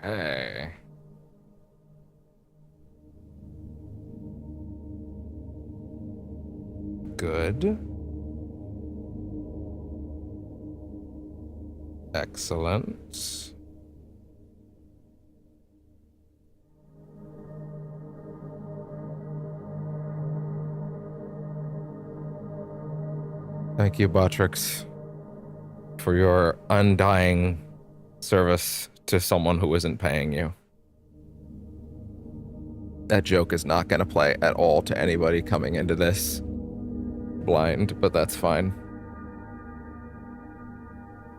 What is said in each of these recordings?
Okay. Good. Excellent. Thank you, Botrix, for your undying service to someone who isn't paying you. That joke is not going to play at all to anybody coming into this blind, but that's fine.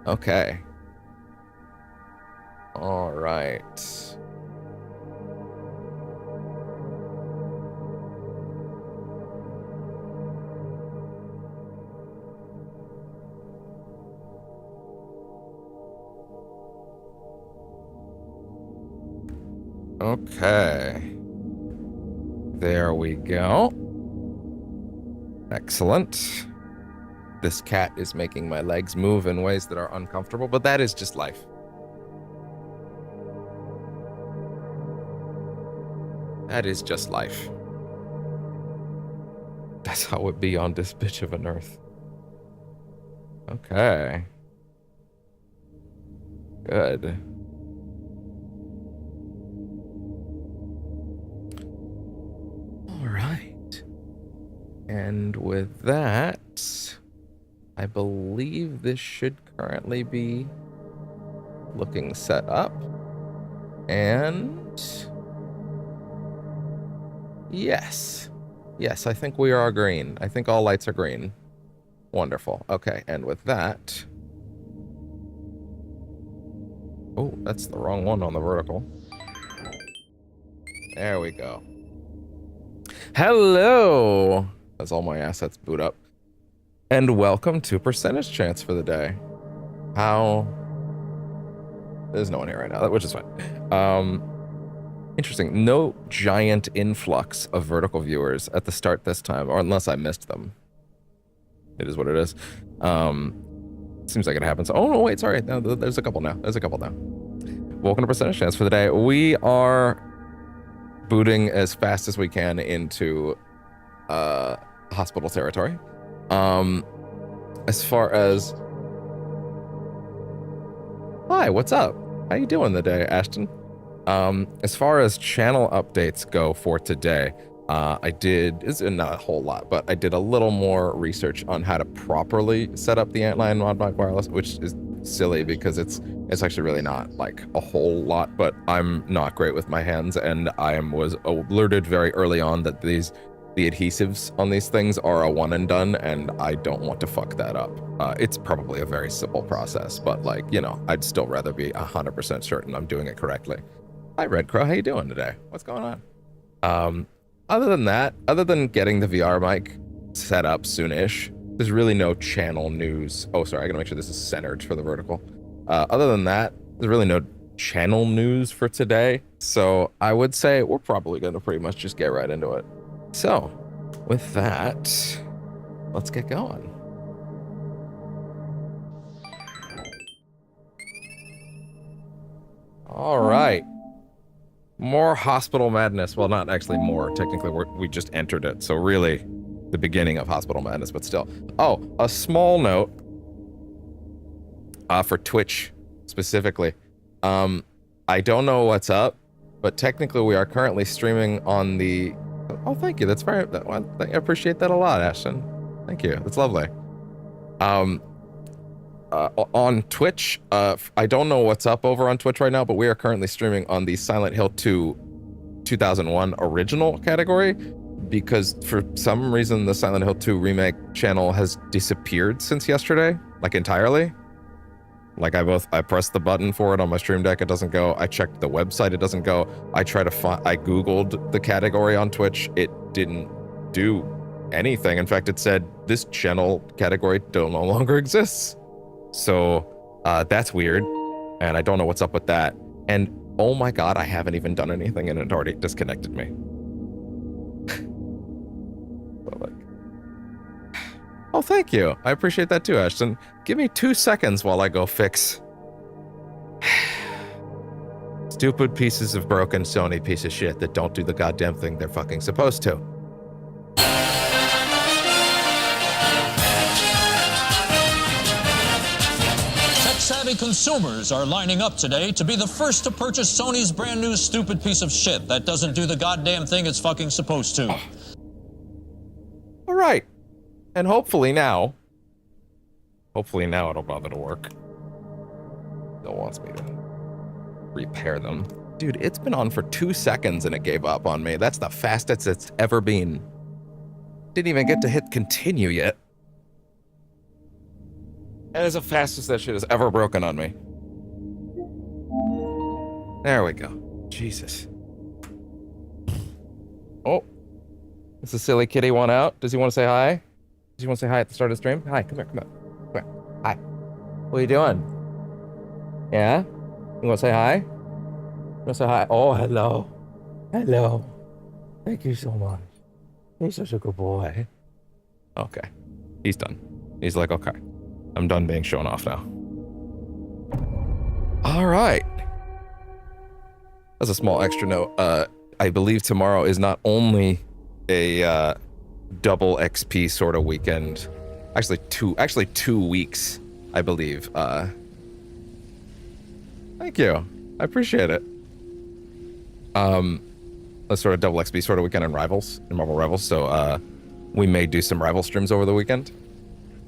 Okay. All right. Okay. There we go. Excellent. This cat is making my legs move in ways that are uncomfortable, but that is just life. That is just life. That's how it be on this bitch of an earth. Okay. Good. All right. And with that, I believe this should currently be looking set up. And yes. Yes, I think we are green. I think all lights are green. Wonderful. Okay, and with that... Oh, that's the wrong one on the vertical. There we go. Hello! As all my assets boot up. And welcome to Percentage Chance for the day. How... There's no one here right now, which is fine. Interesting. No giant influx of vertical viewers at the start this time, or unless I missed them. It is what it is. Seems like it happens. Oh, no, wait, sorry. No, there's a couple now. There's a couple now. Welcome to Percentage Chance for the day. We are booting as fast as we can into hospital territory. As far as... Hi, what's up? How you doing today, Ashton? As far as channel updates go for today, I did, it's not a whole lot, but I did a little more research on how to properly set up the Antlion Mod Mic Wireless, which is silly because it's actually really not like a whole lot, but I'm not great with my hands, and I was alerted very early on that the adhesives on these things are a one and done, and I don't want to fuck that up. It's probably a very simple process, but like, you know, I'd still rather be 100% certain I'm doing it correctly. Hi, Red Crow. How you doing today? What's going on? Other than that, other than getting the VR mic set up soonish, there's really no channel news. Oh, sorry. I gotta make sure this is centered for the vertical. Other than that, there's really no channel news for today. So I would say we're probably gonna pretty much just get right into it. So with that, let's get going. All right. More hospital madness. Well, not actually more. Technically, we just entered it. So really, the beginning of hospital madness, but still. Oh, a small note for Twitch specifically. I don't know what's up, but technically we are currently streaming on the... Oh, thank you. That's very... I appreciate that a lot, Ashton. Thank you. That's lovely. On Twitch, I don't know what's up over on Twitch right now, but we are currently streaming on the Silent Hill 2 2001 original category, because for some reason the Silent Hill 2 remake channel has disappeared since yesterday, like entirely. Like I pressed the button for it on my Stream Deck, it doesn't go. I checked the website, it doesn't go. I Googled the category on Twitch, it didn't do anything. In fact, it said this channel category no longer exists. So that's weird, and I don't know what's up with that. And oh my god, I haven't even done anything and it already disconnected me. So, like... Oh, thank you. I appreciate that too, Ashton. Give me 2 seconds while I go fix Stupid pieces of broken Sony piece of shit that don't do the goddamn thing they're fucking supposed to. Tech-savvy consumers are lining up today to be the first to purchase Sony's brand new stupid piece of shit that doesn't do the goddamn thing it's fucking supposed to. All right. And hopefully now it'll bother to work. Still wants me to repair them. Dude, it's been on for 2 seconds and it gave up on me. That's the fastest it's ever been. Didn't even get to hit continue yet. And it's the fastest that shit has ever broken on me. There we go. Jesus. Oh. Is the silly kitty one out? Does he want to say hi? Does he want to say hi at the start of the stream? Hi, come here, come here. Come here. Hi. What are you doing? Yeah? You want to say hi? You want to say hi? Oh, hello. Hello. Thank you so much. He's such a good boy. Okay. He's done. He's like, okay. I'm done being shown off now. All right. As a small extra note, I believe tomorrow is not only a double XP sort of weekend. Actually 2 weeks, I believe. Thank you. I appreciate it. A sort of double XP sort of weekend in Marvel Rivals. So we may do some rival streams over the weekend.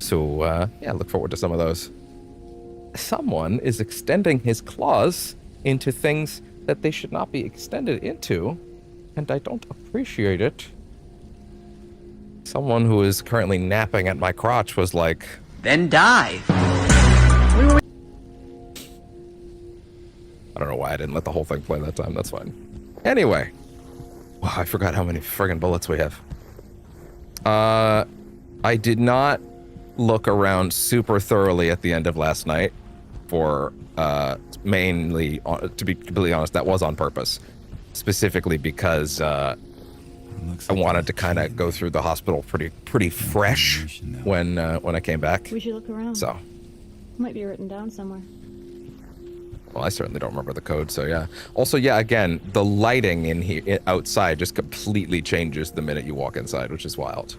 So yeah, look forward to some of those. Someone is extending his claws into things that they should not be extended into, and I don't appreciate it. Someone who is currently napping at my crotch was like, then die. I don't know why I didn't let the whole thing play that time. That's fine. Anyway. Wow, I forgot how many friggin' bullets we have. I did not look around super thoroughly at the end of last night for mainly, to be completely honest, that was on purpose. Specifically because I wanted to kind of go through the hospital pretty fresh when I came back. We should look around. So. Might be written down somewhere. Well, I certainly don't remember the code, so yeah. Also, yeah, again, the lighting in here outside just completely changes the minute you walk inside, which is wild.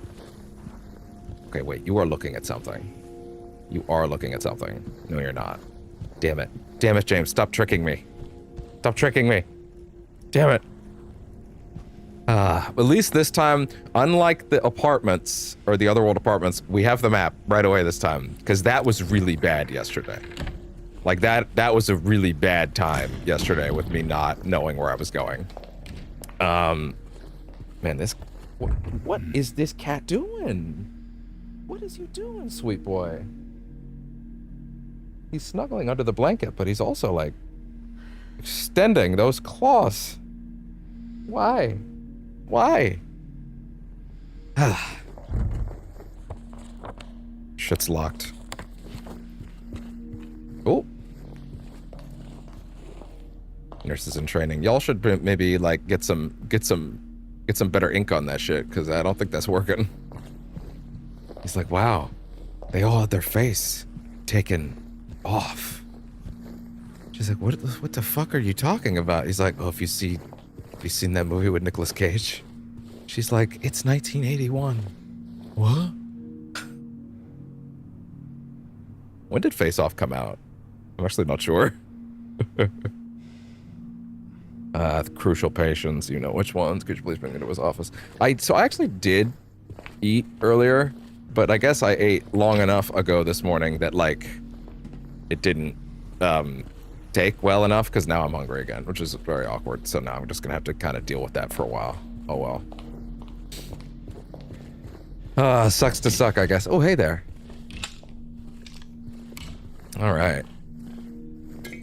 Okay, wait, you are looking at something. You are looking at something. No, you're not. Damn it. Damn it, James, stop tricking me. Stop tricking me. Damn it. At least this time, unlike the apartments, or the Otherworld apartments, we have the map right away this time, because that was really bad yesterday. Like, that was a really bad time yesterday with me not knowing where I was going. Man, this... What is this cat doing? What is you doing, sweet boy? He's snuggling under the blanket, but he's also, like, extending those claws. Why? Why? Shit's locked. Oh. Nurses in training. Y'all should maybe like get some better ink on that shit, because I don't think that's working. He's like, wow, they all had their face taken off. She's like, what the fuck are you talking about? He's like, oh, have you seen that movie with Nicolas Cage? She's like, it's 1981. What? When did Face Off come out? I'm actually not sure. Crucial patients, you know which ones. Could you please bring me to his office? So I actually did eat earlier, but I guess I ate long enough ago this morning that, like, it didn't take well enough, because now I'm hungry again, which is very awkward. So now I'm just gonna have to kind of deal with that for a while. Oh well. Sucks to suck, I guess. Oh, hey there. All right.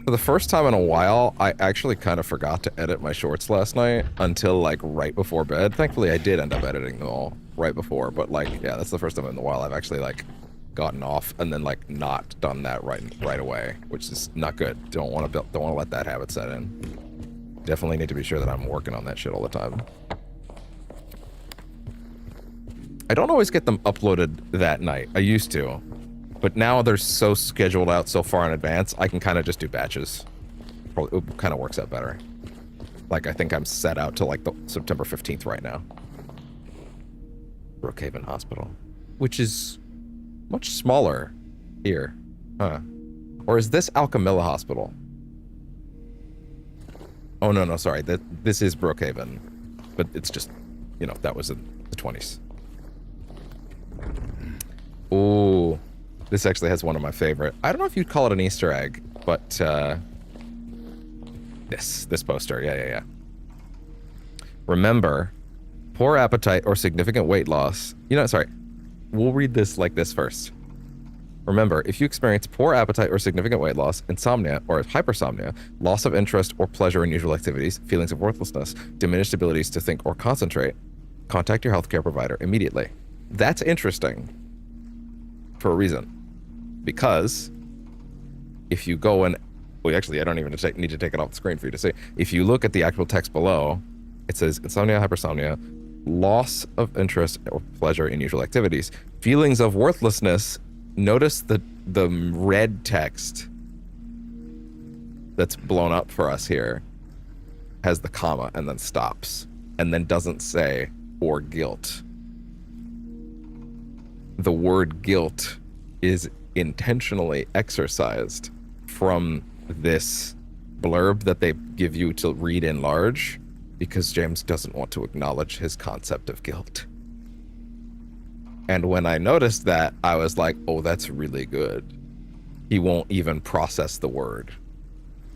For the first time in a while, I actually kind of forgot to edit my shorts last night until, like, right before bed. Thankfully, I did end up editing them all right before, but, like, yeah, that's the first time in a while I've actually, like, gotten off and then, like, not done that right away, which is not good. Don't want to let that habit set in. Definitely need to be sure that I'm working on that shit all the time. I don't always get them uploaded that night. I used to. But now they're so scheduled out so far in advance, I can kind of just do batches. probably kind of works out better. Like, I think I'm set out to like the September 15th right now. Brookhaven Hospital, which is much smaller here, huh? Or is this Alchemilla Hospital? Oh, no, sorry. This is Brookhaven. But it's just, you know, that was in the 20s. Ooh. This actually has one of my favorite. I don't know if you'd call it an Easter egg, but this poster. Yeah. Remember, poor appetite or significant weight loss. You know, sorry. We'll read this like this first. Remember, if you experience poor appetite or significant weight loss, insomnia or hypersomnia, loss of interest or pleasure in usual activities, feelings of worthlessness, diminished abilities to think or concentrate, contact your healthcare provider immediately. That's interesting for a reason. Because if you go and, well, actually, I don't even need to take it off the screen for you to see. If you look at the actual text below, it says insomnia, hypersomnia, loss of interest or pleasure in usual activities, feelings of worthlessness. Notice the red text that's blown up for us here has the comma and then stops and then doesn't say or guilt. The word guilt is intentionally exercised from this blurb that they give you to read in large because James doesn't want to acknowledge his concept of guilt. And when I noticed that, I was like, oh, that's really good. He won't even process the word.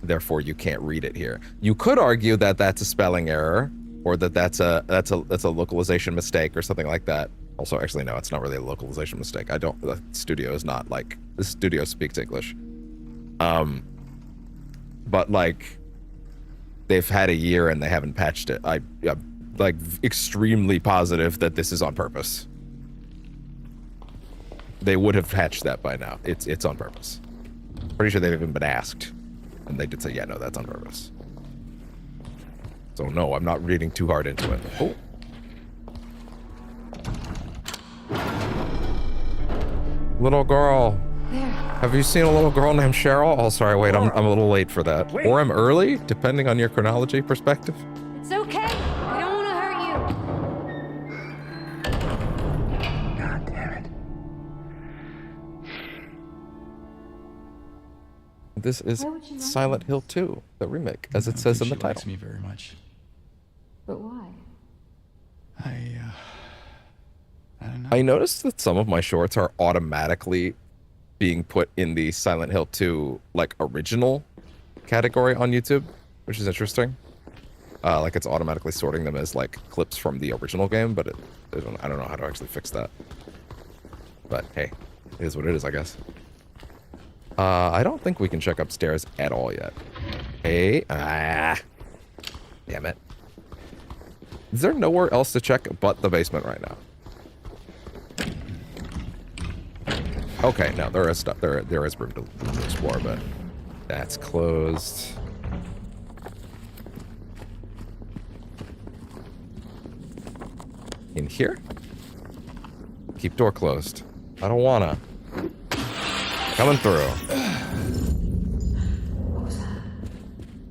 Therefore, you can't read it here. You could argue that that's a spelling error or that that's a localization mistake or something like that. Also, actually, no, it's not really a localization mistake. The studio is not like, the studio speaks English. But like, they've had a year and they haven't patched it. I'm like extremely positive that this is on purpose. They would have patched that by now. It's on purpose. Pretty sure they've even been asked. And they did say, yeah, no, that's on purpose. So no, I'm not reading too hard into it. Oh. Little girl. There. Have you seen a little girl named Cheryl? Oh, sorry, wait, I'm a little late for that. Wait. Or I'm early, depending on your chronology perspective. It's okay. We don't want to hurt you. God damn it. This is Why would you like Silent this? Hill 2, the remake, as it I says in think the she likes title. me very much. But why? I don't know. I noticed that some of my shorts are automatically being put in the Silent Hill 2 like original category on YouTube, which is interesting. Like it's automatically sorting them as like clips from the original game, but I don't know how to actually fix that. But hey, it is what it is, I guess. I don't think we can check upstairs at all yet. Hey, damn it. Is there nowhere else to check but the basement right now? Okay, no, there is stuff. There is room to explore, but that's closed. In here? Keep door closed. I don't wanna. Coming through. What was that?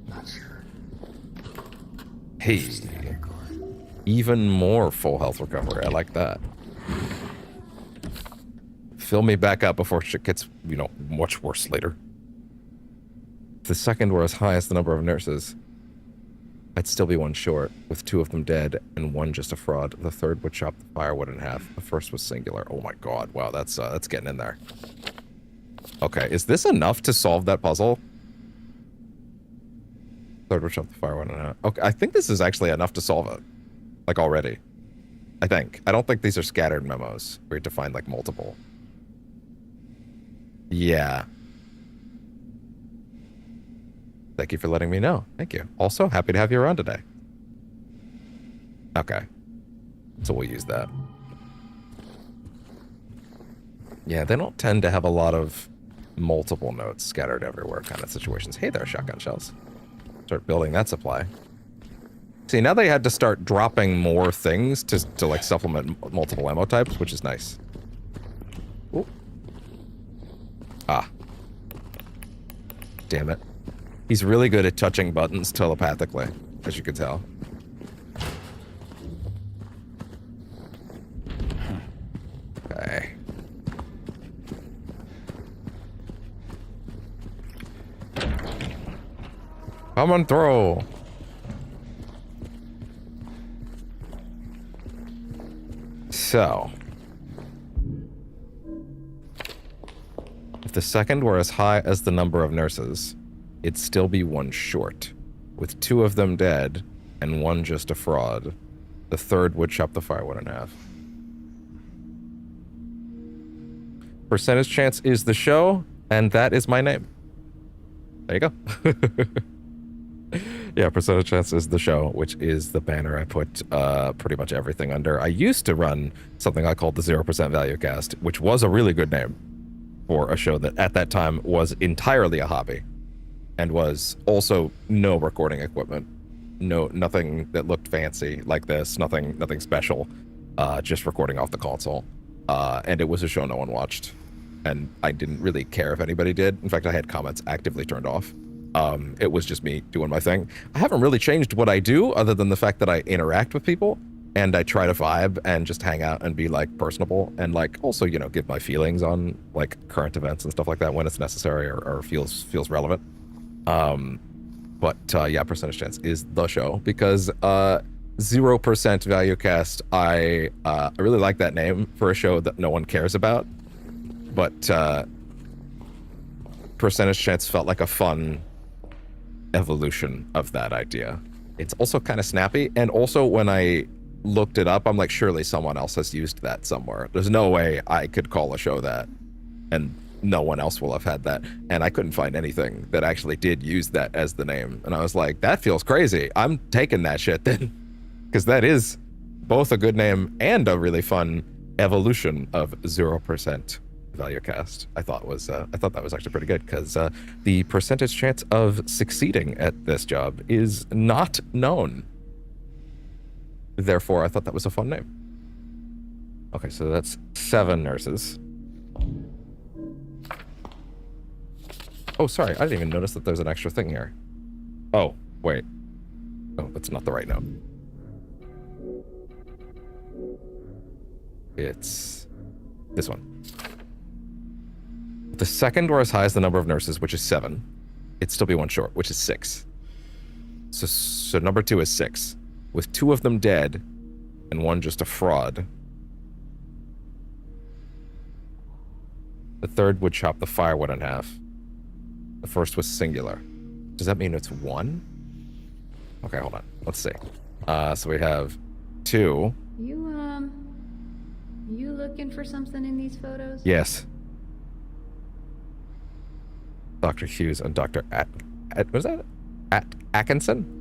Not sure. Hey. Even more full health recovery. I like that. Fill me back up before shit gets, you know, much worse later. If the second were as high as the number of nurses, I'd still be one short, with 2 of them dead and 1 just a fraud. The third would chop the firewood in half. The first was singular. Oh my god, wow, that's getting in there. Okay, is this enough to solve that puzzle? Third would chop the firewood in half. Okay, I think this is actually enough to solve it. Like already. I think. I don't think these are scattered memos. We have to find like multiple. Yeah. Thank you for letting me know. Thank you. Also, happy to have you around today. Okay. So we'll use that. Yeah, they don't tend to have a lot of multiple notes scattered everywhere kind of situations. Hey there, shotgun shells. Start building that supply. See, now they had to start dropping more things to like supplement multiple ammo types, which is nice. Ooh. Ah. Damn it. He's really good at touching buttons telepathically, as you can tell. Okay. Come on through. So, if the second were as high as the number of nurses, it'd still be one short, with 2 of them dead and 1 just a fraud. The third would chop the firewood in half. Percentage chance is the show, and that is my name. There you go. Yeah, percentage chance is the show, which is the banner I put pretty much everything under. I used to run something I called the 0% Value Cast, which was a really good name for a show that at that time was entirely a hobby and was also no recording equipment. Nothing that looked fancy like this, nothing special, just recording off the console. And it was a show no one watched. And I didn't really care if anybody did. In fact, I had comments actively turned off. It was just me doing my thing. I haven't really changed what I do other than the fact that I interact with people and I try to vibe and just hang out and be like personable and like also, you know, give my feelings on like current events and stuff like that when it's necessary or feels relevant. Yeah, percentage chance is the show because 0% Value Cast, I really like that name for a show that no one cares about. But percentage chance felt like a fun evolution of that idea. It's also kind of snappy, and also when I looked it up, I'm like, surely someone else has used that somewhere. There's no way I could call a show that, and no one else will have had that. And I couldn't find anything that actually did use that as the name. And I was like, that feels crazy. I'm taking that shit then, because that is both a good name and a really fun evolution of 0% Value Cast. I thought that was actually pretty good because the percentage chance of succeeding at this job is not known. Therefore, I thought that was a fun name. Okay, so that's 7 nurses. Oh, sorry, I didn't even notice that there's an extra thing here. Oh, wait. Oh, that's not the right note. It's this one. The second were as high as the number of nurses, which is 7. It'd still be 1 short, which is 6. So number 2 is 6, with 2 of them dead and 1 just a fraud. The third would chop the firewood in half. The first was singular. Does that mean it's 1? Okay, hold on. Let's see. So we have 2. You looking for something in these photos? Yes. Dr. Hughes and Dr. what is that? Atkinson.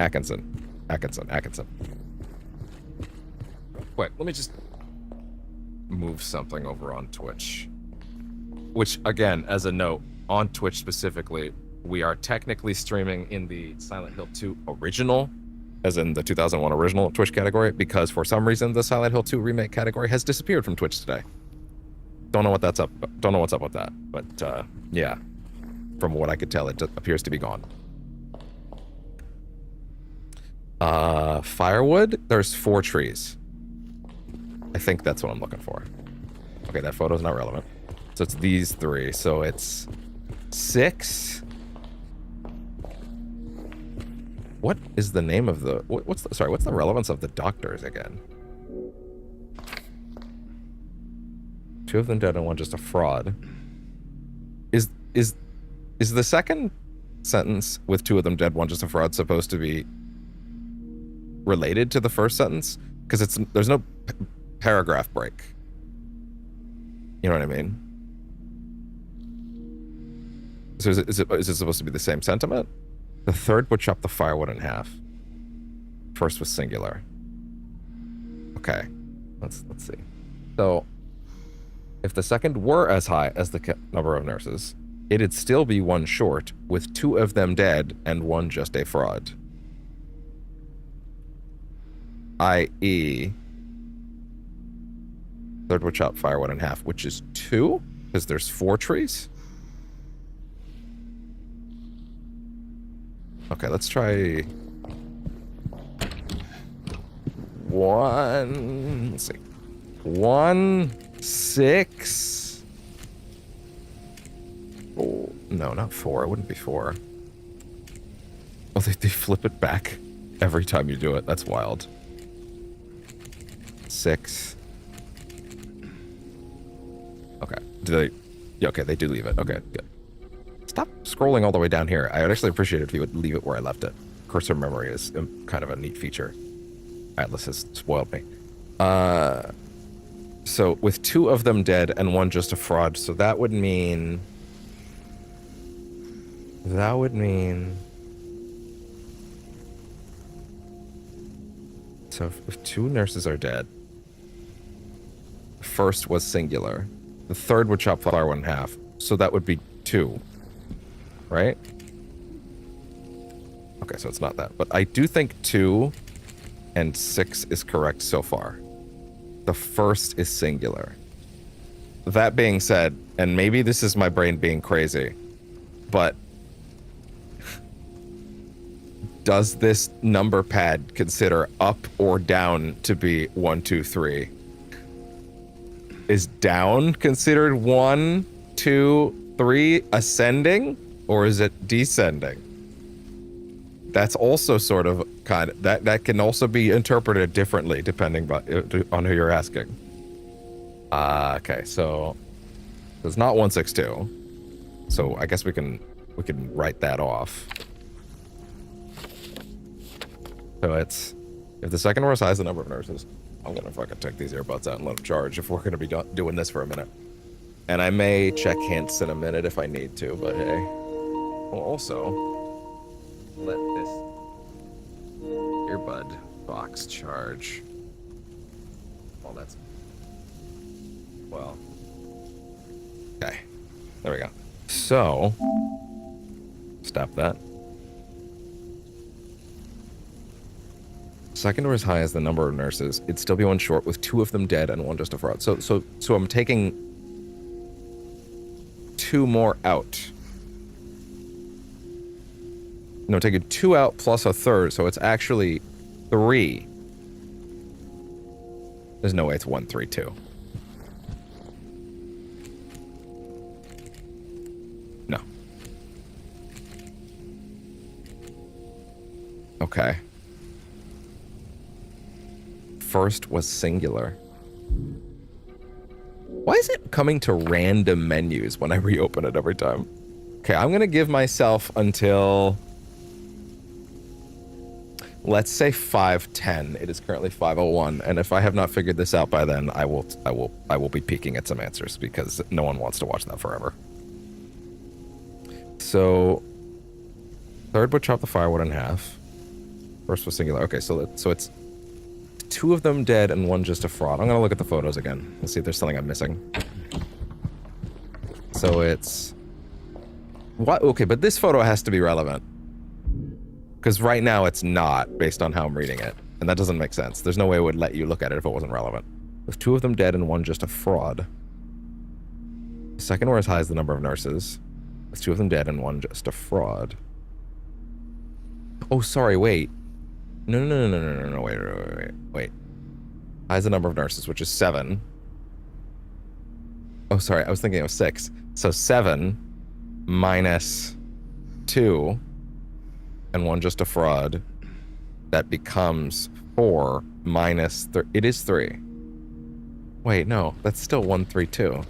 Wait, let me just move something over on Twitch. Which, again, as a note, on Twitch specifically, we are technically streaming in the Silent Hill 2 original, as in the 2001 original Twitch category, because for some reason the Silent Hill 2 remake category has disappeared from Twitch today. Don't know what's up with that, but yeah. From what I could tell, it appears to be gone. Firewood, there's 4 trees. I think that's what I'm looking for. Okay, that photo's not relevant. So it's these 3, so it's 6. What is the name of the... what's the relevance of the doctors again? 2 of them dead and 1 just a fraud. Is the second sentence with 2 of them dead, 1 just a fraud supposed to be related to the first sentence? Because there's no paragraph break. You know what I mean? So is it supposed to be the same sentiment? The third would chop the firewood in half. First was singular. Okay, let's see. So, if the second were as high as the number of nurses, it'd still be 1 short, with 2 of them dead and 1 just a fraud. I.e., third would chop firewood in half, which is 2, because there's 4 trees. Okay, let's try... Let's see. 1, 6... Oh, no, not 4. It wouldn't be 4. Oh, they flip it back every time you do it. That's wild. 6. Okay. Do they... Yeah, okay, they do leave it. Okay, good. Stop scrolling all the way down here. I would actually appreciate it if you would leave it where I left it. Cursor memory is kind of a neat feature. Atlas has spoiled me. So with 2 of them dead and 1 just a fraud, so that would mean... So if 2 nurses are dead, the first was singular. The third would chop flower 1 in half. So that would be 2. Right? Okay, so it's not that. But I do think 2 and 6 is correct so far. The first is singular. That being said, and maybe this is my brain being crazy, but does this number pad consider up or down to be 1, 2, 3? Is down considered 1, 2, 3 ascending, or is it descending? That's also sort of kind of that can also be interpreted differently depending on who you're asking. Okay, so it's not 162. So I guess we can write that off. So it's, if the second worst has the number of nurses, I'm gonna fucking take these earbuds out and let them charge if we're gonna be doing this for a minute. And I may check hints in a minute if I need to, but hey. We'll also let this earbud box charge. Oh, that's... Well. Okay. There we go. So, stop that. Second or as high as the number of nurses, it'd still be 1 short with 2 of them dead and 1 just a fraud. So I'm taking 2 more out. No, taking 2 out plus a third, so it's actually 3. There's no way it's 1, 3, 2. No. Okay. First was singular. Why is it coming to random menus when I reopen it every time? Okay, I'm gonna give myself until, let's say 5:10. It is currently 5:01, and if I have not figured this out by then, I will be peeking at some answers because no one wants to watch that forever. So, third would chop the firewood in half. First was singular. Okay, so it's 2 of them dead and 1 just a fraud. I'm gonna look at the photos again and see if there's something I'm missing. So it's... What? Okay, but this photo has to be relevant. Because right now it's not, based on how I'm reading it. And that doesn't make sense. There's no way it would let you look at it if it wasn't relevant. With 2 of them dead and 1 just a fraud. The second were as high as the number of nurses. With 2 of them dead and 1 just a fraud. Oh, sorry, wait. No, wait. High as the number of nurses, which is 7. Oh, sorry, I was thinking it was 6. So 7 minus 2 and 1 just a fraud. That becomes 4 minus 3. It is 3. Wait, no, that's still 1, 3, 2.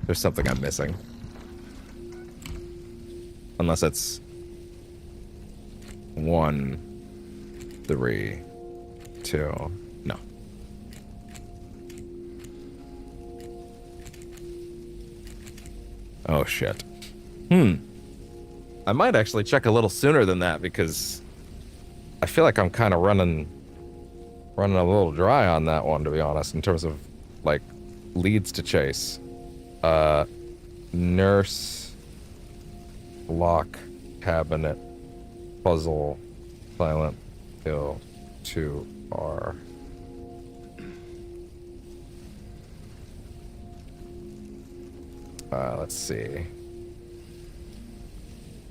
There's something I'm missing. Unless it's 1, 3, 2. No. Oh, shit. I might actually check a little sooner than that because I feel like I'm kind of running a little dry on that one, to be honest, in terms of, like, leads to chase. Nurse, lock, cabinet, puzzle, silent, kill, 2R. Let's see.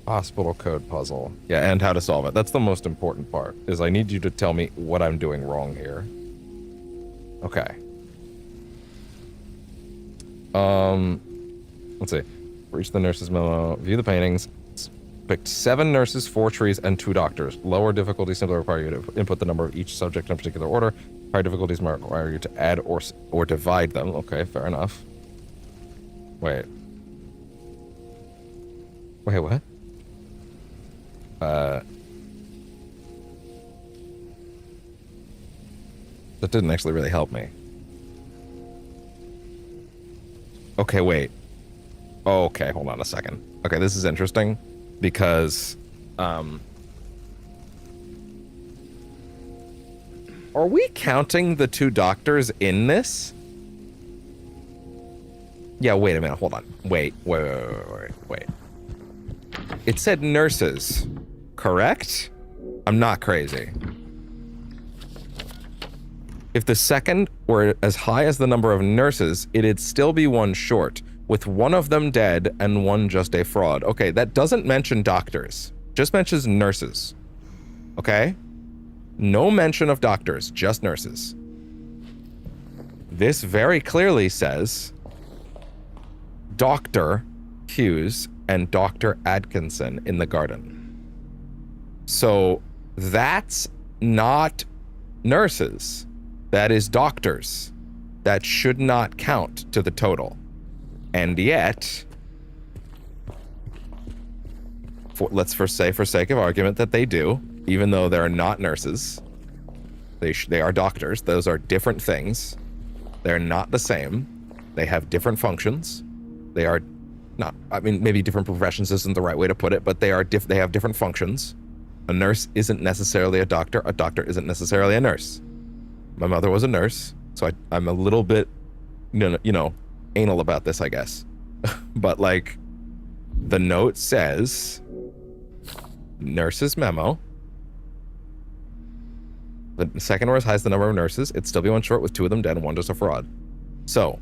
Hospital code puzzle. Yeah, and how to solve it. That's the most important part, is I need you to tell me what I'm doing wrong here. Okay. Let's see. Reach the nurse's memo. View the paintings. Picked 7 nurses, 4 trees, and 2 doctors. Lower difficulty simply require you to input the number of each subject in a particular order. Higher difficulties might require you to add or divide them. Okay, fair enough. Wait. Wait, what? That didn't actually really help me. Okay, wait. Okay, hold on a second. Okay, this is interesting because, are we counting the 2 doctors in this? Yeah, wait a minute, hold on. Wait. It said nurses, correct? I'm not crazy. If the second were as high as the number of nurses, it'd still be 1 short, with 1 of them dead and 1 just a fraud. Okay, that doesn't mention doctors, just mentions nurses. Okay? No mention of doctors, just nurses. This very clearly says Dr. Hughes and Dr. Atkinson in the garden. So that's not nurses. That is doctors. That should not count to the total. And yet, let's say for sake of argument that they do, even though they're not nurses. They are doctors. Those are different things. They're not the same. They have different functions. They are not, I mean, maybe different professions isn't the right way to put it, but they have different functions. A nurse isn't necessarily a doctor. A doctor isn't necessarily a nurse. My mother was a nurse, so I'm a little bit, you know, anal about this, I guess. But like, the note says, nurse's memo. The second or as high as the number of nurses, it'd still be 1 short with 2 of them dead and 1 just a fraud. So,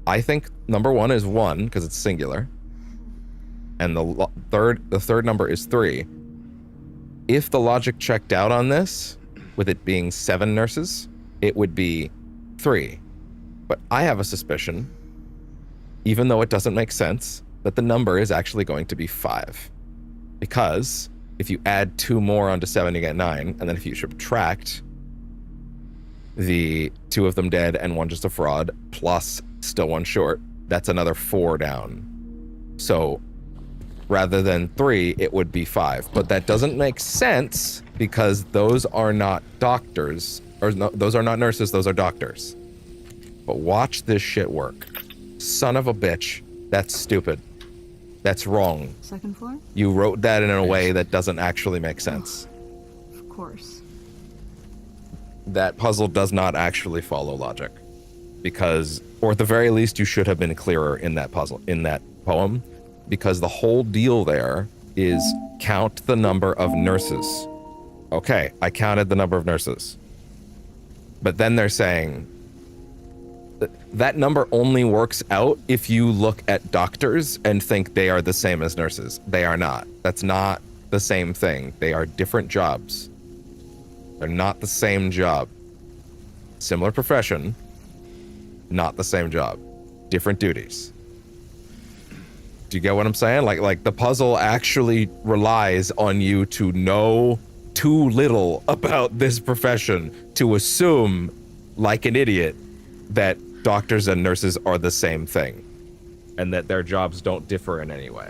I think number 1 is 1 because it's singular, and the third number is 3. If the logic checked out on this, with it being 7 nurses, it would be 3. But I have a suspicion, even though it doesn't make sense, that the number is actually going to be 5. Because if you add 2 more onto 7, you get 9, and then if you subtract the 2 of them dead and 1 just a fraud, plus still 1 short, that's another 4 down. So rather than 3, it would be 5. But that doesn't make sense because those are not doctors, or no, those are not nurses, those are doctors. But watch this shit work. Son of a bitch. That's stupid. That's wrong. Second floor? You wrote that in a way that doesn't actually make sense. Oh, of course. That puzzle does not actually follow logic. Because, or at the very least, you should have been clearer in that puzzle, in that poem. Because the whole deal there is count the number of nurses. Okay, I counted the number of nurses. But then they're saying that number only works out if you look at doctors and think they are the same as nurses. They are not. That's not the same thing. They are different jobs. They're not the same job. Similar profession, not the same job. Different duties. Do you get what I'm saying? Like the puzzle actually relies on you to know too little about this profession to assume, like an idiot, that doctors and nurses are the same thing and that their jobs don't differ in any way.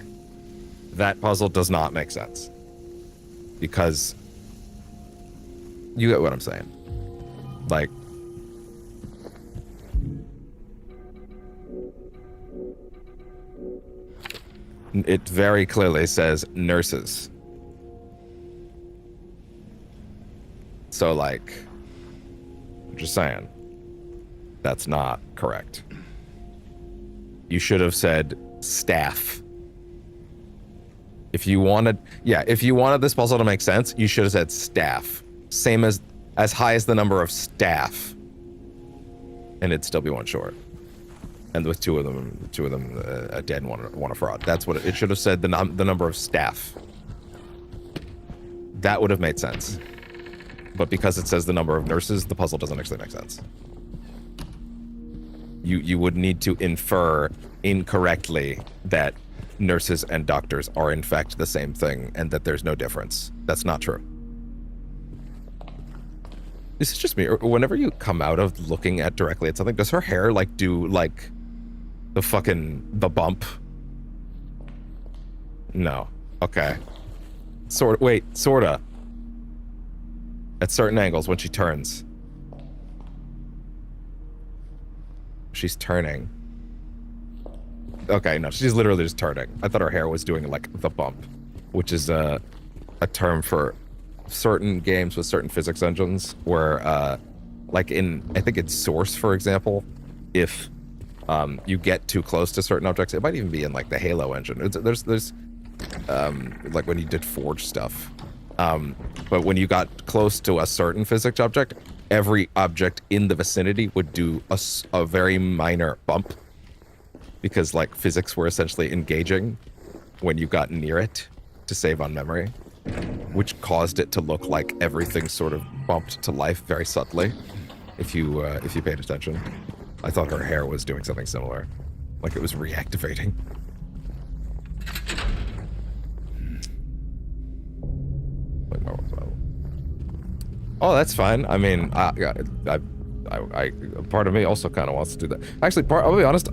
That puzzle does not make sense. Because you get what I'm saying. Like, it very clearly says nurses. So, like, I'm just saying, that's not correct. You should have said staff. If you wanted this puzzle to make sense, you should have said staff. Same as high as the number of staff. And it'd still be 1 short. and with two of them dead and one a fraud. That's what it should have said. The number of staff. That would have made sense. But because it says the number of nurses, the puzzle doesn't actually make sense. You would need to infer incorrectly that nurses and doctors are in fact the same thing and that there's no difference. That's not true. This is just me. Whenever you come out of looking at directly at something, does her hair like do like the bump? No. Okay. Sorta. At certain angles when she turns. She's turning. Okay, no, she's literally just turning. I thought her hair was doing like the bump, which is a term for certain games with certain physics engines where like in, I think in Source, for example, if you get too close to certain objects, it might even be in like the Halo engine. There's like when you did Forge stuff. But when you got close to a certain physics object, every object in the vicinity would do a very minor bump because like physics were essentially engaging when you got near it to save on memory, which caused it to look like everything sort of bumped to life very subtly if you paid attention. I thought her hair was doing something similar, like it was reactivating. Oh, that's fine. I mean, I part of me also kind of wants to do that. Actually, I'll be honest.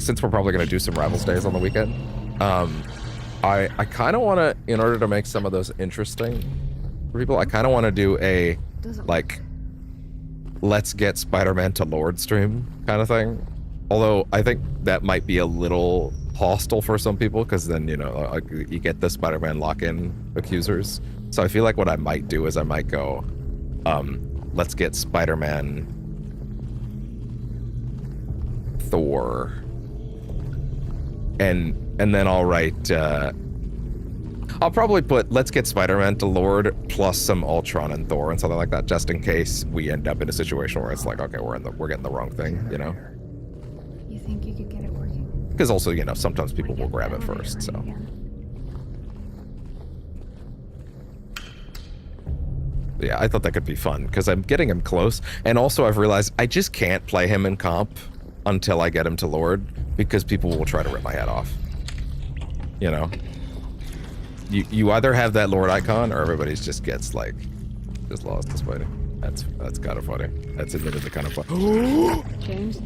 Since we're probably gonna do some Rivals Days on the weekend, I kind of want to, in order to make some of those interesting for people, I kind of want to do a like, let's get Spider-Man to Lord stream kind of thing. Although I think that might be a little hostile for some people because then you get the Spider-Man lock-in accusers. So I feel like what I might do is I might go, let's get Spider-Man, Thor, and then I'll write, I'll probably put let's get Spider-Man to Lord plus some Ultron and Thor and something like that, just in case we end up in a situation where it's like, okay, we're getting the wrong thing, you know? You think you could get it working? Because also, sometimes people will grab it first, so. Yeah, I thought that could be fun, because I'm getting him close, and also I've realized I just can't play him in comp until I get him to Lord, because people will try to rip my head off. You know? You either have that Lord icon, or everybody just gets, like, just lost this fighting. That's kind of funny. That's admittedly kind of funny. James?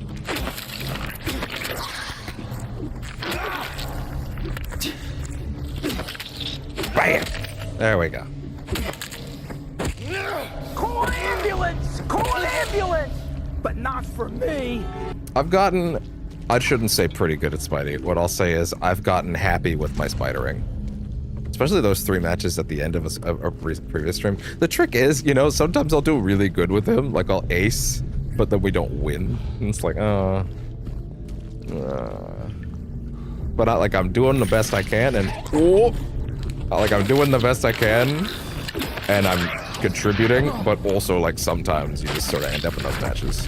Bam! There we go. Call an ambulance! Call an ambulance! But not for me. I've gotten, I shouldn't say pretty good at Spidey. What I'll say is I've gotten happy with my spidering. Especially those 3 matches at the end of a previous stream. The trick is, sometimes I'll do really good with him, like I'll ace, but then we don't win. And it's like, but I'm doing the best I can, and I'm doing the best I can, and I'm contributing, but also like sometimes you just sort of end up in those matches.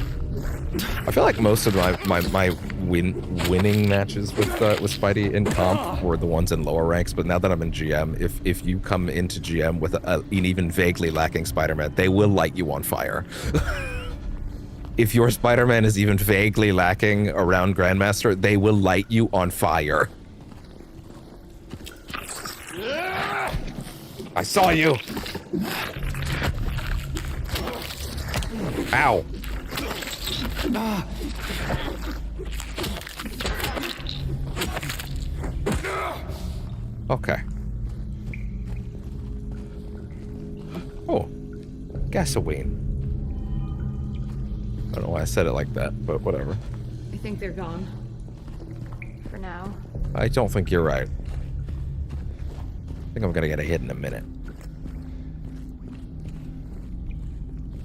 I feel like most of my winning matches with Spidey in comp were the ones in lower ranks, but now that I'm in GM, if you come into GM with an even vaguely lacking Spider-Man, they will light you on fire. If your Spider-Man is even vaguely lacking around Grandmaster, they will light you on fire. I saw you! Ow! Okay. Oh. Gasoline. I don't know why I said it like that, but whatever. I think they're gone. For now. I don't think you're right. I think I'm gonna get a hit in a minute.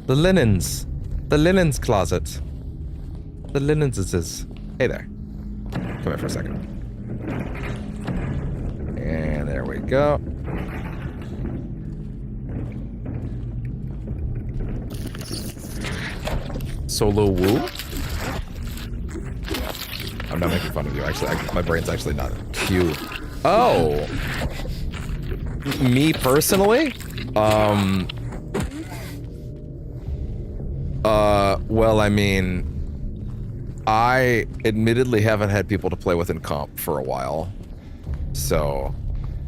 The linens. The linens closet. The linens is. Hey there. Come here for a second. And there we go. Solo Woo. I'm not making fun of you. Actually, my brain's actually not Q. Oh, me personally? Well, I mean, I admittedly haven't had people to play with in comp for a while, so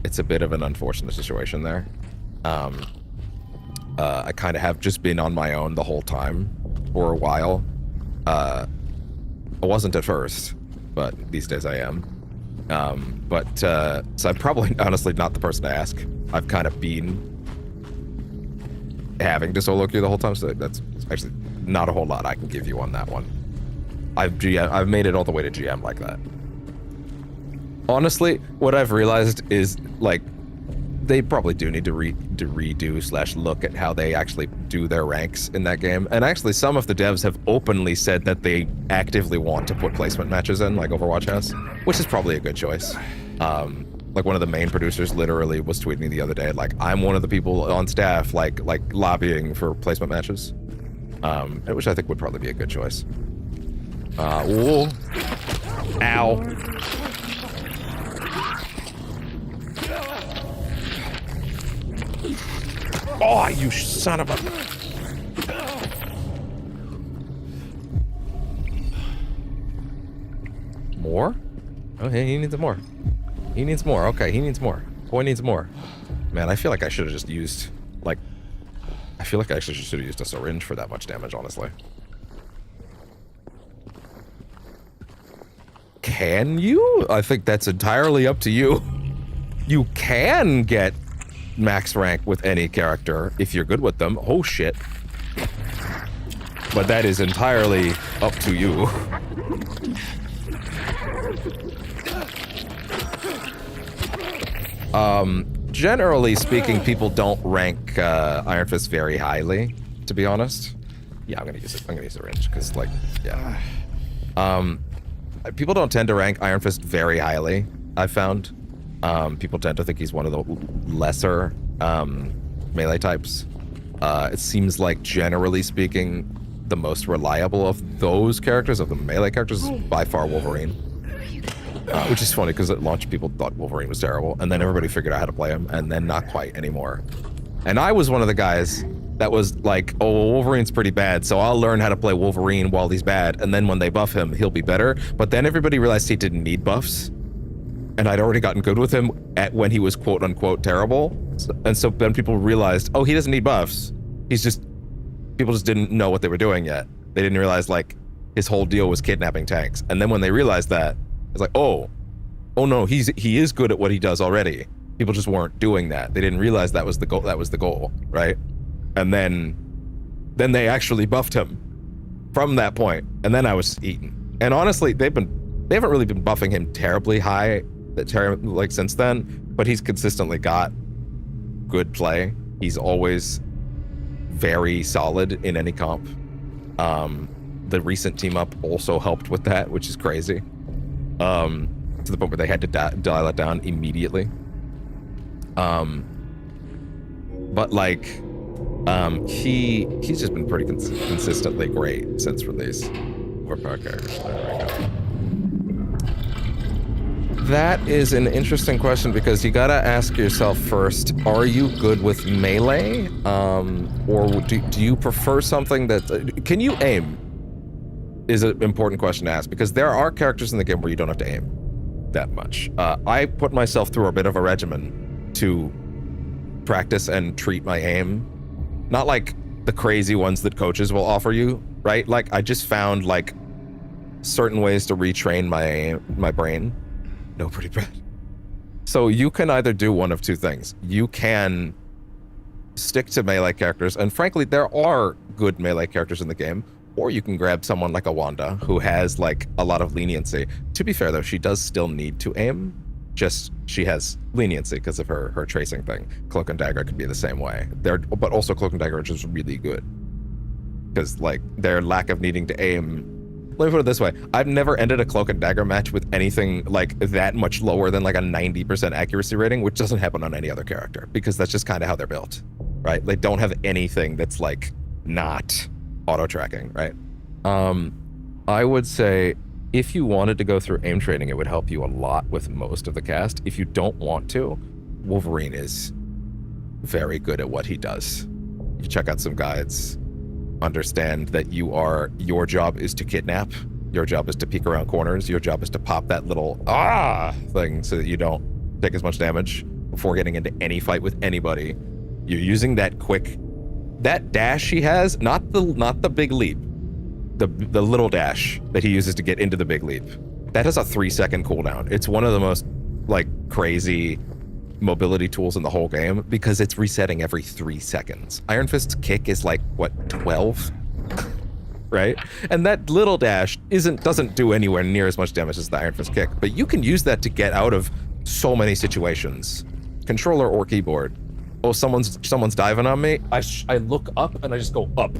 it's a bit of an unfortunate situation there. I kind of have just been on my own the whole time for a while. I wasn't at first, but these days I am. So I'm probably honestly not the person to ask. I've kind of been having to solo queue the whole time, so that's actually not a whole lot I can give you on that one. I've made it all the way to GM like that. Honestly, what I've realized is, like, they probably do need to redo / look at how they actually do their ranks in that game. And actually, some of the devs have openly said that they actively want to put placement matches in, like Overwatch has, which is probably a good choice. Like, one of the main producers literally was tweeting me the other day, like, I'm one of the people on staff, like lobbying for placement matches, which I think would probably be a good choice. Whoa. Ow. Oh, you son of a... More? Oh, hey, he needs more. He needs more. Okay, he needs more. Boy needs more. Man, I feel like I should have just used, like... I feel like I actually should have used a syringe for that much damage, honestly. Can you? I think that's entirely up to you. You can get max rank with any character if you're good with them. Oh shit. But that is entirely up to you. Generally speaking, people don't rank Iron Fist very highly, to be honest. Yeah, I'm gonna use it. I'm gonna use the range because, like, yeah. People don't tend to rank Iron Fist very highly, I've found. People tend to think he's one of the lesser melee types. It seems like, generally speaking, the most reliable of those characters, of the melee characters, is by far Wolverine. Which is funny, because at launch people thought Wolverine was terrible, and then everybody figured out how to play him, and then not quite anymore. And I was one of the guys that was like, oh, Wolverine's pretty bad, so I'll learn how to play Wolverine while he's bad, and then when they buff him, he'll be better. But then everybody realized he didn't need buffs, and I'd already gotten good with him when he was quote-unquote terrible. And so then people realized, oh, he doesn't need buffs. He's just... People just didn't know what they were doing yet. They didn't realize, like, his whole deal was kidnapping tanks. And then when they realized that, it's like, oh no, he is good at what he does already. People just weren't doing that. They didn't realize that was the goal, right? And then they actually buffed him from that point, and then I was eaten. And honestly, they haven't really been buffing him terribly high, like, since then, but he's consistently got good play. He's always very solid in any comp. The recent team up also helped with that, which is crazy. To the point where they had to dial it down immediately. But, like, he's just been pretty consistently great since release. More power characters. There we go. That is an interesting question, because you gotta ask yourself first, are you good with melee? Or do you prefer something that... Can you aim? Is an important question to ask, because there are characters in the game where you don't have to aim that much. I put myself through a bit of a regimen to practice and treat my aim. Not like the crazy ones that coaches will offer you, right? Like, I just found, like, certain ways to retrain my brain. No, pretty bad. So you can either do one of two things. You can stick to melee characters, and frankly, there are good melee characters in the game, or you can grab someone like a Wanda, who has, like, a lot of leniency. To be fair, though, she does still need to aim, just she has leniency because of her tracing thing. Cloak and Dagger could be the same way. But also Cloak and Dagger are just really good, because, like, their lack of needing to aim... Let me put it this way. I've never ended a Cloak and Dagger match with anything, like, that much lower than, like, a 90% accuracy rating, which doesn't happen on any other character, because that's just kind of how they're built, right? They don't have anything that's, like, not auto-tracking, right? I would say if you wanted to go through aim training, it would help you a lot with most of the cast. If you don't want to, Wolverine is very good at what he does. You check out some guides, understand that your job is to kidnap, your job is to peek around corners, your job is to pop that little thing so that you don't take as much damage before getting into any fight with anybody. You're using that dash he has, not the big leap, the little dash that he uses to get into the big leap. That has a 3-second cooldown. It's one of the most like crazy mobility tools in the whole game because it's resetting every 3 seconds. Iron Fist's kick is like what, 12? Right? And that little dash doesn't do anywhere near as much damage as the Iron Fist kick, but you can use that to get out of so many situations. Controller or keyboard. Oh, someone's diving on me. I look up and I just go up.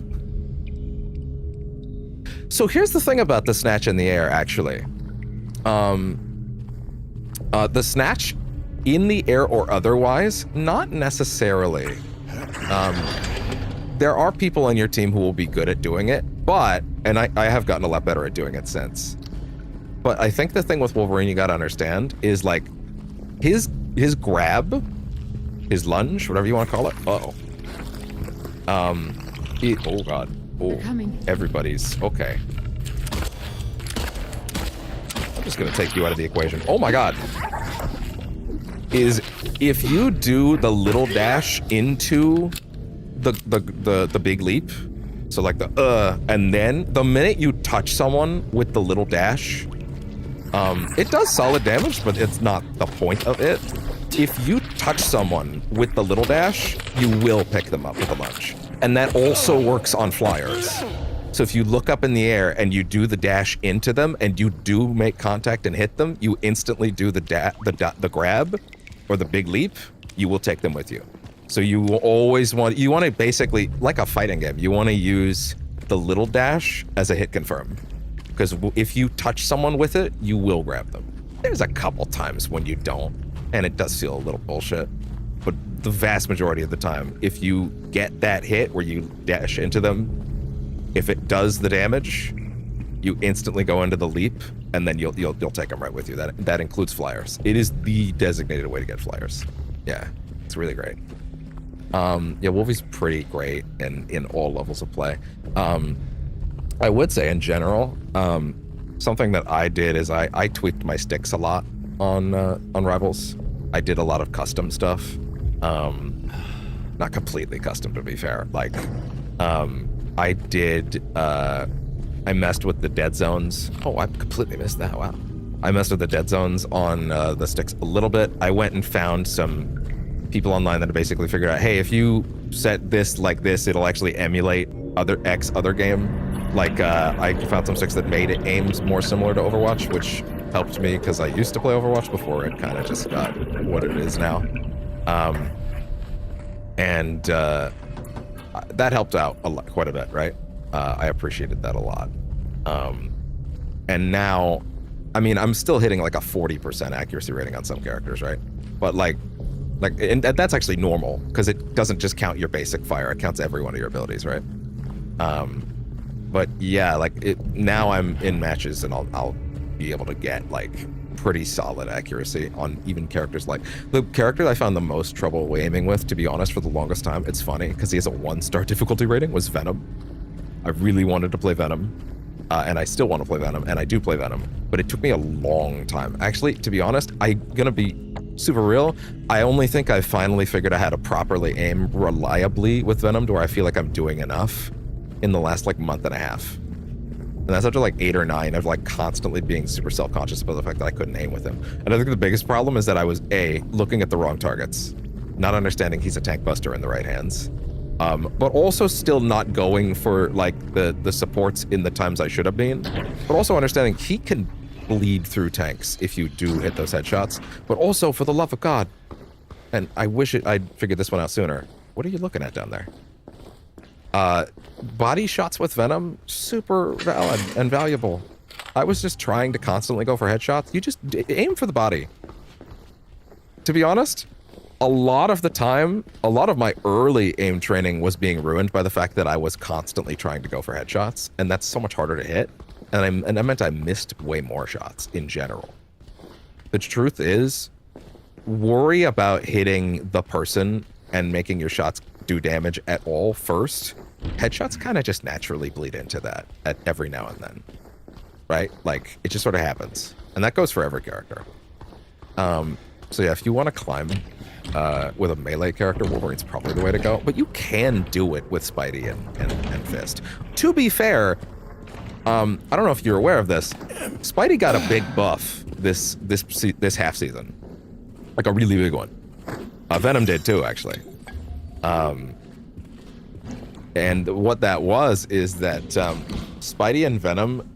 So here's the thing about the snatch in the air, actually. The snatch in the air or otherwise, not necessarily. There are people on your team who will be good at doing it, and I have gotten a lot better at doing it since. But I think the thing with Wolverine you gotta understand is like his grab, his lunge, whatever you want to call it. Oh god. Oh, everybody's okay. I'm just gonna take you out of the equation. Oh my god. Is if you do the little dash into the big leap, so like and then the minute you touch someone with the little dash, it does solid damage, but it's not the point of it. If you touch someone with the little dash, you will pick them up with a lunge. And that also works on flyers. So if you look up in the air and you do the dash into them and you do make contact and hit them, you instantly do the grab or the big leap, you will take them with you. So you will always want to basically, like a fighting game, you want to use the little dash as a hit confirm. Because if you touch someone with it, you will grab them. There's a couple times when you don't, and it does feel a little bullshit. But the vast majority of the time, if you get that hit where you dash into them, if it does the damage, you instantly go into the leap, and then you'll take them right with you. That includes flyers. It is the designated way to get flyers. Yeah, it's really great. Yeah, Wolfie's pretty great in all levels of play. I would say in general, something that I did is I tweaked my sticks a lot on Rivals. I did a lot of custom stuff. Not completely custom, to be fair. Like, I messed with the dead zones. Oh, I completely missed that. Wow. I messed with the dead zones on the sticks a little bit. I went and found some people online that basically figured out, hey, if you set this like this, it'll actually emulate other game. Like, I found some sticks that made it aims more similar to Overwatch, which helped me because I used to play Overwatch before it kind of just got what it is now. That helped out quite a bit, right? I appreciated that a lot. And now, I mean, I'm still hitting like a 40% accuracy rating on some characters, right? But and that's actually normal because it doesn't just count your basic fire; it counts every one of your abilities, right? But yeah, now I'm in matches and I'll be able to get like pretty solid accuracy on even characters. Like the character I found the most trouble aiming with, to be honest, for the longest time. It's funny because he has a 1-star difficulty rating. Was Venom. I really wanted to play Venom, and I still want to play Venom, and I do play Venom, but it took me a long time. Actually, to be honest, I'm gonna be super real. I only think I finally figured out how to properly aim reliably with Venom to where I feel like I'm doing enough in the last like month and a half. And that's after like 8 or 9 of like constantly being super self-conscious about the fact that I couldn't aim with him. And I think the biggest problem is that I was looking at the wrong targets, not understanding he's a tank buster in the right hands, but also still not going for like the supports in the times I should have been, but also understanding he can bleed through tanks if you do hit those headshots. But also, for the love of God, and I wish I'd figured this one out sooner. What are you looking at down there? Body shots with Venom, super valid and valuable. I was just trying to constantly go for headshots. You just aim for the body. To be honest, a lot of the time, a lot of my early aim training was being ruined by the fact that I was constantly trying to go for headshots, and that's so much harder to hit. and I meant I missed way more shots in general. The truth is, worry about hitting the person and making your shots do damage at all first. Headshots kind of just naturally bleed into that at every now and then, right? Like, it just sort of happens. And that goes for every character. So yeah, if you want to climb with a melee character, Wolverine's probably the way to go. But you can do it with Spidey and Fist. To be fair, I don't know if you're aware of this. Spidey got a big buff this half season, like a really big one. Venom did too, actually. And what that was is that Spidey and Venom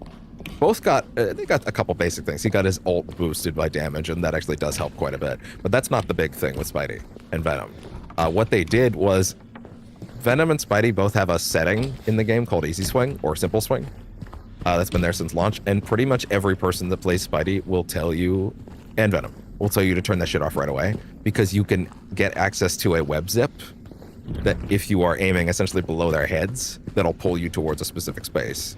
both got they got a couple basic things. He got his ult boosted by damage, and that actually does help quite a bit. But that's not the big thing with Spidey and Venom. What they did was Venom and Spidey both have a setting in the game called Easy Swing or Simple Swing. That's been there since launch, and pretty much every person that plays Spidey will tell you, and Venom, will tell you to turn that shit off right away, because you can get access to a web zip that if you are aiming essentially below their heads, that'll pull you towards a specific space.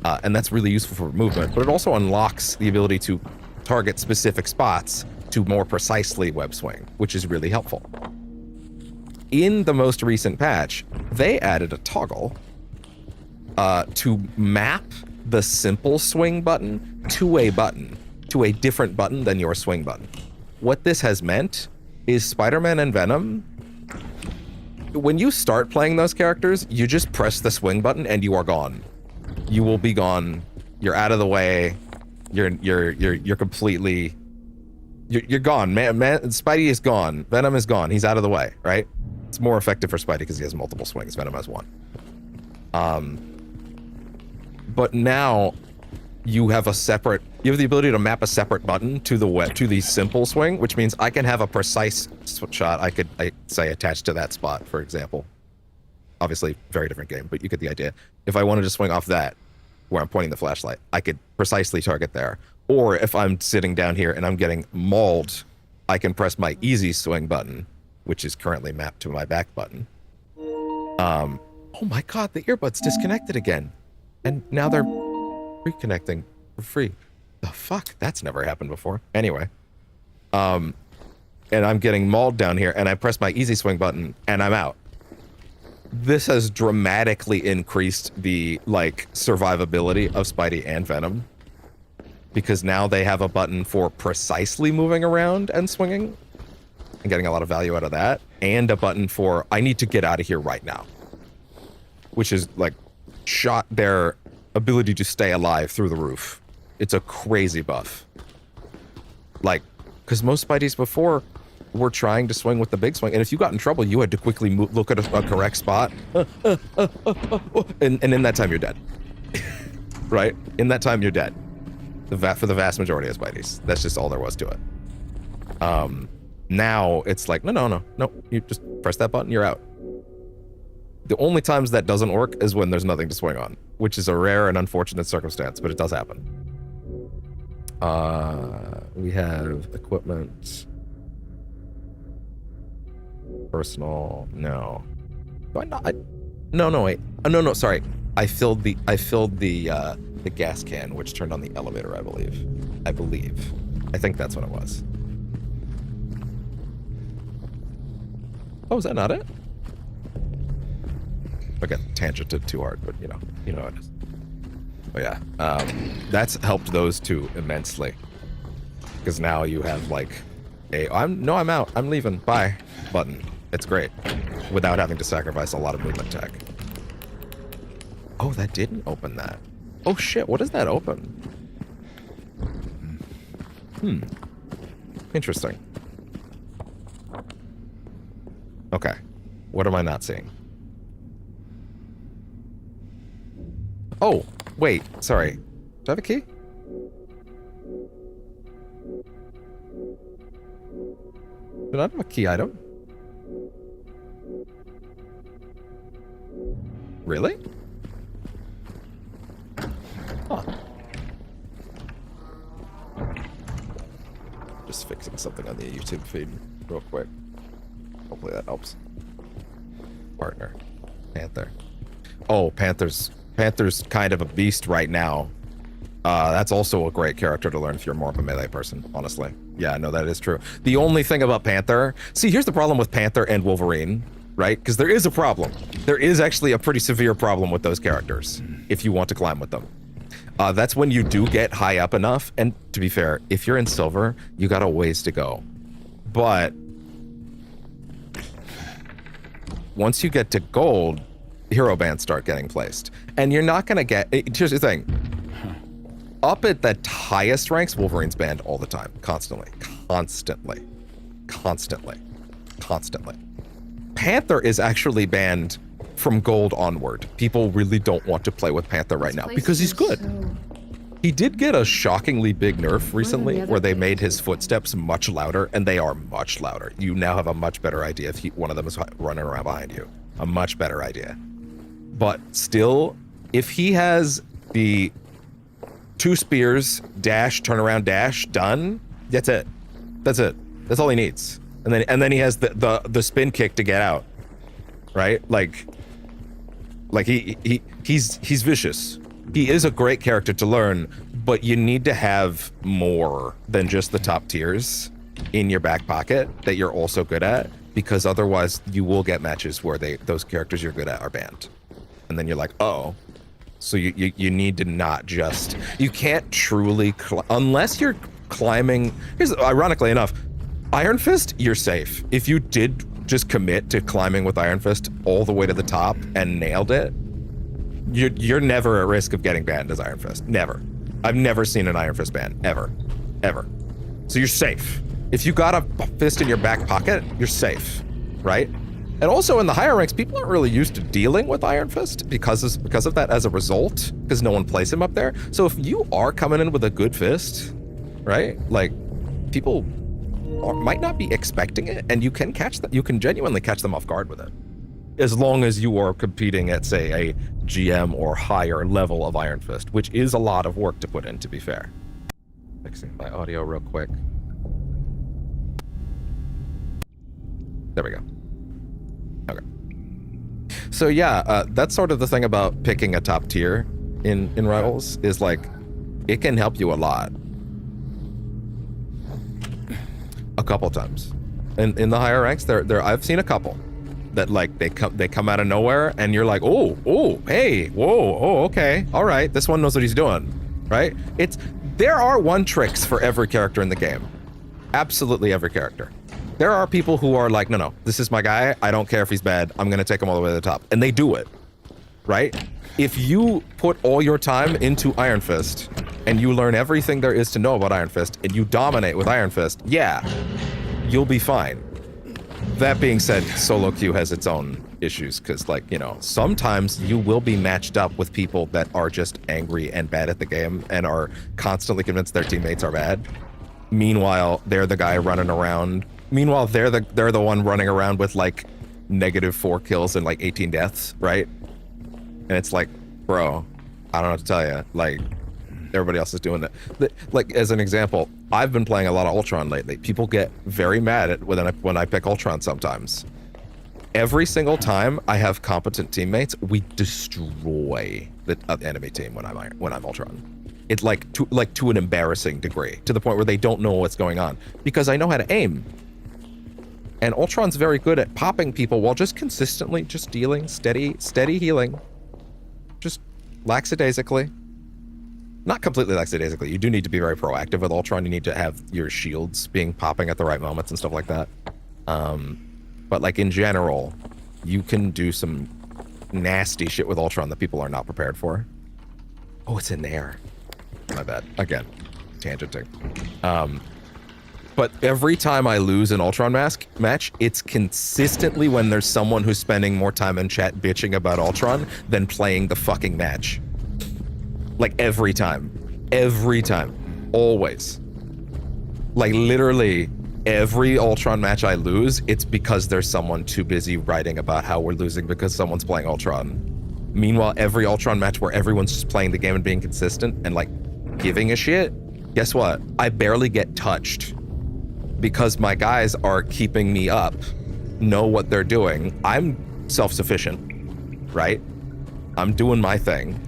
And that's really useful for movement, but it also unlocks the ability to target specific spots to more precisely web swing, which is really helpful. In the most recent patch, they added a toggle to map the simple swing button to a different button than your swing button. What this has meant is Spider-Man and Venom, when you start playing those characters, you just press the swing button and you are gone. You will be gone. You're out of the way. You're completely you're gone. Man, Spidey is gone. Venom is gone. He's out of the way, right? It's more effective for Spidey because he has multiple swings. Venom has one. But now you have the ability to map a separate button to the simple swing, which means I can have a precise shot. I say attached to that spot, for example. Obviously, very different game, but you get the idea. If I wanted to swing off that, where I'm pointing the flashlight, I could precisely target there. Or if I'm sitting down here and I'm getting mauled, I can press my easy swing button, which is currently mapped to my back button. Oh my god, the earbuds disconnected again. And now they're reconnecting for free. The fuck? That's never happened before. Anyway. And I'm getting mauled down here, and I press my easy swing button, and I'm out. This has dramatically increased the, survivability of Spidey and Venom. Because now they have a button for precisely moving around and swinging. And getting a lot of value out of that. And a button for, I need to get out of here right now. Which is, shot their ability to stay alive through the roof. It's a crazy buff. Because most Spideys before were trying to swing with the big swing, and if you got in trouble, you had to quickly look at a correct spot, and in that time you're dead. Right? In that time you're dead. For the vast majority of Spideys, that's just all there was to it. Now it's like no, you just press that button, you're out. The only times that doesn't work is when there's nothing to swing on, which is a rare and unfortunate circumstance, but it does happen. We have equipment. Personal, no. Do I not? No, wait. No, sorry. I filled the gas can, which turned on the elevator, I believe. I think that's what it was. Oh, is that not it? Okay, tangented too hard, but you know how it is. But yeah, that's helped those two immensely. Because now you have I'm out, I'm leaving, bye button. It's great. Without having to sacrifice a lot of movement tech. Oh, that didn't open that. Oh shit, what does that open? Interesting. Okay, what am I not seeing? Oh, wait, sorry. Do I have a key? Do I have a key item? Really? Huh. Just fixing something on the YouTube feed real quick. Hopefully that helps. Partner. Panther. Oh, Panther's kind of a beast right now. That's also a great character to learn if you're more of a melee person, honestly. Yeah, no, that is true. The only thing about Panther... See, here's the problem with Panther and Wolverine, right? Because there is a problem. There is actually a pretty severe problem with those characters, if you want to climb with them. That's when you do get high up enough, and to be fair, if you're in silver, you got a ways to go. But... once you get to gold, hero bands start getting placed. And you're not gonna get... Here's the thing. Up at the highest ranks, Wolverine's banned all the time. Constantly. Constantly. Constantly. Constantly. Panther is actually banned from gold onward. People really don't want to play with Panther right now because he's good. He did get a shockingly big nerf recently where they made his footsteps much louder, and they are much louder. You now have a much better idea if one of them is running around behind you. A much better idea. But still, if he has the 2 spears, dash, turn around, dash, done, that's it. That's it. That's all he needs. And then he has the spin kick to get out. Right? Like he's vicious. He is a great character to learn, but you need to have more than just the top tiers in your back pocket that you're also good at, because otherwise you will get matches where those characters you're good at are banned. And then you're like, oh, so you need to not just, you can't truly, unless you're climbing, ironically enough, Iron Fist, you're safe. If you did just commit to climbing with Iron Fist all the way to the top and nailed it, you're never at risk of getting banned as Iron Fist. Never. I've never seen an Iron Fist ban. Ever. Ever. So you're safe. If you got a fist in your back pocket, you're safe. Right? And also in the higher ranks, people aren't really used to dealing with Iron Fist because of that as a result, because no one plays him up there. So if you are coming in with a good fist, right? Like, people might not be expecting it, and you can catch that. You can genuinely catch them off guard with it. As long as you are competing at, say, a GM or higher level of Iron Fist, which is a lot of work to put in, to be fair. Fixing my audio real quick. There we go. Okay. So yeah, that's sort of the thing about picking a top tier in Rivals, is like, it can help you a lot. A couple times. In the higher ranks, I've seen a couple that like they come out of nowhere and you're like, oh, hey, whoa, oh, okay, all right, this one knows what he's doing, right? There are one tricks for every character in the game. Absolutely every character. There are people who are like, no, this is my guy. I don't care if he's bad. I'm gonna take him all the way to the top, and they do it, right? If you put all your time into Iron Fist and you learn everything there is to know about Iron Fist and you dominate with Iron Fist, yeah, you'll be fine. That being said, solo queue has its own issues, because, like, you know, sometimes you will be matched up with people that are just angry and bad at the game and are constantly convinced their teammates are bad. Meanwhile, they're the guy running around. Meanwhile, they're the one running around with like -4 kills and like 18 deaths, right? And it's like, bro, I don't know what to tell you. Like, everybody else is doing that. Like, as an example, I've been playing a lot of Ultron lately. People get very mad at when I pick Ultron sometimes. Every single time I have competent teammates, we destroy the enemy team when I'm Ultron. It's like to an embarrassing degree, to the point where they don't know what's going on, because I know how to aim. And Ultron's very good at popping people while just consistently just dealing steady healing. Just lackadaisically. Not completely lackadaisically. You do need to be very proactive with Ultron. You need to have your shields popping at the right moments and stuff like that. But like in general, you can do some nasty shit with Ultron that people are not prepared for. Oh, it's in there. My bad. Again, tangenting. But every time I lose an Ultron match, it's consistently when there's someone who's spending more time in chat bitching about Ultron than playing the fucking match. Like every time. Every time. Always. Like literally every Ultron match I lose, it's because there's someone too busy writing about how we're losing because someone's playing Ultron. Meanwhile, every Ultron match where everyone's just playing the game and being consistent and like giving a shit, guess what? I barely get touched because my guys are keeping me up, know what they're doing. I'm self-sufficient, right? I'm doing my thing.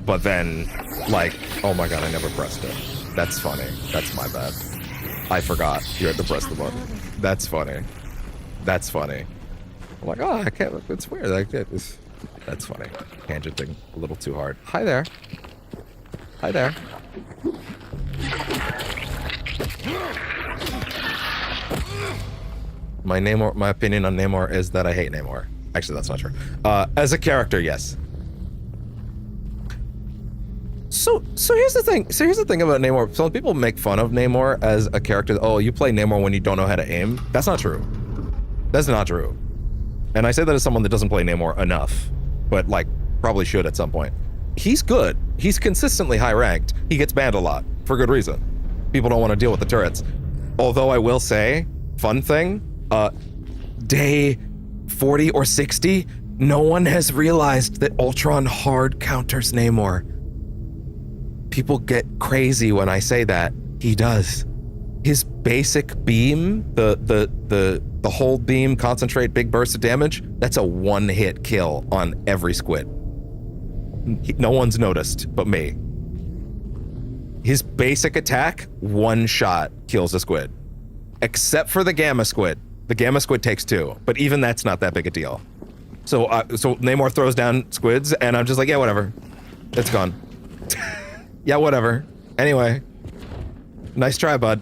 but then, like, oh my god, I never pressed it. That's funny. That's my bad. I forgot you had to press the button. That's funny. That's funny. I'm like, oh, I can't. It's weird. Like, that's funny. Tangenting a little too hard. Hi there. Hi there. My opinion on Namor is that I hate Namor. Actually, that's not true. As a character, yes. So here's the thing. So here's the thing about Namor. Some people make fun of Namor as a character. Oh, you play Namor when you don't know how to aim. That's not true. That's not true. And I say that as someone that doesn't play Namor enough, but like probably should at some point. He's good. He's consistently high ranked. He gets banned a lot for good reason. People don't want to deal with the turrets. Although I will say, fun thing, day 40 or 60, no one has realized that Ultron hard counters Namor. People get crazy when I say that. He does. His basic beam, the hold beam, concentrate, big burst of damage, that's a one-hit kill on every squid. No one's noticed but me. His basic attack, one shot kills a squid. Except for the gamma squid. The gamma squid takes 2, but even that's not that big a deal. So Namor throws down squids, and I'm just like, yeah, whatever. It's gone. Yeah, whatever. Anyway, nice try, bud.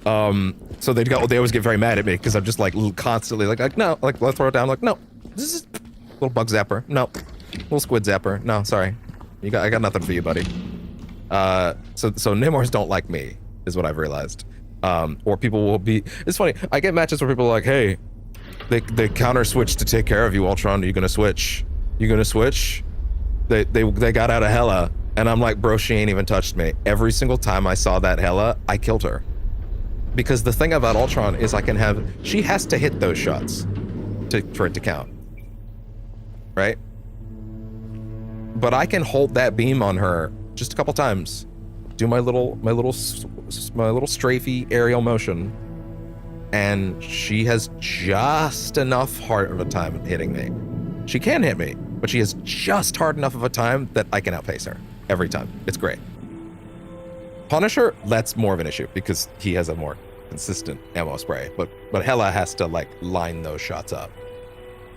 So they always get very mad at me because I'm just like constantly like no, like let's throw it down. Like no, this is little bug zapper. No, little squid zapper. No, sorry, I got nothing for you, buddy. So Namors don't like me, is what I've realized. Or people will be. It's funny. I get matches where people are like, hey, they counter switch to take care of you, Ultron. Are you gonna switch? You gonna switch? They got out of Hela, and I'm like, bro, she ain't even touched me. Every single time I saw that Hela, I killed her. Because the thing about Ultron is she has to hit those shots for it to count. Right? But I can hold that beam on her just a couple times. Do my little strafey aerial motion. And she has just enough hard of a time hitting me. She can hit me, but she has just hard enough of a time that I can outpace her every time. It's great. Punisher, that's more of an issue because he has a more consistent ammo spray, but Hela has to like line those shots up.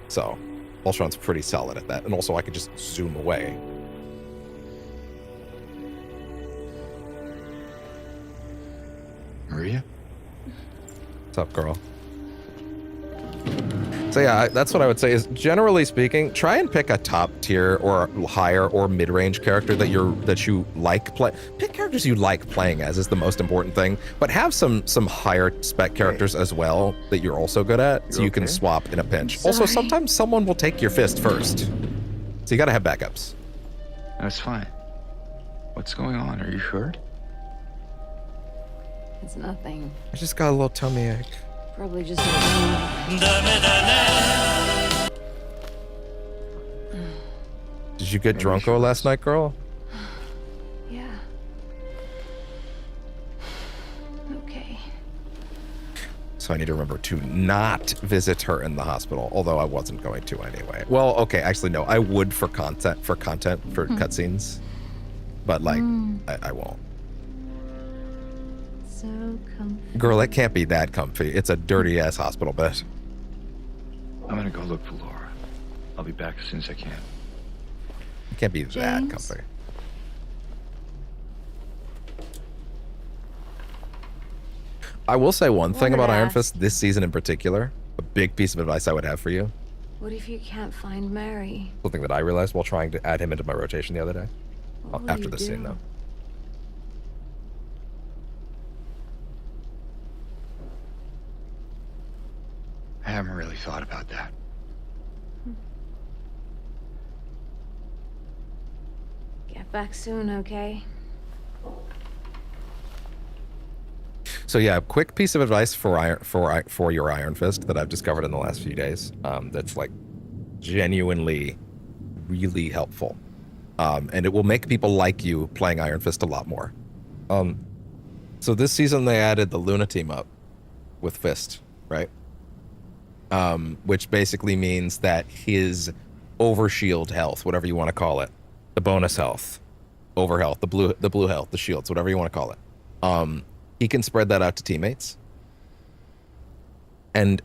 So Ultron's pretty solid at that, and also I could just zoom away. Maria? What's up, girl? So yeah, that's what I would say is, generally speaking, try and pick a top tier or higher or mid-range character that you like play. Pick characters you like playing as is the most important thing, but have some higher spec characters as well that you're also good at, so you can swap in a pinch. Also, sometimes someone will take your fist first, so you gotta have backups. That's fine. What's going on? Are you hurt? It's nothing. I just got a little tummy ache. Probably just. Did you get drunko last night, girl? Yeah. Okay. So I need to remember to not visit her in the hospital, although I wasn't going to anyway. Well, okay, actually no, I would for cutscenes, but like I won't. So comfy. Girl, it can't be that comfy. It's a dirty ass hospital bed. I'm gonna go look for Laura. I'll be back as soon as I can. It can't be that James? comfy. I will say one thing about Iron Fist this season in particular. A big piece of advice I would have for you. What if you can't find Mary? Something that I realized while trying to add him into my rotation the other day. What will After you this do? scene, though. I haven't really thought about that. Get back soon, okay? So yeah, quick piece of advice for your Iron Fist that I've discovered in the last few days. That's like genuinely really helpful, and it will make people like you playing Iron Fist a lot more. So this season they added the Luna team up with Fist, right? Which basically means that his overshield health, whatever you want to call it, the bonus health, over health, the blue health, the shields, whatever you want to call it. He can spread that out to teammates. And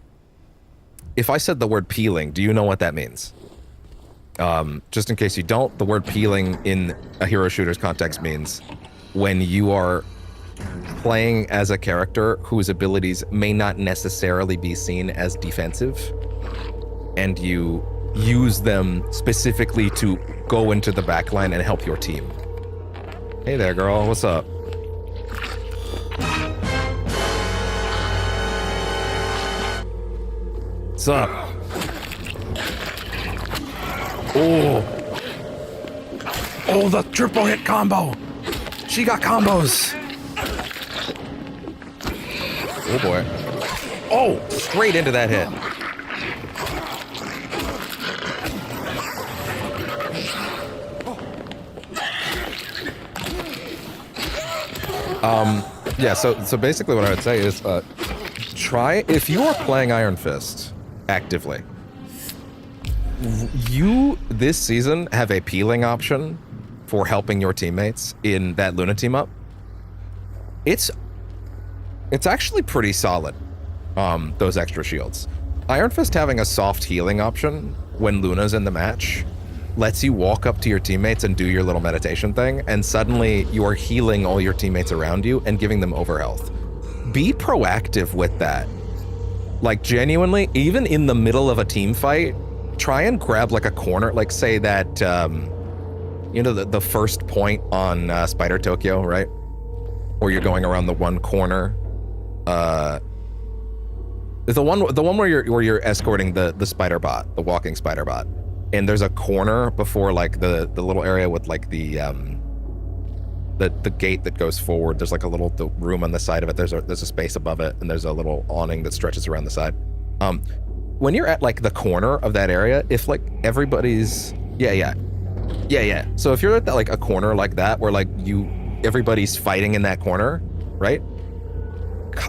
if I said the word peeling, do you know what that means? Just in case you don't, the word peeling in a hero shooter's context means when you are playing as a character whose abilities may not necessarily be seen as defensive, and you use them specifically to go into the backline and help your team. Hey there, girl. What's up? What's up? Oh. Oh, the triple hit combo. She got combos. Oh boy. Oh, straight into that hit. Yeah, so basically what I would say is try, if you are playing Iron Fist actively, you this season have a peeling option for helping your teammates in that Luna team up. It's actually pretty solid, those extra shields. Iron Fist having a soft healing option when Luna's in the match lets you walk up to your teammates and do your little meditation thing, and suddenly you're healing all your teammates around you and giving them overhealth. Be proactive with that. Like, genuinely, even in the middle of a team fight, try and grab like a corner, like say that, you know, the first point on Spider Tokyo, right? Or you're going around the one corner. The one where you're escorting the spider bot, the walking spider bot. And there's a corner before like the little area with like the gate that goes forward. There's like a little room on the side of it. There's a space above it, and there's a little awning that stretches around the side. When you're at like the corner of that area, if like everybody's yeah. So if you're at that, like a corner like that where like everybody's fighting in that corner, right?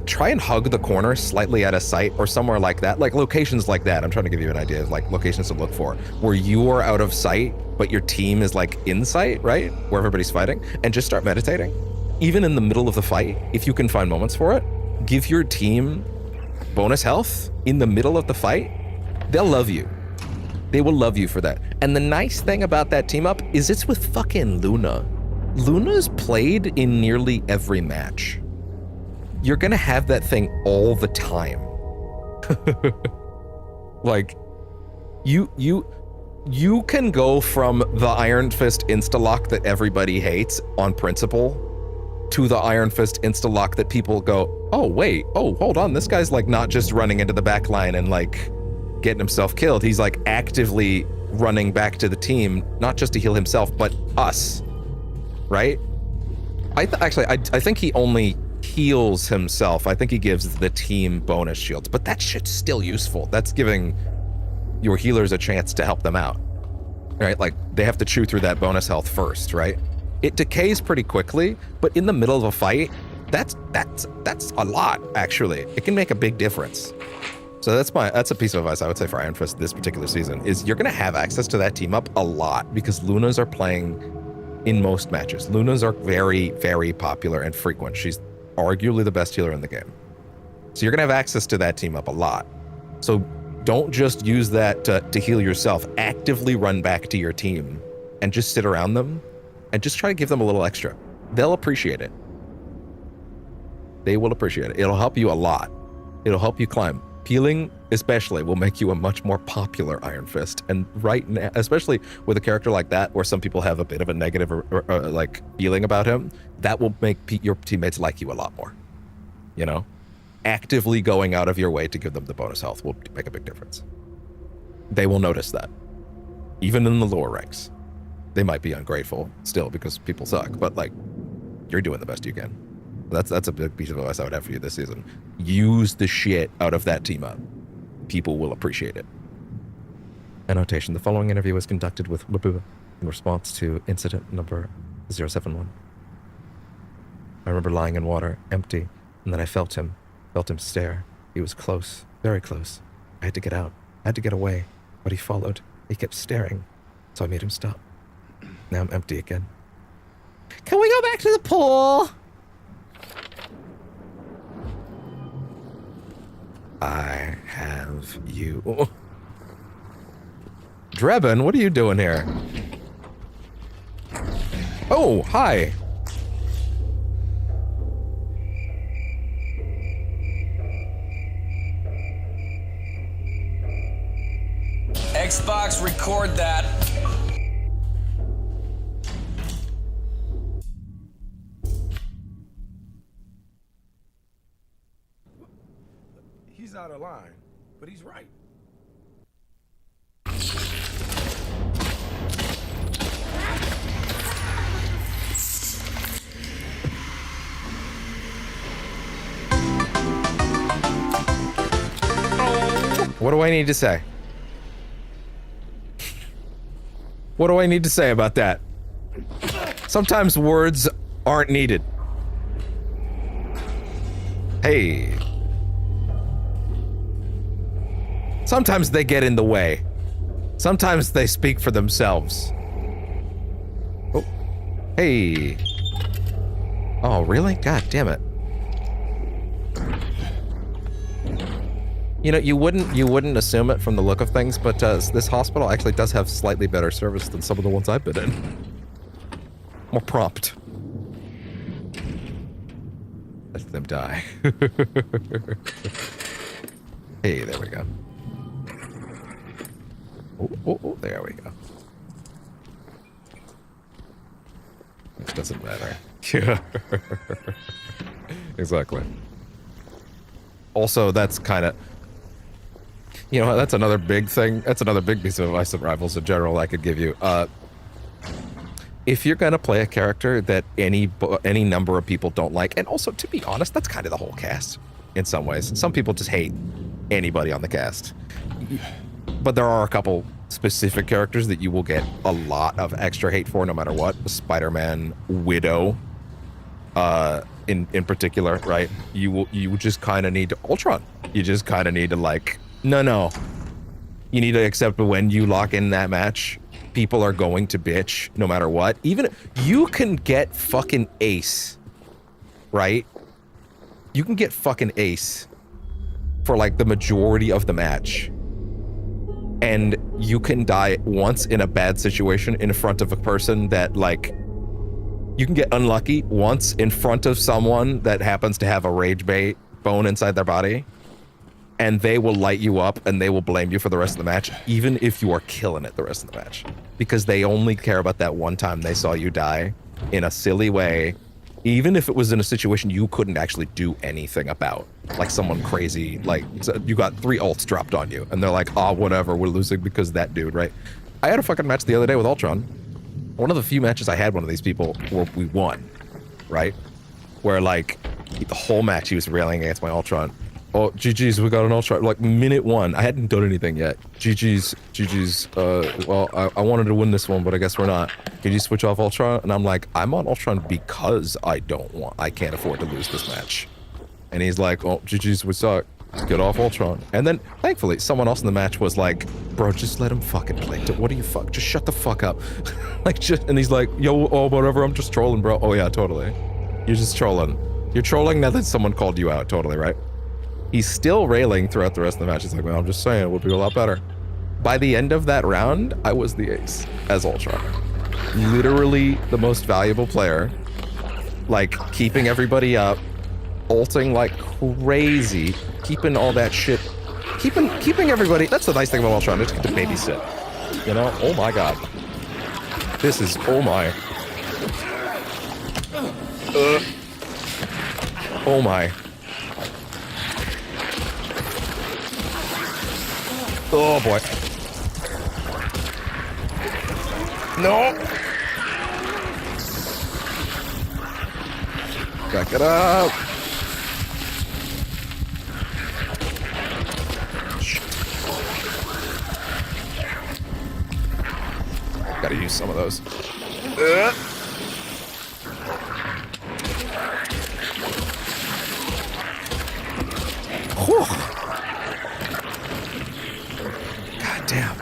Try and hug the corner slightly out of sight or somewhere like that, like locations like that. I'm trying to give you an idea of like locations to look for where you are out of sight, but your team is like in sight, right? Where everybody's fighting, and just start meditating. Even in the middle of the fight, if you can find moments for it, give your team bonus health in the middle of the fight. They'll love you. They will love you for that. And the nice thing about that team up is it's with fucking Luna. Luna's played in nearly every match. You're gonna have that thing all the time. Like, you can go from the Iron Fist insta-lock that everybody hates on principle to the Iron Fist insta-lock that people go, oh wait, oh hold on, this guy's like not just running into the back line and like getting himself killed. He's like actively running back to the team, not just to heal himself, but us, right? I think he only heals himself. I think he gives the team bonus shields, but that shit's still useful. That's giving your healers a chance to help them out, right? Like they have to chew through that bonus health first, right? It decays pretty quickly, but in the middle of a fight, that's a lot, actually. It can make a big difference. So that's a piece of advice I would say for Iron Fist this particular season, is you're gonna have access to that team up a lot because Lunas are playing in most matches. Lunas are very, very popular and frequent. She's arguably the best healer in the game. So you're gonna have access to that team up a lot. So don't just use that to heal yourself. Actively run back to your team and just sit around them and just try to give them a little extra. They'll appreciate it. They will appreciate it. It'll help you a lot. It'll help you climb. Peeling especially will make you a much more popular Iron Fist. And right now, especially with a character like that, where some people have a bit of a negative like feeling about him, that will make your teammates like you a lot more. You know, actively going out of your way to give them the bonus health will make a big difference. They will notice that. Even in the lower ranks, they might be ungrateful still because people suck, but like, you're doing the best you can. That's a big piece of advice I would have for you this season. Use the shit out of that team up. People will appreciate it. Annotation: the following interview was conducted with Labu in response to incident number 071. I remember lying in water, empty, and then I felt him stare. He was close, very close. I had to get out. I had to get away, but he followed. He kept staring, so I made him stop. Now I'm empty again. Can we go back to the pool? I have you. Drebin, what are you doing here? Oh, hi. Xbox, record that. He's out of line, but he's right. What do I need to say? What do I need to say about that? Sometimes words aren't needed. Hey. Sometimes they get in the way. Sometimes they speak for themselves. Oh. Hey. Oh, really? God damn it. You know, you wouldn't assume it from the look of things, but this hospital actually does have slightly better service than some of the ones I've been in. More prompt. Let them die. Hey, there we go. Oh, there we go. It doesn't matter. Yeah. Exactly. Also, that's kind of... You know, that's another big thing. That's another big piece of advice of Rivals in general I could give you. If you're gonna play a character that any number of people don't like, and also, to be honest, that's kind of the whole cast in some ways. Some people just hate anybody on the cast. But there are a couple specific characters that you will get a lot of extra hate for no matter what. Spider-Man, Widow, in particular, right? You just kind of need to... Ultron. You just kind of need to, like... No. You need to accept when you lock in that match, people are going to bitch no matter what. Even you can get fucking ace, right? You can get fucking ace for like the majority of the match. And you can die once in a bad situation in front of a person that like, you can get unlucky once in front of someone that happens to have a rage bait bone inside their body. And they will light you up and they will blame you for the rest of the match, even if you are killing it the rest of the match. Because they only care about that one time they saw you die in a silly way, even if it was in a situation you couldn't actually do anything about. Like someone crazy, like you got 3 ults dropped on you and they're like, oh, whatever, we're losing because of that dude, right? I had a fucking match the other day with Ultron. One of the few matches I had one of these people where we won, right? Where like the whole match he was railing against my Ultron. Oh, GG's, we got an Ultron. Like, minute 1. I hadn't done anything yet. GG's, well, I wanted to win this one, but I guess we're not. Can you switch off Ultron? And I'm like, I'm on Ultron because I can't afford to lose this match. And he's like, oh, GG's, we suck. Get off Ultron. And then, thankfully, someone else in the match was like, bro, just let him fucking play. What do you fuck? Just shut the fuck up. Like, just, and he's like, yo, oh, whatever, I'm just trolling, bro. Oh, yeah, totally. You're just trolling. You're trolling now that someone called you out, totally, right? He's still railing throughout the rest of the match. He's like, well, I'm just saying, it would be a lot better. By the end of that round, I was the ace as Ultron. Literally the most valuable player. Like, keeping everybody up, ulting like crazy, keeping all that shit, keeping everybody. That's the nice thing about Ultron. I just get to babysit. You know? Oh my god. This is, oh my. Oh my. Oh boy. No. Back it up. Shit. Gotta use some of those. Whew. God damn.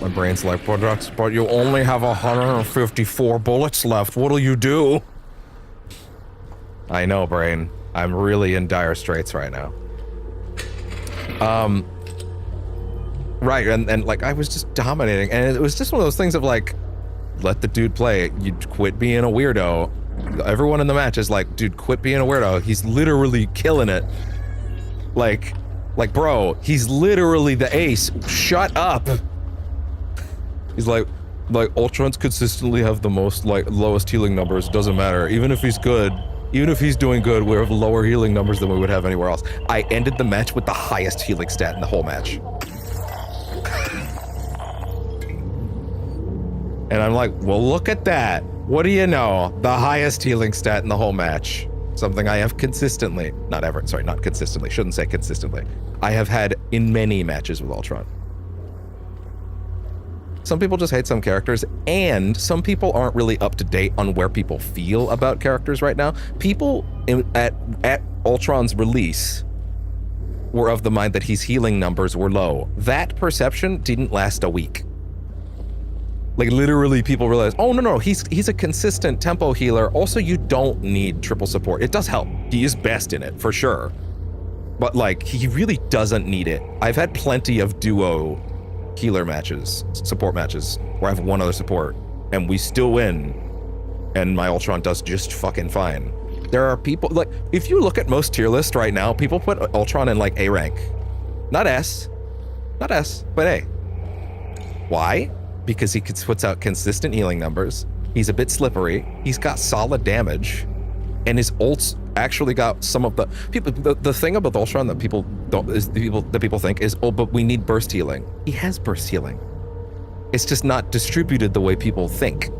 My brain's like, but you only have 154 bullets left. What'll you do? I know, brain. I'm really in dire straits right now. Right, and like I was just dominating, and it was just one of those things of like, let the dude play. You quit being a weirdo. Everyone in the match is like, dude, quit being a weirdo. He's literally killing it. Like, bro, he's literally the ace. Shut up. He's like Ultron's consistently have the most lowest healing numbers. Doesn't matter. Even if he's good, even if he's doing good, we have lower healing numbers than we would have anywhere else. I ended the match with the highest healing stat in the whole match. And I'm like, well, look at that. What do you know? The highest healing stat in the whole match. Something I have consistently, not consistently, shouldn't say consistently. I have had in many matches with Ultron. Some people just hate some characters, and some people aren't really up to date on where people feel about characters right now. People at Ultron's release were of the mind that his healing numbers were low. That perception didn't last a week. Like literally people realize, oh no, he's a consistent tempo healer. Also, you don't need triple support. It does help. He is best in it, for sure. But like, he really doesn't need it. I've had plenty of duo healer matches, support matches, where I have one other support, and we still win, and my Ultron does just fucking fine. There are people, like, if you look at most tier lists right now, people put Ultron in like A rank. Not S, but A. Why? Because he puts out consistent healing numbers. He's a bit slippery. He's got solid damage, and his ults actually got some of the people. The thing about Ultron that people don't is people think is, oh, but we need burst healing. He has burst healing. It's just not distributed the way people think.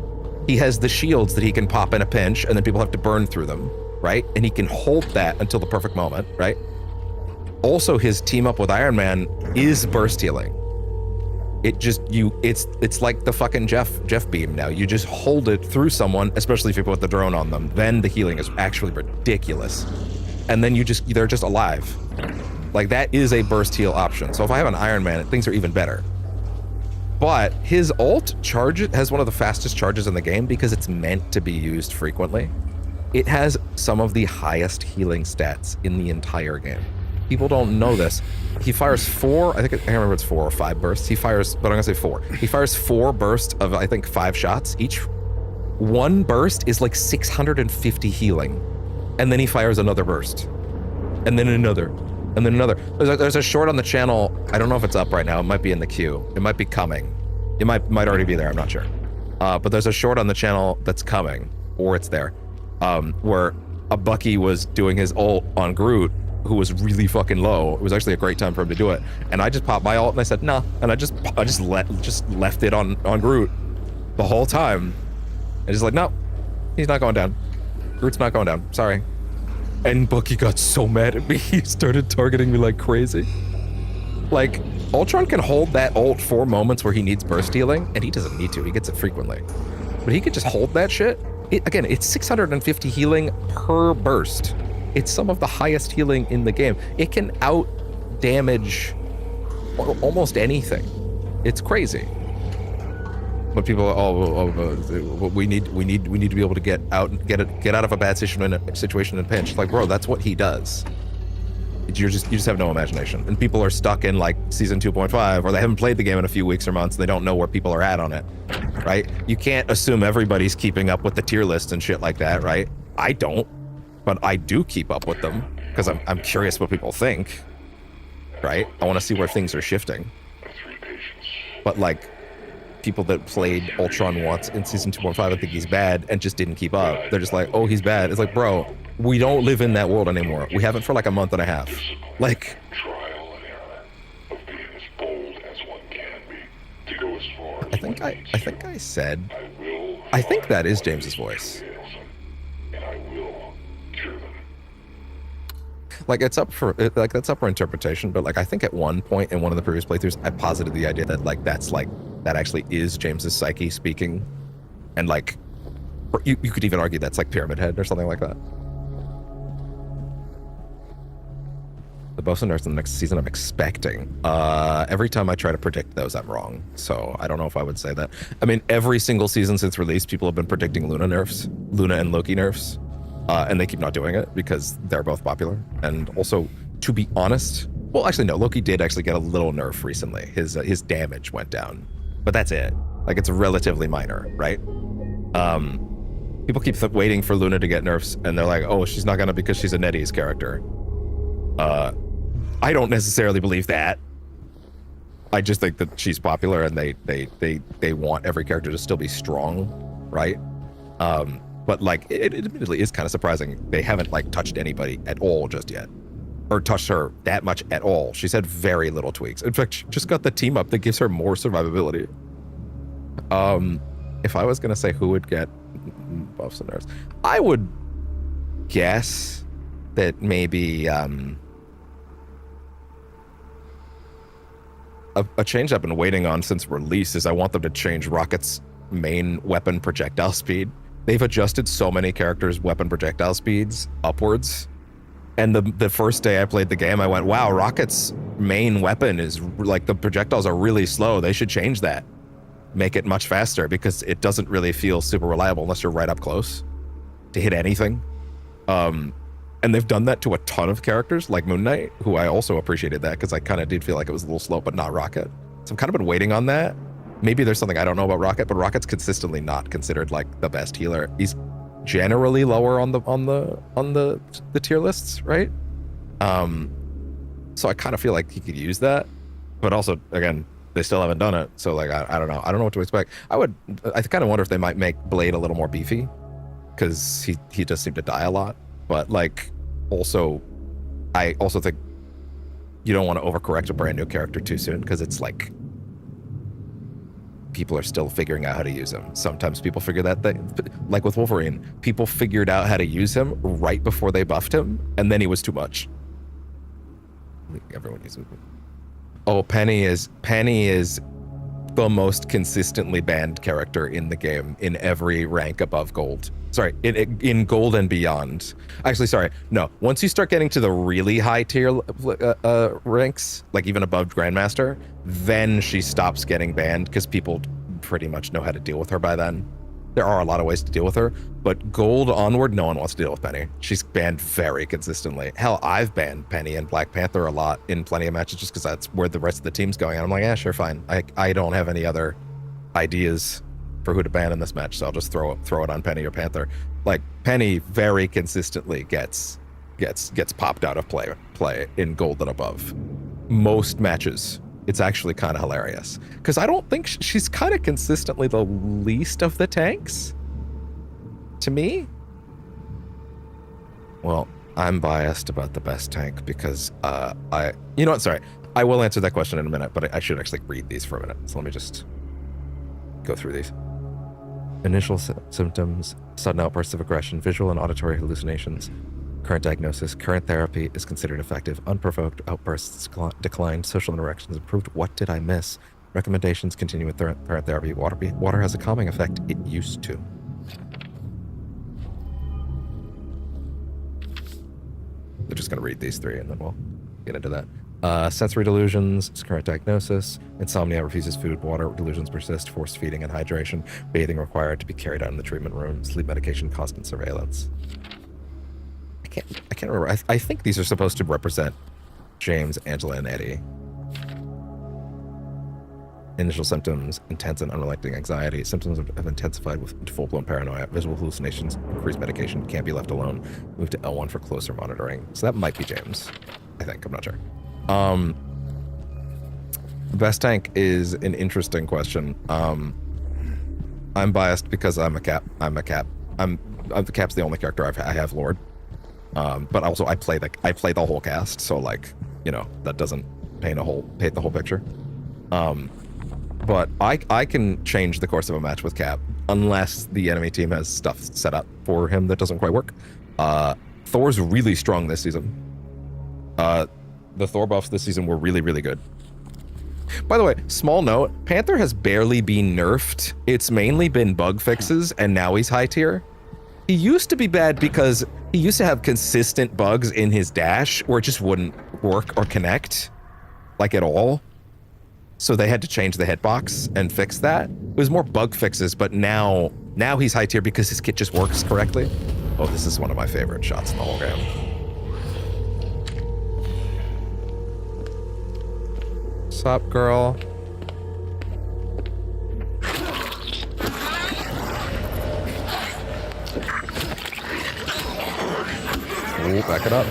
He has the shields that he can pop in a pinch, and then people have to burn through them, right? And he can hold that until the perfect moment, right? Also, his team up with Iron Man is burst healing. It's like the fucking Jeff beam now. You just hold it through someone, especially if you put the drone on them. Then the healing is actually ridiculous. And then they're just alive. Like, that is a burst heal option. So if I have an Iron Man, things are even better. But his ult has one of the fastest charges in the game because it's meant to be used frequently. It has some of the highest healing stats in the entire game. People don't know this. He fires 4, I can't remember if it's 4 or 5 bursts. He fires, but I'm gonna say 4. He fires 4 bursts of, I think, 5 shots each. One burst is like 650 healing. And then he fires another burst. And then another. And then another. There's a short on the channel. I don't know if it's up right now. It might be in the queue. It might be coming. It might already be there, I'm not sure. But there's a short on the channel that's coming, or it's there, where a Bucky was doing his ult on Groot, who was really fucking low. It was actually a great time for him to do it. And I just popped my ult and I said, nah. And I just left it on Groot the whole time. And just like, no, he's not going down. Groot's not going down, sorry. And Bucky got so mad at me, he started targeting me like crazy. Like, Ultron can hold that ult for moments where he needs burst healing, and he doesn't need to, he gets it frequently. But he could just hold that shit. Again, it's 650 healing per burst. It's some of the highest healing in the game. It can out damage almost anything. It's crazy. But people, we need to be able to get out of a bad situation in pinch. Like, bro, that's what he does. You just have no imagination, and people are stuck in like season 2.5, or they haven't played the game in a few weeks or months, and they don't know where people are at on it, right? You can't assume everybody's keeping up with the tier list and shit like that, right? I don't. But I do keep up with them because I'm curious what people think, right? I want to see where things are shifting. But like, people that played Ultron once in season 2.5 and think he's bad and just didn't keep up. They're just like, oh, he's bad. It's like, bro, we don't live in that world anymore. We haven't for like a month and a half. Like, I think that is James's voice. Like, that's up for interpretation, but like, I think at one point in one of the previous playthroughs, I posited the idea that like that actually is James's psyche speaking, and like, you could even argue that's like Pyramid Head or something like that. The buffs and nerfs in the next season I'm expecting. Every time I try to predict those, I'm wrong. So I don't know if I would say that. I mean, every single season since release, people have been predicting Luna nerfs, Luna and Loki nerfs, and they keep not doing it because they're both popular. And also, to be honest, well, actually no, Loki did actually get a little nerf recently. His damage went down, but that's it. Like, it's relatively minor, right? People keep waiting for Luna to get nerfs, and they're like, oh, she's not gonna because she's a NetEase character. I don't necessarily believe that. I just think that she's popular, and they want every character to still be strong, right? But like, it admittedly is kind of surprising they haven't like touched anybody at all just yet, or touched her that much at all. She's had very little tweaks. In fact, she just got the team up that gives her more survivability. If I was gonna say who would get buffs and nerfs, I would guess that maybe a change I've been waiting on since release is I want them to change Rocket's main weapon projectile speed. They've adjusted so many characters' weapon projectile speeds upwards, and the first day I played the game, I went, wow, Rocket's main weapon is like, the projectiles are really slow. They should change that, make it much faster, because it doesn't really feel super reliable unless you're right up close to hit anything. And they've done that to a ton of characters like Moon Knight, who I also appreciated that because I kind of did feel like it was a little slow, but not Rocket. So I've kind of been waiting on that. Maybe there's something I don't know about Rocket, but Rocket's consistently not considered like the best healer. He's generally lower on the tier lists, right? So I kind of feel like he could use that, but also, again, they still haven't done it. So like, I don't know. I don't know what to expect. I kind of wonder if they might make Blade a little more beefy, because he does seem to die a lot. But like, also, I also think you don't want to overcorrect a brand new character too soon, because it's like, people are still figuring out how to use him. Sometimes people figure that like with Wolverine, people figured out how to use him right before they buffed him, and then he was too much. Everyone uses him. Oh, Penny is the most consistently banned character in the game in every rank above gold. Sorry, in gold and beyond. Actually, sorry, no. Once you start getting to the really high tier ranks, like even above Grandmaster, then she stops getting banned because people pretty much know how to deal with her by then. There are a lot of ways to deal with her, but gold onward, no one wants to deal with Penny. She's banned very consistently. Hell, I've banned Penny and Black Panther a lot in plenty of matches just because that's where the rest of the team's going. And I'm like, yeah, sure, fine. I don't have any other ideas for who to ban in this match, so I'll just throw it on Penny or Panther. Like, Penny very consistently gets popped out of play in gold and above. Most matches. It's actually kind of hilarious, because I don't think she's kind of consistently the least of the tanks to me. Well, I'm biased about the best tank because you know what, sorry, I will answer that question in a minute, but I should actually read these for a minute, so let me just go through these. Initial symptoms: sudden outbursts of aggression, visual and auditory hallucinations. Current diagnosis: current therapy is considered effective. Unprovoked outbursts declined. Social interactions improved. What did I miss? Recommendations: continue with current therapy. Water has a calming effect. It used to. We're just going to read these three and then we'll get into that. Sensory delusions, current diagnosis. Insomnia, refuses food. Water delusions persist. Forced feeding and hydration. Bathing required to be carried out in the treatment room. Sleep medication, constant surveillance. I can't remember. I think these are supposed to represent James, Angela, and Eddie. Initial symptoms: intense and unrelenting anxiety. Symptoms have intensified with full-blown paranoia. Visual hallucinations. Increased medication. Can't be left alone. Move to L1 for closer monitoring. So that might be James. I think. I'm not sure. Best tank is an interesting question. I'm biased because I'm a cap. The cap's the only character I have Lord. But also I play the whole cast, so like, you know, that doesn't paint the whole picture. But I can change the course of a match with Cap unless the enemy team has stuff set up for him that doesn't quite work. Thor's really strong this season. The Thor buffs this season were really, really good. By the way, small note, Panther has barely been nerfed. It's mainly been bug fixes, and now he's high tier. He used to be bad because he used to have consistent bugs in his dash where it just wouldn't work or connect, like at all. So they had to change the hitbox and fix that. It was more bug fixes, but now he's high tier because his kit just works correctly. Oh, this is one of my favorite shots in the whole game. Sup, girl? Ooh, back it up.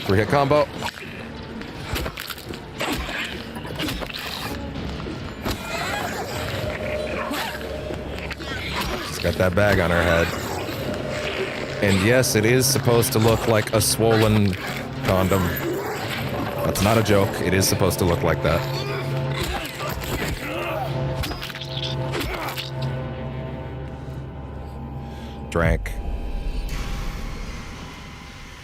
3-hit combo. She's got that bag on her head. And yes, it is supposed to look like a swollen condom. That's not a joke. It is supposed to look like that. Drank.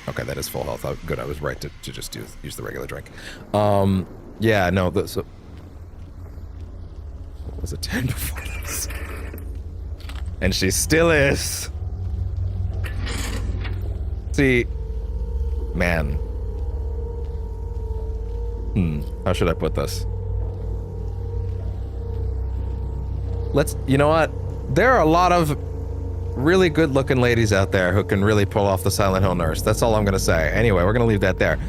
Okay, that is full health. Good, I was right to just use the regular drink. Yeah, no, so what was a 10 before this? And she still is. See, man. How should I put this? You know what? There are a lot of really good looking ladies out there who can really pull off the Silent Hill nurse. That's all I'm gonna say. Anyway, we're gonna leave that there.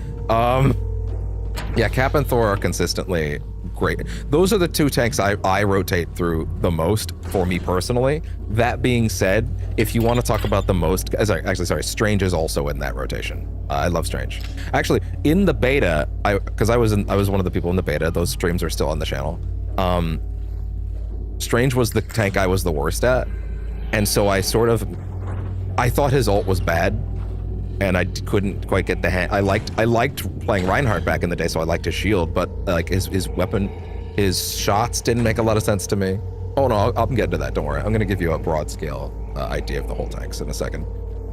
Yeah, Cap and Thor are consistently great. Those are the two tanks I rotate through the most for me personally. That being said, if you want to talk about the most, sorry, Strange is also in that rotation. I love Strange. Actually, in the beta, because I was one of the people in the beta. Those streams are still on the channel. Strange was the tank I was the worst at, and so I thought his ult was bad, and I couldn't quite get the hang. I liked playing Reinhardt back in the day, so I liked his shield, but like his weapon, his shots didn't make a lot of sense to me. Oh no, I'll get into that. Don't worry. I'm gonna give you a broad scale idea of the whole tanks in a second.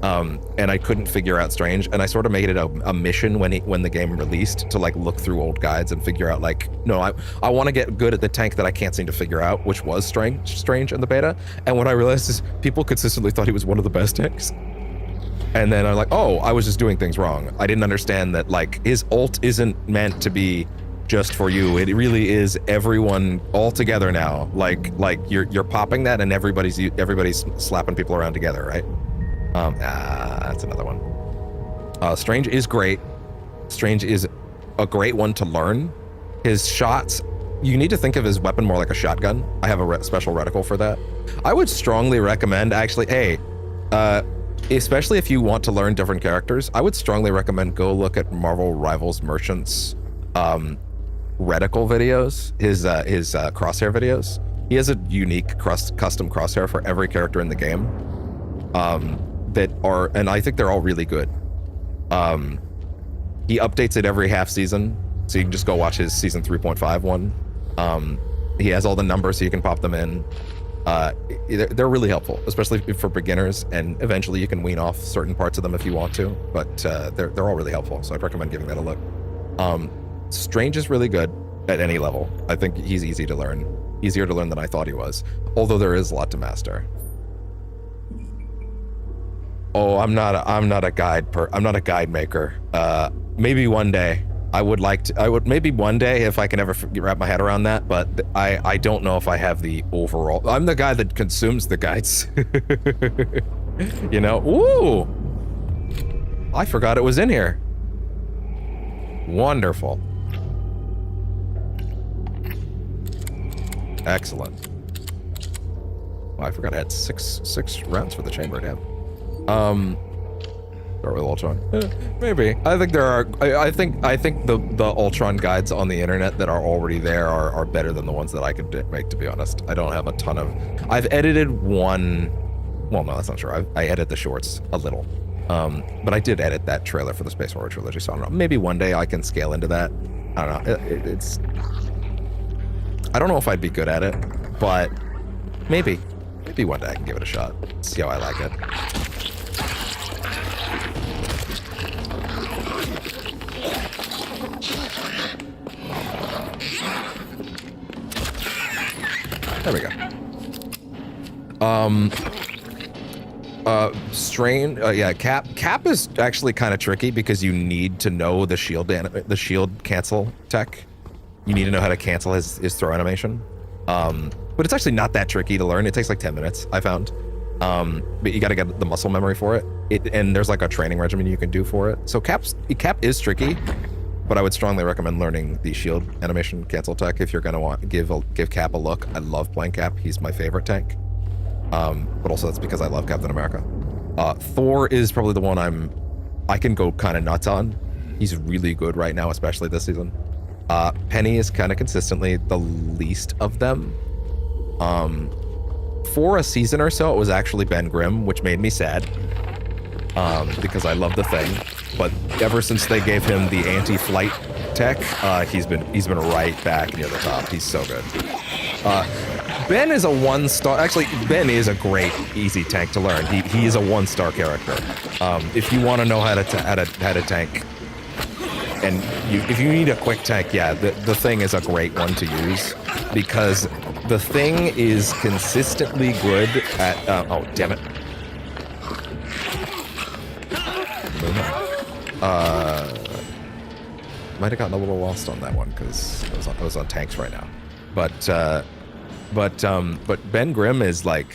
And I couldn't figure out Strange, and I sort of made it a mission when the game released to like look through old guides and figure out like, no, I want to get good at the tank that I can't seem to figure out, which was Strange in the beta. And what I realized is people consistently thought he was one of the best tanks. And then I'm like, oh, I was just doing things wrong. I didn't understand that like his ult isn't meant to be just for you. It really is everyone all together now. Like you're popping that and everybody's slapping people around together, right? That's another one. Strange is great. Strange is a great one to learn. His shots, you need to think of his weapon more like a shotgun. I have a special reticle for that. I would strongly recommend, actually, hey, especially if you want to learn different characters, I would strongly recommend go look at Marvel Rivals Merchant's reticle videos, his crosshair videos. He has a unique custom crosshair for every character in the game. And I think they're all really good. He updates it every half season, so you can just go watch his season 3.5 one. He has all the numbers so you can pop them in. They're really helpful, especially for beginners, and eventually you can wean off certain parts of them if you want to, but they're all really helpful, so I'd recommend giving that a look. Strange is really good at any level. I think he's easier to learn than I thought he was, although there is a lot to master. Oh, I'm not a guide maker. Maybe one day maybe one day if I can ever wrap my head around that, but I don't know if I have the overall. I'm the guy that consumes the guides. You know? Ooh! I forgot it was in here. Wonderful. Excellent. Oh, I forgot I had six rounds for the chamber, damn. Start with Ultron. Maybe. I think there are. I think the Ultron guides on the internet that are already there are better than the ones that I could make. To be honest, I don't have a ton of. I've edited one. Well, no, that's not true. I edit the shorts a little, but I did edit that trailer for the Space War trilogy. So I don't know. Maybe one day I can scale into that. I don't know. It's. I don't know if I'd be good at it, but maybe one day I can give it a shot. See how I like it. There we go. Strain, yeah, Cap is actually kind of tricky because you need to know the shield cancel tech. You need to know how to cancel his throw animation. But it's actually not that tricky to learn. It takes like 10 minutes, I found. But you got to get the muscle memory for it. And there's like a training regimen you can do for it. So Cap is tricky, but I would strongly recommend learning the shield animation cancel tech if you're gonna give Cap a look. I love playing Cap. He's my favorite tank. But also that's because I love Captain America. Thor is probably the one I can go kind of nuts on. He's really good right now, especially this season. Penny is kind of consistently the least of them. For a season or so, it was actually Ben Grimm, which made me sad. Because I love the Thing. But ever since they gave him the anti-flight tech, he's been right back near the top. He's so good. Ben is a 1-star. Actually, Ben is a great, easy tank to learn. He is a 1-star character. If you want to know how to tank, and if you need a quick tank, yeah, the Thing is a great one to use because the Thing is consistently good at. Oh, damn it! Might have gotten a little lost on that one because I was on tanks right now, but Ben Grimm is like,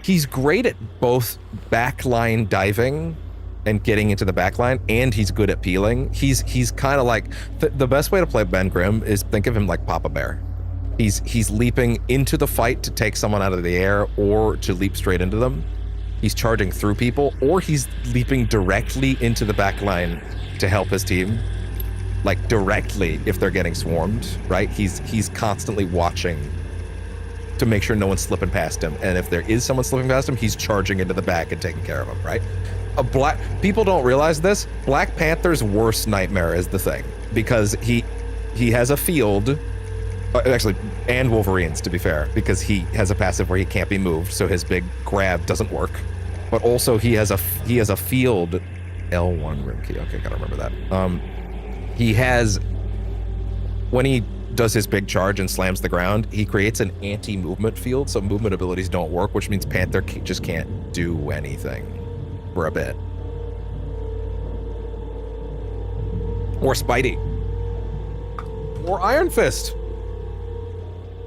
he's great at both backline diving and getting into the backline, and he's good at peeling. He's kind of like, the best way to play Ben Grimm is think of him like Papa Bear. He's leaping into the fight to take someone out of the air or to leap straight into them. He's charging through people, or he's leaping directly into the backline to help his team. Like directly if they're getting swarmed, right? He's constantly watching to make sure no one's slipping past him. And if there is someone slipping past him, he's charging into the back and taking care of him, right? People don't realize this. Black Panther's worst nightmare is the Thing because he has a field, actually, and Wolverine's to be fair, because he has a passive where he can't be moved, so his big grab doesn't work. But also he has a field, L1 rim key. Okay, gotta remember that. He has, when he does his big charge and slams the ground, he creates an anti-movement field, so movement abilities don't work, which means Panther just can't do anything for a bit. Or Spidey. Or Iron Fist.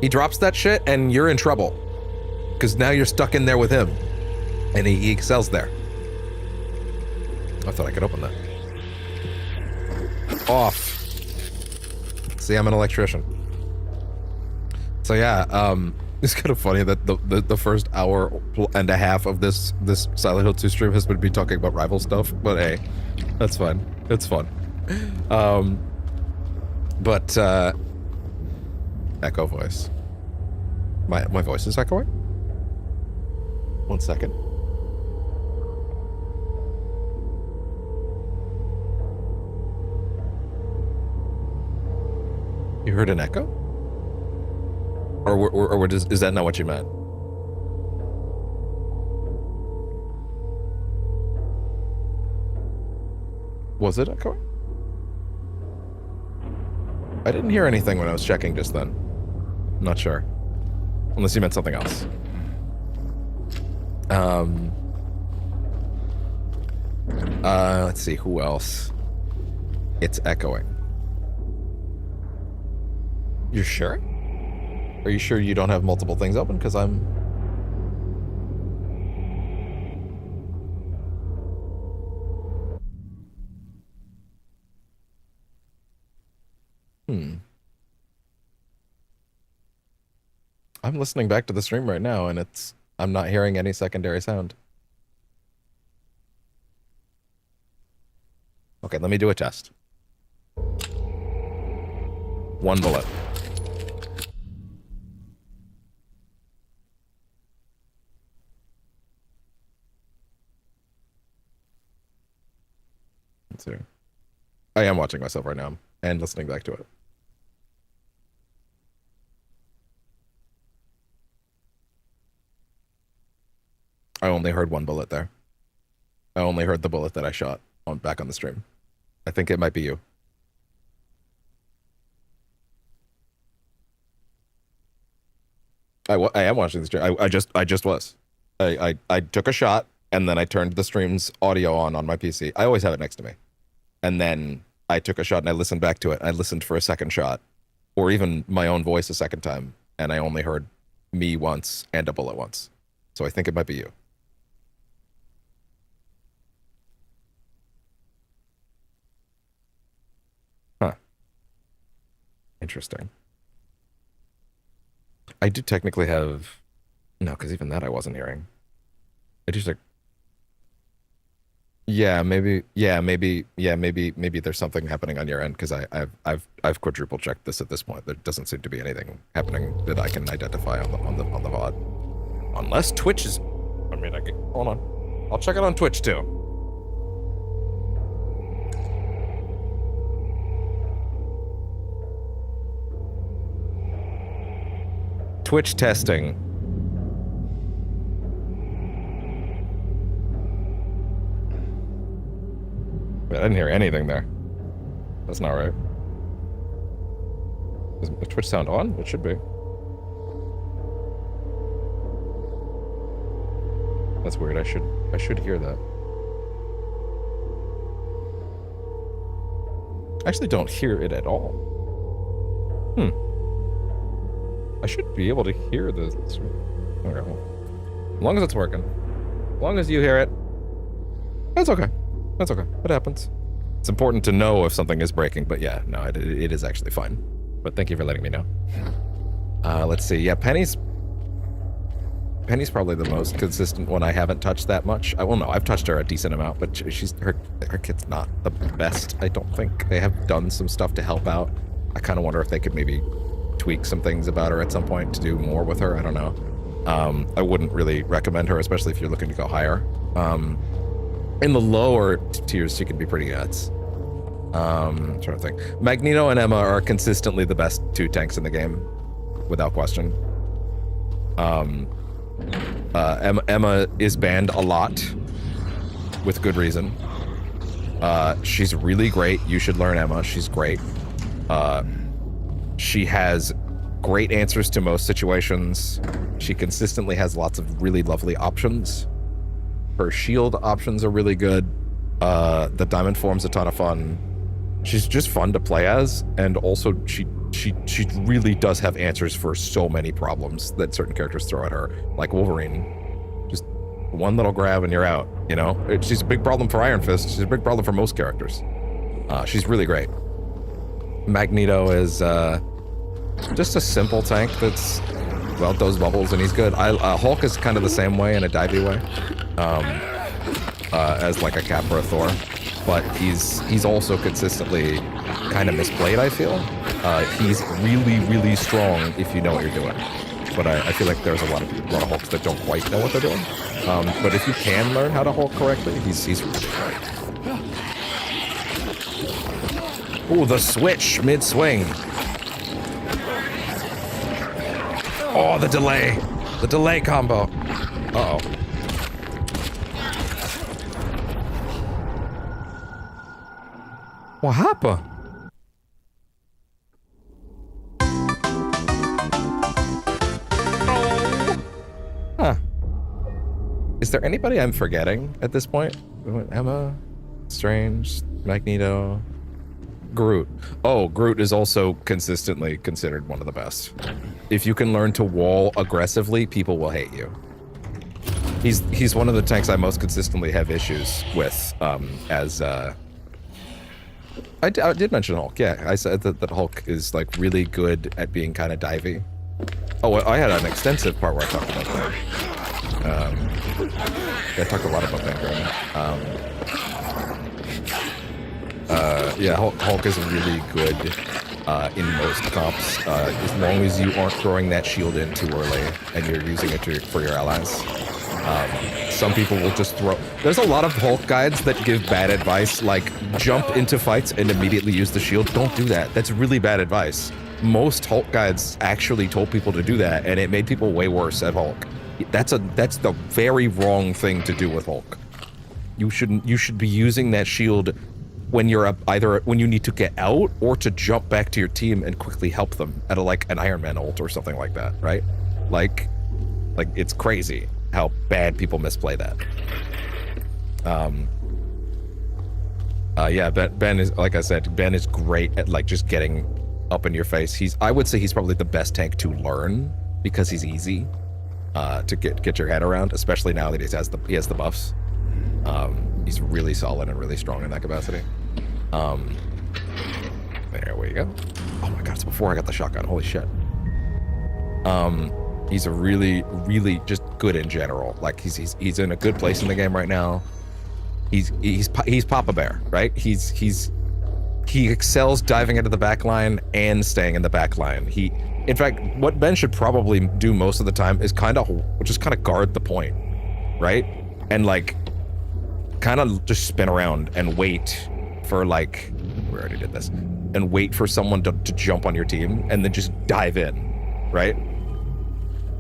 He drops that shit and you're in trouble. Because now you're stuck in there with him. And he excels there. I thought I could open that. Off. See, I'm an electrician. So yeah, it's kind of funny that the first hour and a half of this Silent Hill 2 stream has been me talking about rival stuff, but hey, that's fine. It's fun. Echo voice. My voice is echoing? 1 second. You heard an echo? Or is that not what you meant? Was it echoing? I didn't hear anything when I was checking just then. I'm not sure. Unless you meant something else. Let's see, who else? It's echoing. You're sure? Are you sure you don't have multiple things open? Because I'm... I'm listening back to the stream right now, and I'm not hearing any secondary sound. Okay, let me do a test. 1 bullet. Let's see. I am watching myself right now and listening back to it. I only heard 1 bullet there. I only heard the bullet that I shot back on the stream. I think it might be you. I am watching the stream. I just was. I took a shot and then I turned the stream's audio on my PC. I always have it next to me. And then I took a shot and I listened back to it. I listened for a second shot, or even my own voice a second time, and I only heard me once and a bullet once. So I think it might be you. Huh. Interesting. I do technically have... No, because even that I wasn't hearing. I just like... maybe there's something happening on your end, because I've quadruple checked this at this point. There doesn't seem to be anything happening that I can identify on the VOD. Unless Twitch is... I mean, hold on. I'll check it on Twitch too. Twitch testing. I didn't hear anything there. That's not right. Is the Twitch sound on? It should be. That's weird. I should hear that. I actually don't hear it at all. I should be able to hear this. Okay, well, as long as it's working. As long as you hear it, that's okay. That's okay. It happens. It's important to know if something is breaking, but yeah, no, it is actually fine. But thank you for letting me know. Let's see. Yeah, Penny's probably the most consistent one I haven't touched that much. Well, no, I've touched her a decent amount, but her kit's not the best, I don't think. They have done some stuff to help out. I kind of wonder if they could maybe tweak some things about her at some point to do more with her. I don't know. I wouldn't really recommend her, especially if you're looking to go higher. In the lower tiers, she can be pretty nuts. I'm trying to think. Magneto and Emma are consistently the best two tanks in the game, without question. Emma is banned a lot, with good reason. She's really great. You should learn Emma. She's great. She has great answers to most situations. She consistently has lots of really lovely options. Her shield options are really good. The diamond form's a ton of fun. She's just fun to play as, and also she really does have answers for so many problems that certain characters throw at her, like Wolverine. Just one little grab and you're out, you know? She's a big problem for Iron Fist. She's a big problem for most characters. She's really great. Magneto is just a simple tank that's, well, does bubbles and he's good. Hulk is kind of the same way in a divey way, as like a Cap or a Thor, but he's also consistently kind of misplayed, I feel. He's really, really strong if you know what you're doing, but I feel like there's a lot of Hulks that don't quite know what they're doing. But if you can learn how to Hulk correctly, he's really good. Ooh, the switch mid-swing. Oh, the delay. The delay combo. Uh-oh. What happened? Huh. Is there anybody I'm forgetting at this point? Emma, Strange, Magneto, Groot. Oh, Groot is also consistently considered one of the best. If you can learn to wall aggressively, people will hate you. He's one of the tanks I most consistently have issues with, I did mention Hulk, yeah. I said that Hulk is like really good at being kind of divey. Oh, I had an extensive part where I talked about that. I talked a lot about that. Yeah, Hulk is really good in most comps, as long as you aren't throwing that shield in too early and you're using it for your allies. Some people will just throw... There's a lot of Hulk guides that give bad advice, like jump into fights and immediately use the shield. Don't do that. That's really bad advice. Most Hulk guides actually told people to do that, and it made people way worse at Hulk. That's the very wrong thing to do with Hulk. You should be using that shield when you're either when you need to get out or to jump back to your team and quickly help them at like an Iron Man ult or something like that, right? Like it's crazy how bad people misplay that. Yeah, Ben is, like I said, Ben is great at like just getting up in your face. I would say he's probably the best tank to learn because he's easy to get your head around, especially now that he has the buffs. He's really solid and really strong in that capacity. There we go. Oh my god, it's before I got the shotgun. Holy shit. He's a really, really just good in general. Like he's in a good place in the game right now. He's Papa Bear, right? He excels diving into the back line and staying in the back line. In fact, what Ben should probably do most of the time is kind of guard the point, right? And like kind of just spin around and wait for like, we already did this, and wait for someone to jump on your team and then just dive in, right?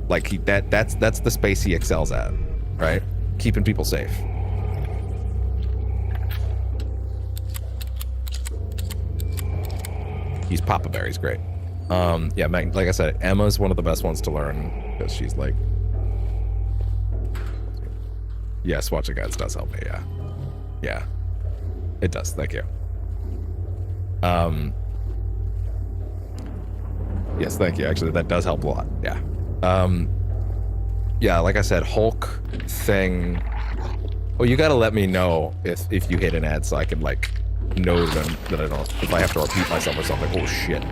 Like that's the space he excels at, right? Keeping people safe. He's Papa Bear, he's great. Yeah, like I said, Emma's one of the best ones to learn because she's like, yes, watching guides does help me, yeah. Yeah, it does, thank you. Yes, thank you, actually, that does help a lot, yeah. Yeah, like I said, Hulk thing. Well, you gotta let me know if you hit an ad so I can like know that I don't, if I have to repeat myself or something. Oh shit.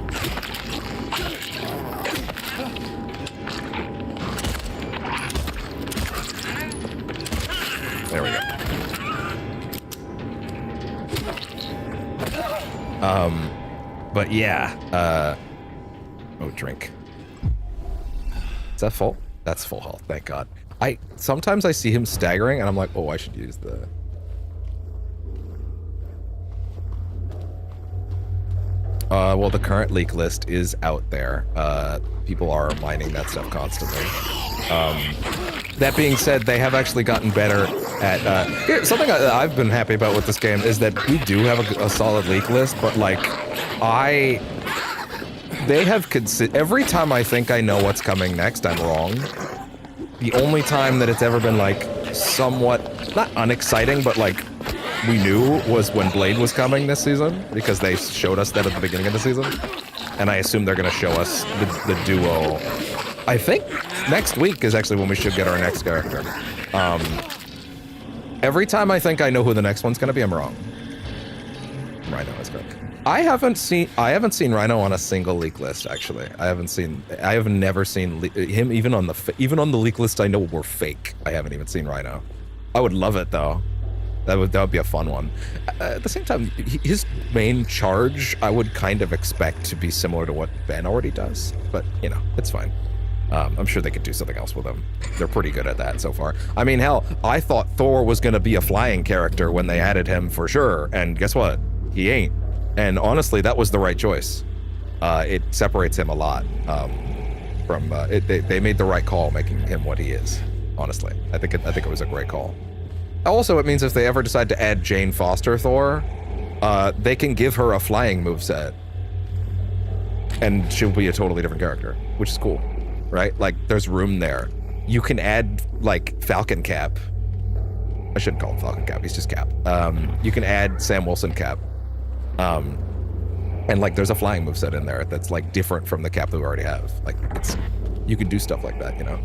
There we go. But yeah, oh, drink. Is that full? That's full health, thank God. Sometimes I see him staggering and I'm like, oh, I should use the... Well, the current leak list is out there. People are mining that stuff constantly. That being said, they have actually gotten better at... something I've been happy about with this game is that we do have a solid leak list, but like, they have every time I think I know what's coming next, I'm wrong. The only time that it's ever been like somewhat, not unexciting, but like we knew was when Blade was coming this season, because they showed us that at the beginning of the season. And I assume they're going to show us the duo. I think next week is actually when we should get our next character. Every time I think I know who the next one's going to be, I'm wrong. Rhino is correct. I haven't seen Rhino on a single leak list, actually. I have never seen him even on the leak list I know were fake. I haven't even seen Rhino. I would love it though. That would be a fun one. At the same time, his main charge I would kind of expect to be similar to what Ben already does, but you know, it's fine. I'm sure they could do something else with him. They're pretty good at that so far. I mean, hell, I thought Thor was gonna be a flying character when they added him for sure, and guess what? He ain't. And honestly, that was the right choice. It separates him a lot from. They made the right call making him what he is. Honestly, I think it was a great call. Also, it means if they ever decide to add Jane Foster Thor, they can give her a flying moveset, and she'll be a totally different character, which is cool, right? Like, there's room there. You can add like Falcon Cap. I shouldn't call him Falcon Cap. He's just Cap. You can add Sam Wilson Cap. And like there's a flying moveset in there that's like different from the Cap that we already have. Like you can do stuff like that, you know.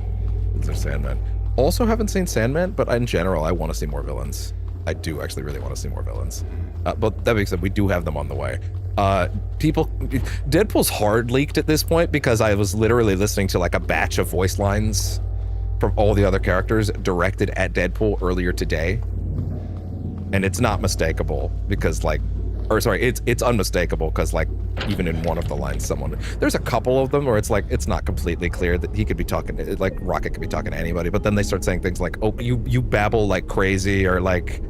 There's Sandman. Also haven't seen Sandman, but in general I want to see more villains. I do actually really want to see more villains. But that being said, we do have them on the way. Deadpool's hard leaked at this point because I was literally listening to like a batch of voice lines from all the other characters directed at Deadpool earlier today. And it's not mistakable because like, or sorry, it's unmistakable because like even in one of the lines there's a couple of them where it's like it's not completely clear that he could be talking, like Rocket could be talking to anybody, but then they start saying things like, oh, you babble like crazy, or like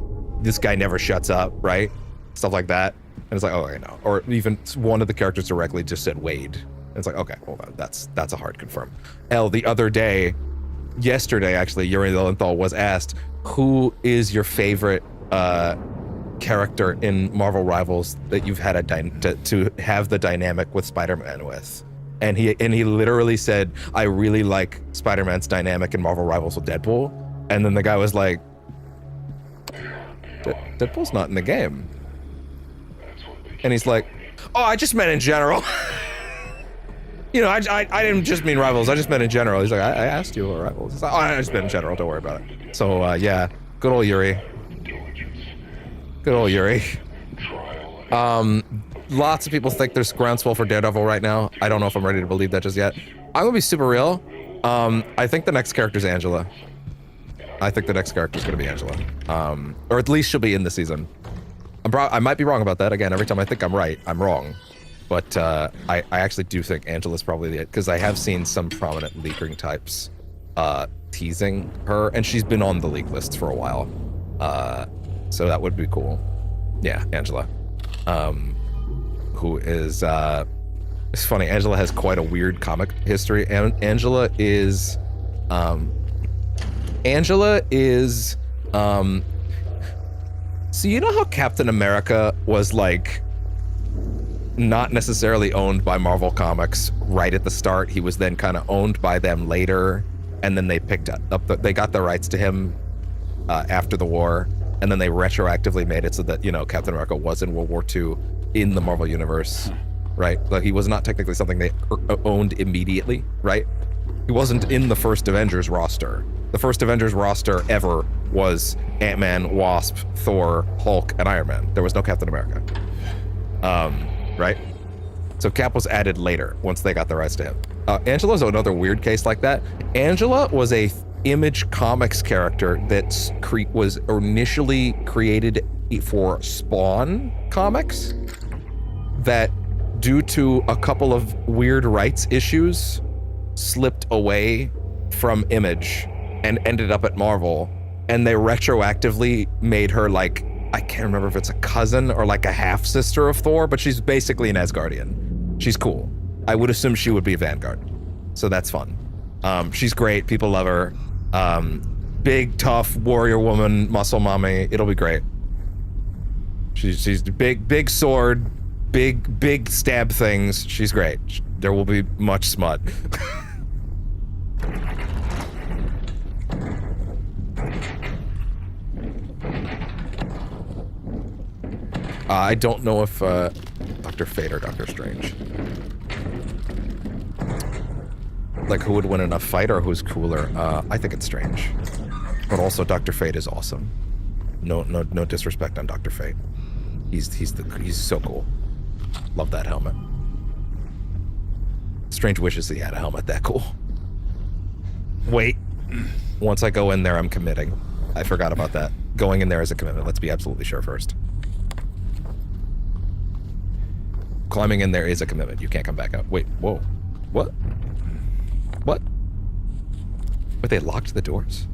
this guy never shuts up, right? Stuff like that. And it's like, oh, I know. Or even one of the characters directly just said Wade. And it's like, okay, well, that's a hard confirm. The other day, yesterday actually, Yuri Lowenthal was asked, who is your favorite character in Marvel Rivals that you've had to have the dynamic with Spider-Man with? And he literally said, I really like Spider-Man's dynamic in Marvel Rivals with Deadpool. And then the guy was like, Deadpool's not in the game. And he's like, oh, I just meant in general. You know, I didn't just mean Rivals, I just meant in general. He's like, I asked you about Rivals. He's like, oh, I just meant in general, don't worry about it. So, yeah, good old Yuri. Good old Yuri. Lots of people think there's groundswell for Daredevil right now. I don't know if I'm ready to believe that just yet. I'm gonna be super real. I think the next character's Angela. I think the next character's gonna be Angela. Or at least she'll be in the season. I might be wrong about that. Again, every time I think I'm right, I'm wrong. But I actually do think Angela's probably it, because I have seen some prominent leaking types teasing her, and she's been on the leak lists for a while. So that would be cool. Yeah, Angela. Who is it's funny, Angela has quite a weird comic history. Angela is so you know how Captain America was like not necessarily owned by Marvel Comics right at the start? He was then kind of owned by them later, and then they picked up they got the rights to him after the war, and then they retroactively made it so that, you know, Captain America was in World War II in the Marvel Universe, right? Like, he was not technically something they owned immediately, right? He wasn't in the first Avengers roster. The first Avengers roster ever was Ant-Man, Wasp, Thor, Hulk, and Iron Man. There was no Captain America. Right? So Cap was added later, once they got the rights to him. Angela's another weird case like that. Angela was a Image Comics character that was initially created for Spawn Comics, that due to a couple of weird rights issues slipped away from Image and ended up at Marvel, and they retroactively made her like, I can't remember if it's a cousin or like a half sister of Thor, but she's basically an Asgardian. She's cool. I would assume she would be Vanguard, so that's fun. She's great, people love her. Big tough warrior woman, muscle mommy, it'll be great. She's big sword, big stab things. She's great. There will be much smut. I don't know if Dr. Fate or Dr. Strange. Like, who would win in a fight or who's cooler? I think it's Strange. But also Dr. Fate is awesome. No disrespect on Dr. Fate. He's so cool. Love that helmet. Strange wishes he had a helmet that cool. Wait. Once I go in there, I'm committing. I forgot about that. Going in there is a commitment. Let's be absolutely sure first. Climbing in there is a commitment. You can't come back out. Wait, whoa. What? What? But they locked the doors?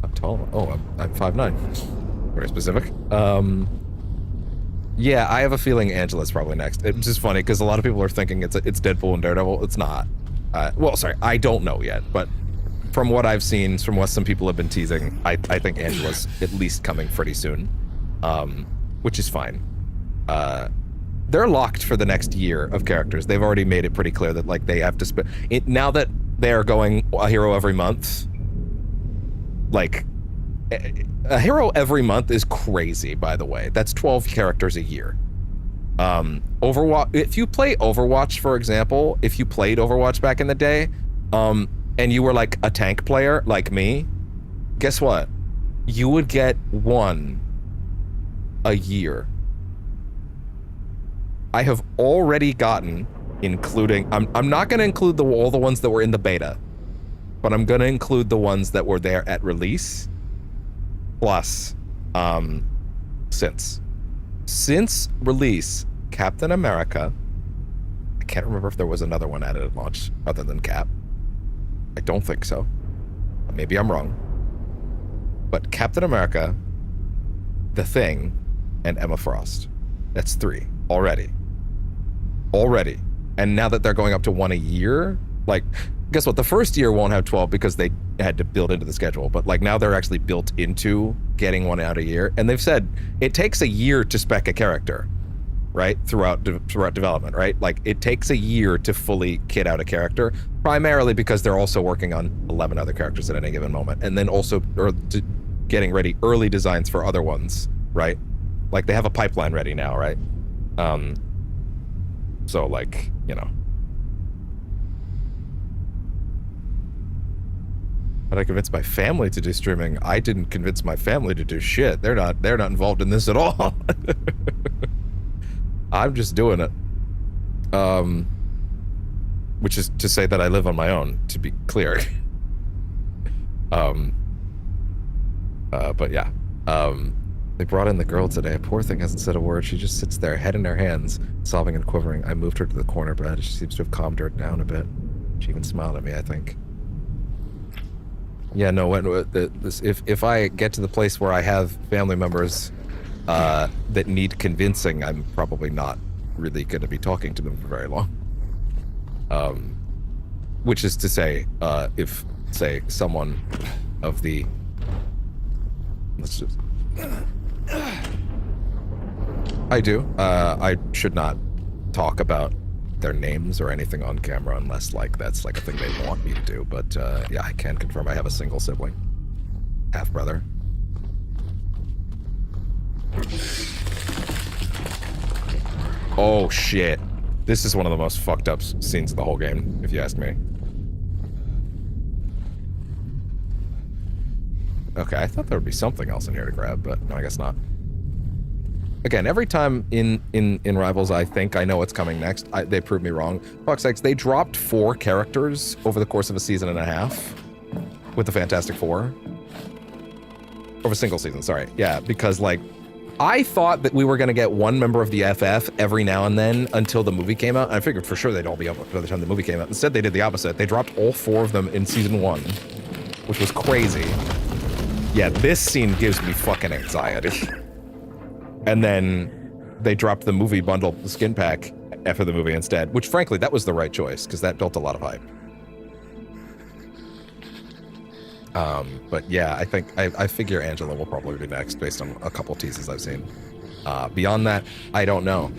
I'm tall. Oh, I'm 5'9". Very specific. Yeah, I have a feeling Angela's probably next. It's just funny because a lot of people are thinking it's Deadpool and Daredevil. It's not. Well, sorry, I don't know yet, but from what I've seen, from what some people have been teasing, I think Angela's at least coming pretty soon, which is fine. They're locked for the next year of characters. They've already made it pretty clear that like they have to spend it now that they are going a hero every month. Like, a hero every month is crazy, by the way. That's 12 characters a year. Overwatch, if you play Overwatch, for example, if you played Overwatch back in the day, and you were like a tank player like me, guess what? You would get one a year. I have already gotten, including, I'm not going to include all the ones that were in the beta, but I'm going to include the ones that were there at release. Plus, since release, Captain America, I can't remember if there was another one added at launch other than Cap. I don't think so. Maybe I'm wrong. But Captain America, The Thing, and Emma Frost. That's 3 already. Already. And now that they're going up to 1 a year, like, guess what? The first year won't have 12 because they had to build into the schedule, but like now they're actually built into getting 1 out a year. And they've said it takes a year to spec a character. right? Throughout development, right? Like, it takes a year to fully kit out a character, primarily because they're also working on 11 other characters at any given moment, and then also getting ready early designs for other ones, right? Like, they have a pipeline ready now, right? So, like, you know. But I convinced my family to do streaming. I didn't convince my family to do shit. They're not involved in this at all. I'm just doing it. Which is to say that I live on my own, to be clear. But yeah. They brought in the girl today. Poor thing hasn't said a word. She just sits there, head in her hands, sobbing and quivering. I moved her to the corner bed. She seems to have calmed her down a bit. She even smiled at me, I think. Yeah, no, if I get to the place where I have family members that need convincing, I'm probably not really going to be talking to them for very long. Which is to say, if, say, someone of the... Let's just... I do. I should not talk about their names or anything on camera unless, like, that's, like, a thing they want me to do. But, yeah, I can confirm I have a single sibling. Half-brother. Oh, shit. This is one of the most fucked up scenes of the whole game, if you ask me. Okay, I thought there would be something else in here to grab, but no, I guess not. Again, every time in Rivals I think I know what's coming next, they prove me wrong. Fuck's sakes, they dropped 4 characters over the course of a season and a half with the Fantastic Four. Over a single season, sorry. Yeah, because, like, I thought that we were going to get one member of the FF every now and then until the movie came out. I figured for sure they'd all be up by the time the movie came out. Instead, they did the opposite. They dropped all 4 of them in season 1, which was crazy. Yeah, this scene gives me fucking anxiety. And then they dropped the movie bundle skin pack after the movie instead, which frankly, that was the right choice because that built a lot of hype. But yeah, I think, I figure Angela will probably be next based on a couple teases I've seen. Beyond that, I don't know.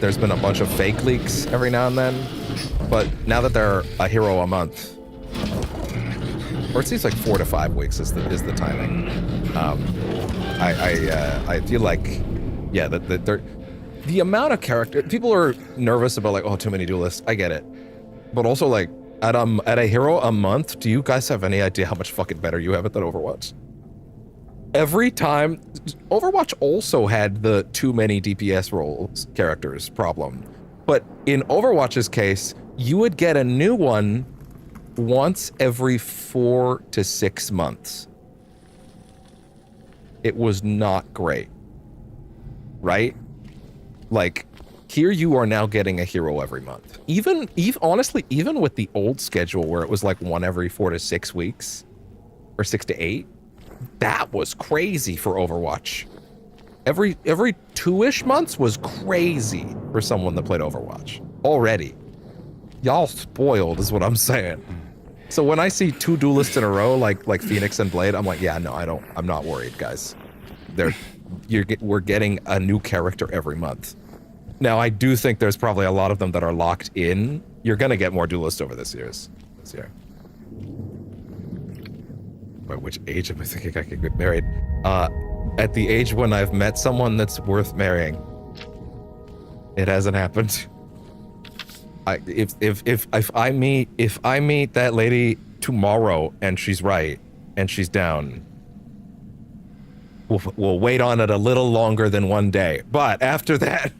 There's been a bunch of fake leaks every now and then, but now that they're a hero a month, or it seems like 4 to 5 weeks is the timing. I feel like, yeah, the amount of character, people are nervous about, like, oh, too many duelists. I get it, but also, like, at a hero a month, do you guys have any idea how much fucking better you have it than Overwatch? Every time, Overwatch also had the too many DPS roles characters problem, but in Overwatch's case, you would get a new one once every 4 to 6 months. It was not great, right? Like, here you are now getting a hero every month. Honestly, even with the old schedule where it was like one every 4 to 6 weeks, or 6 to 8, that was crazy for Overwatch. Every 2-ish months was crazy for someone that played Overwatch already. Y'all spoiled is what I'm saying. So when I see 2 duelists in a row, like Phoenix and Blade, I'm like, yeah, no, I'm not worried, guys. We're getting a new character every month. Now, I do think there's probably a lot of them that are locked in. You're gonna get more duelists over this year. By which age am I thinking I could get married? At the age when I've met someone that's worth marrying. It hasn't happened. If I meet that lady tomorrow and she's right and she's down, we'll wait on it a little longer than 1 day. But after that,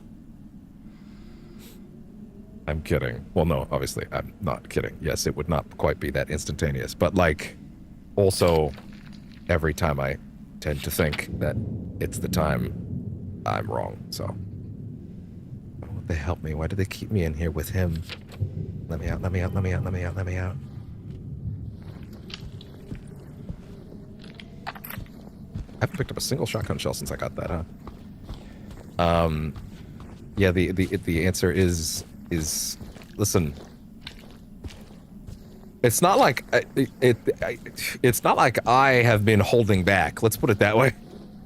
I'm kidding. Well, no, obviously I'm not kidding. Yes, it would not quite be that instantaneous, but, like, also every time I tend to think that it's the time, I'm wrong. So. They help me. Why do they keep me in here with him? Let me out, let me out, let me out, let me out, let me out. I haven't picked up a single shotgun shell since I got that, huh? Yeah, the answer is listen. It's not like it's not like I have been holding back. Let's put it that way.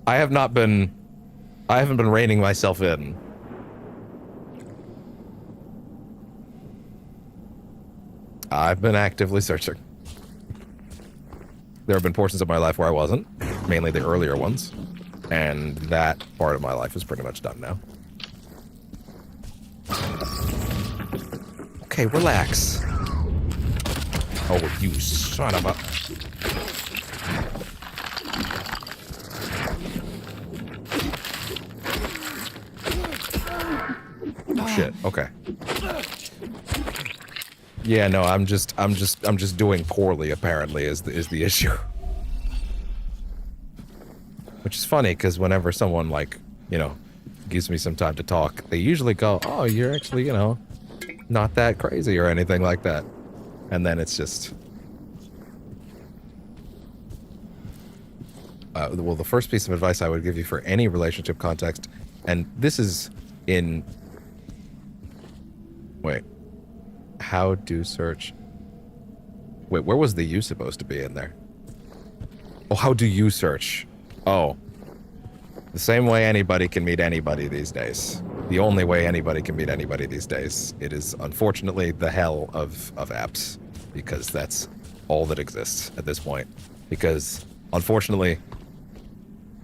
I haven't been reining myself in. I've been actively searching. There have been portions of my life where I wasn't, mainly the earlier ones, and that part of my life is pretty much done now. Okay, relax. Oh, you son of a... Oh, shit, okay. Yeah, no, I'm just doing poorly, apparently, is the issue. Which is funny, because whenever someone, like, you know, gives me some time to talk, they usually go, oh, you're actually, you know, not that crazy or anything like that. And then it's just... well, the first piece of advice I would give you for any relationship context, and this is in... Wait. How do search... Wait, where was the you supposed to be in there? Oh, how do you search? Oh. The same way anybody can meet anybody these days. The only way anybody can meet anybody these days. It is, unfortunately, the hell of apps. Because that's all that exists at this point. Because, unfortunately,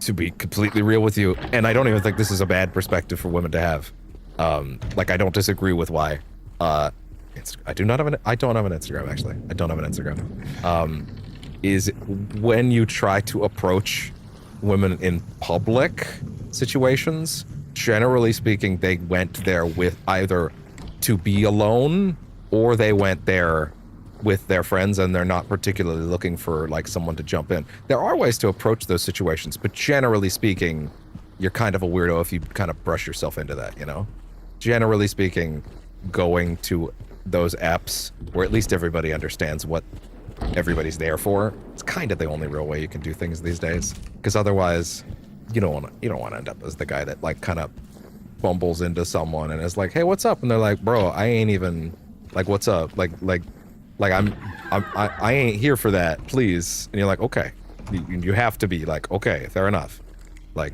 to be completely real with you, and I don't even think this is a bad perspective for women to have. Like, I don't disagree with why. I don't have an Instagram, actually. I don't have an Instagram. Is when you try to approach women in public situations, generally speaking, they went there with either to be alone or they went there with their friends and they're not particularly looking for like someone to jump in. There are ways to approach those situations, but generally speaking, you're kind of a weirdo if you kind of brush yourself into that, you know? Generally speaking, going to those apps where at least everybody understands what everybody's there for, it's kind of the only real way you can do things these days. Because otherwise, you don't want to end up as the guy that like kind of bumbles into someone and is like, "Hey, what's up?" And they're like, "Bro, I ain't even like, what's up? Like I ain't here for that, please." And you're like, "Okay." You have to be like, "Okay, fair enough." Like,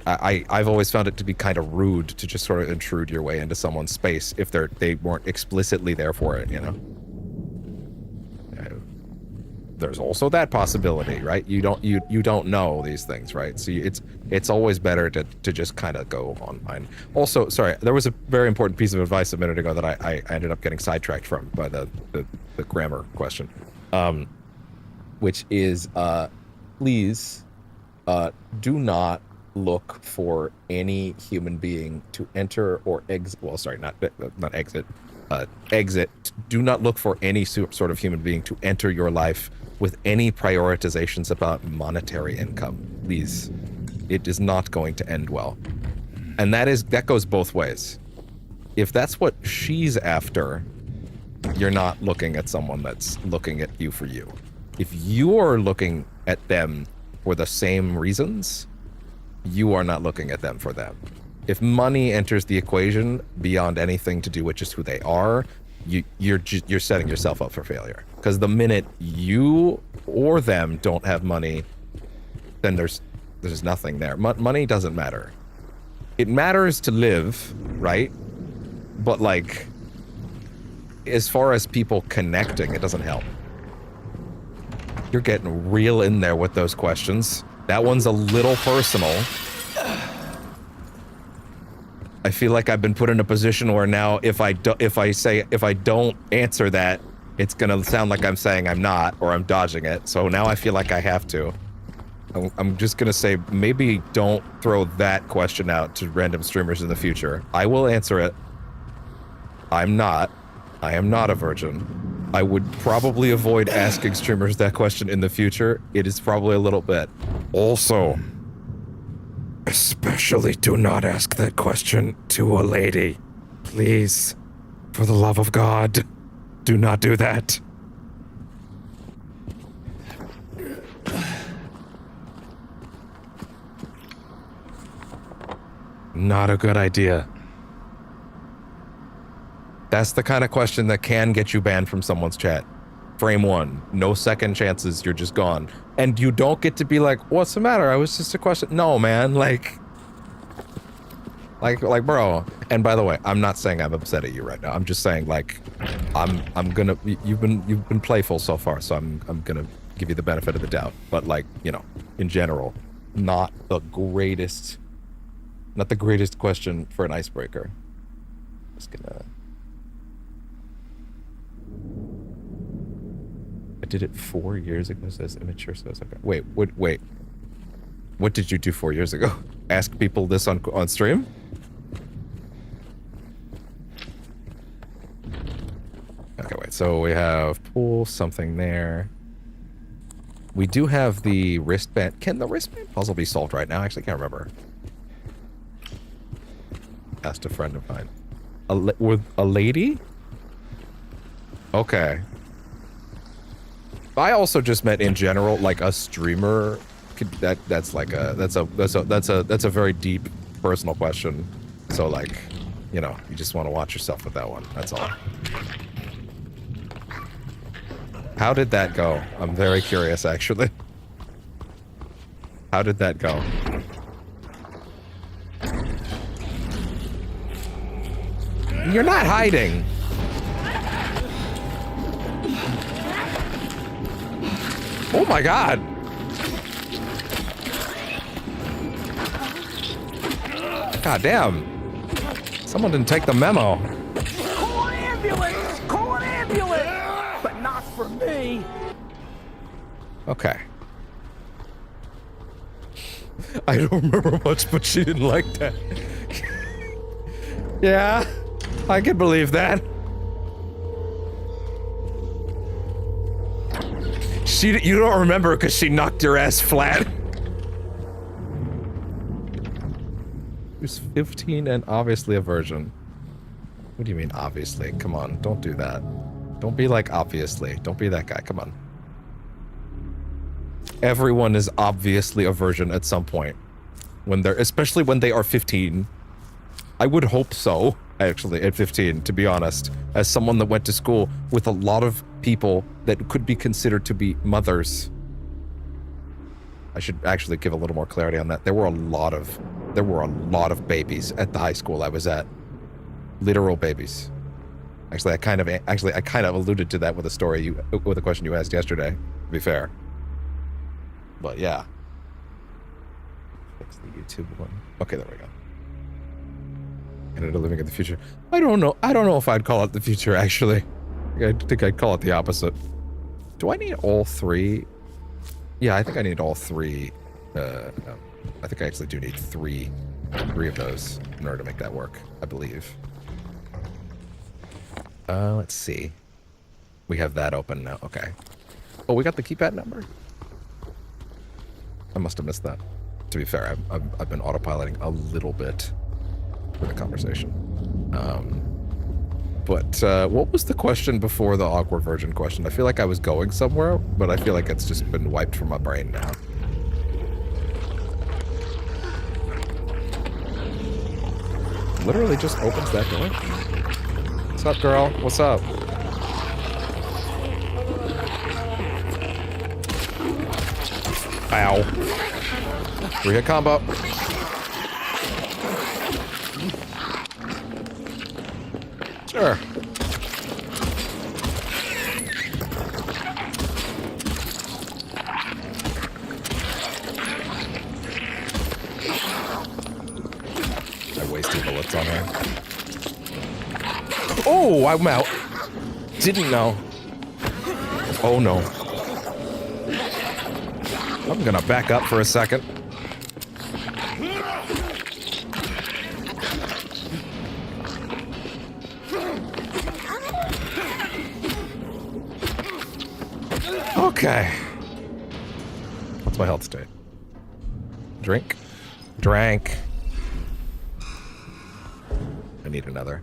I've always found it to be kind of rude to just sort of intrude your way into someone's space if they weren't explicitly there for it, you know? There's also that possibility, right? You don't know these things, right? So it's always better to just kind of go online. Also, sorry, there was a very important piece of advice a minute ago that I ended up getting sidetracked from by the grammar question, which is please do not look for any human being to enter or exit. Well, sorry, not exit. Exit. Do not look for any sort of human being to enter your life with any prioritizations about monetary income. Please, it is not going to end well. And that goes both ways. If that's what she's after, you're not looking at someone that's looking at you for you. If you're looking at them for the same reasons, you are not looking at them for them. If money enters the equation beyond anything to do with just who they are, you're setting yourself up for failure. Because the minute you or them don't have money, then there's nothing there. Money doesn't matter. It matters to live, right? But like, as far as people connecting, it doesn't help. You're getting real in there with those questions. That one's a little personal. I feel like I've been put in a position where now if I don't answer that, it's gonna sound like I'm saying I'm not, or I'm dodging it. So now I feel like I have to. I'm just gonna say, maybe don't throw that question out to random streamers in the future. I will answer it. I am not a virgin. I would probably avoid asking streamers that question in the future. It is probably a little bit. Also, especially do not ask that question to a lady. Please, for the love of God, do not do that. Not a good idea. That's the kind of question that can get you banned from someone's chat. Frame 1, no second chances, you're just gone. And you don't get to be like, what's the matter? I was just a question. No, man, like, bro. And by the way, I'm not saying I'm upset at you right now. I'm just saying, like, I'm gonna, you've been playful so far, so I'm gonna give you the benefit of the doubt. But like, you know, in general, not the greatest question for an icebreaker. Just gonna. I did it 4 years ago, says immature, says okay. Wait. What did you do 4 years ago? Ask people this on stream? Okay, wait, so we have pool, something there. We do have the wristband. Can the wristband puzzle be solved right now? I actually can't remember. Asked a friend of mine. With a lady? Okay. I also just meant in general, like a streamer. That's a very deep personal question. So like, you know, you just want to watch yourself with that one. That's all. How did that go? I'm very curious, actually. How did that go? You're not hiding. Oh my god. God damn. Someone didn't take the memo. Call an ambulance! Call an ambulance! But not for me. Okay. I don't remember much, but she didn't like that. Yeah, I can believe that. You don't remember because she knocked your ass flat. Who's 15 and obviously a virgin? What do you mean, obviously? Come on, don't do that. Don't be like, obviously. Don't be that guy, come on. Everyone is obviously a virgin at some point. Especially when they are 15. I would hope so, actually, at 15, to be honest. As someone that went to school with a lot of people that could be considered to be mothers. I should actually give a little more clarity on that. There were a lot of babies at the high school I was at. Literal babies. Actually, I kind of alluded to that with a question you asked yesterday, to be fair. But yeah. Fix the YouTube one. Okay, there we go. Canada living in the future. I don't know if I'd call it the future, actually. I think I'd call it the opposite. Do I need all three? Yeah, I think I need all three. I think I actually do need three of those in order to make that work, I believe. Let's see. We have that open now. Okay. Oh, we got the keypad number? I must have missed that. To be fair, I've been autopiloting a little bit for the conversation. But what was the question before the awkward virgin question? I feel like I was going somewhere, but I feel like it's just been wiped from my brain now. Literally just opens that door. What's up, girl? What's up? Ow. 3-hit combo. Sure. I wasted bullets on her. Oh, I'm out. Didn't know. Oh no. I'm gonna back up for a second. Okay. What's my health state? Drink? Drank. I need another.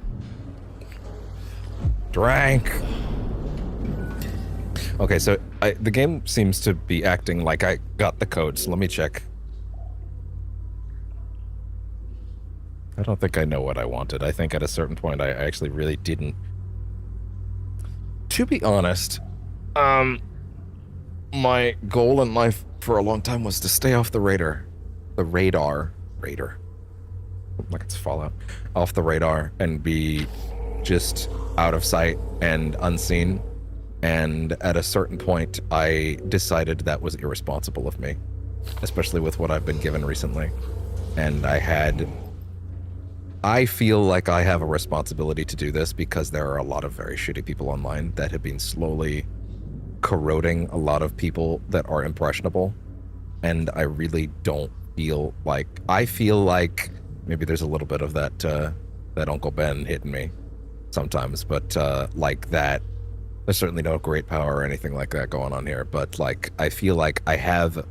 Drank. Okay, so the game seems to be acting like I got the code, so let me check. I don't think I know what I wanted. I think at a certain point I actually really didn't. To be honest, my goal in life for a long time was to stay off the radar. The radar. Like it's Fallout. Off the radar and be just out of sight and unseen. And at a certain point, I decided that was irresponsible of me, especially with what I've been given recently. And I feel like I have a responsibility to do this because there are a lot of very shitty people online that have been slowly corroding a lot of people that are impressionable. And I really don't feel like, I feel like maybe there's a little bit of that Uncle Ben hitting me sometimes, but like that, there's certainly no great power or anything like that going on here, but like, I feel like I have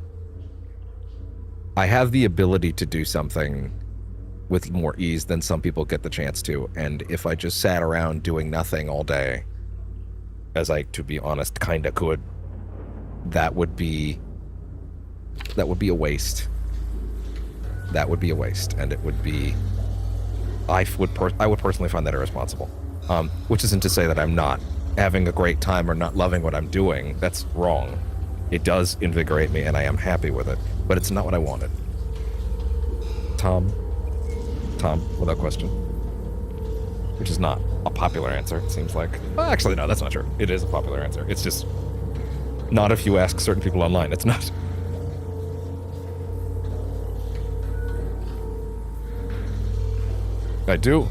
the ability to do something with more ease than some people get the chance to. And if I just sat around doing nothing all day, as I, to be honest, kinda could, that would be a waste. That would be a waste, and it would be, I would personally find that irresponsible. Which isn't to say that I'm not having a great time or not loving what I'm doing. That's wrong. It does invigorate me, and I am happy with it, but it's not what I wanted. Tom, without question. Which is not a popular answer, it seems like. Well, actually, no, that's not true. It is a popular answer. It's just not if you ask certain people online. It's not. I do.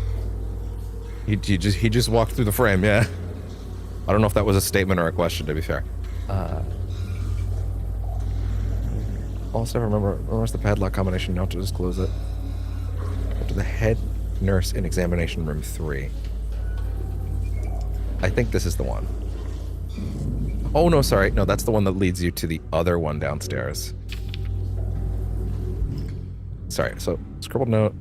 He just walked through the frame, yeah. I don't know if that was a statement or a question, to be fair. Also, remember the padlock combination, not to disclose it. Go to the head nurse in examination room 3. I think this is the one. Oh, no, sorry. No, that's the one that leads you to the other one downstairs. Sorry, so scribbled note.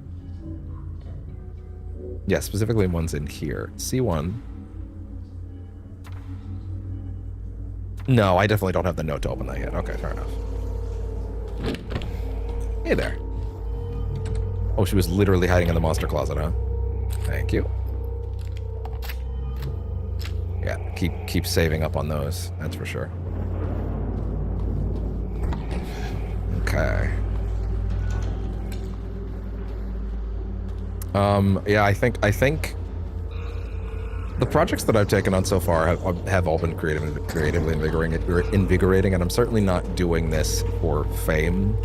Yeah, specifically one's in here. C1. No, I definitely don't have the note to open that yet. Okay, fair enough. Hey there. Oh, she was literally hiding in the monster closet, huh? Thank you. Yeah, keep saving up on those. That's for sure. Okay. Yeah, I think the projects that I've taken on so far have all been creatively invigorating, and I'm certainly not doing this for fame.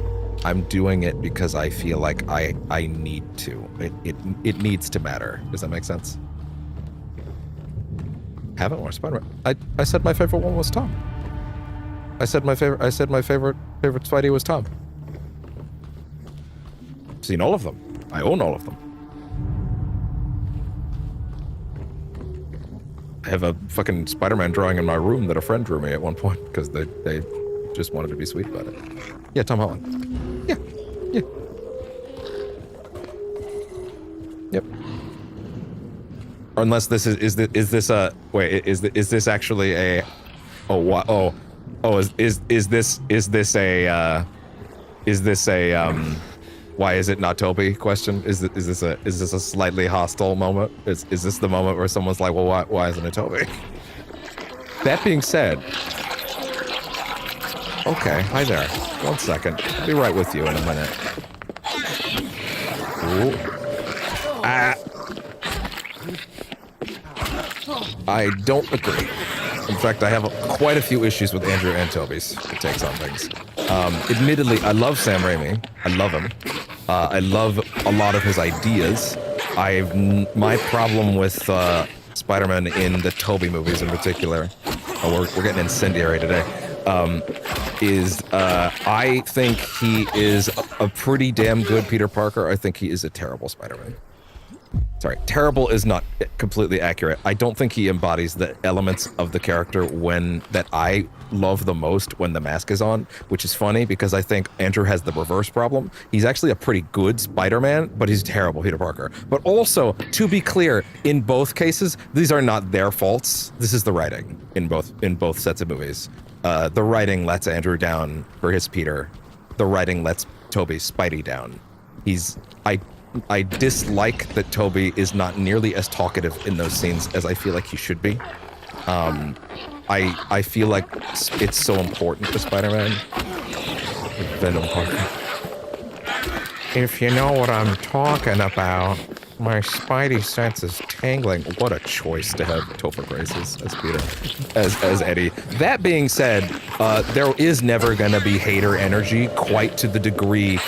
I'm doing it because I feel like I need to. It needs to matter. Does that make sense? Haven't watched Spider-Man. I said my favorite one was Tom. I said my favorite Spidey was Tom. Seen all of them. I own all of them. I have a fucking Spider-Man drawing in my room that a friend drew me at one point because they just wanted to be sweet about it. Yeah, Tom Holland. Yeah. Yep. Or unless this is this a wait, is this actually a is this a why is it not Toby question? Is this a slightly hostile moment? Is this the moment where someone's like, well, why isn't it Toby? That being said, okay, hi there. 1 second. I'll be right with you in a minute. Ooh. I don't agree. In fact, I have quite a few issues with Andrew and Toby's takes on things. Admittedly, I love Sam Raimi. I love him. I love a lot of his ideas. My problem with Spider-Man in the Tobey movies in particular, we're getting incendiary today, is I think he is a pretty damn good Peter Parker. I think he is a terrible Spider-Man. Sorry, terrible is not completely accurate. I don't think he embodies the elements of the character that I love the most when the mask is on, which is funny because I think Andrew has the reverse problem. He's actually a pretty good Spider-Man, but he's terrible Peter Parker. But also, to be clear, in both cases, these are not their faults. This is the writing in both sets of movies. The writing lets Andrew down for his Peter. The writing lets Tobey's Spidey down. I dislike that Tobey is not nearly as talkative in those scenes as I feel like he should be. I feel like it's so important to Spider-Man. Venom Parker. If you know what I'm talking about. My spidey sense is tingling. What a choice to have Topher Grace as Peter, as Eddie. That being said, there is never gonna be hater energy quite to the degree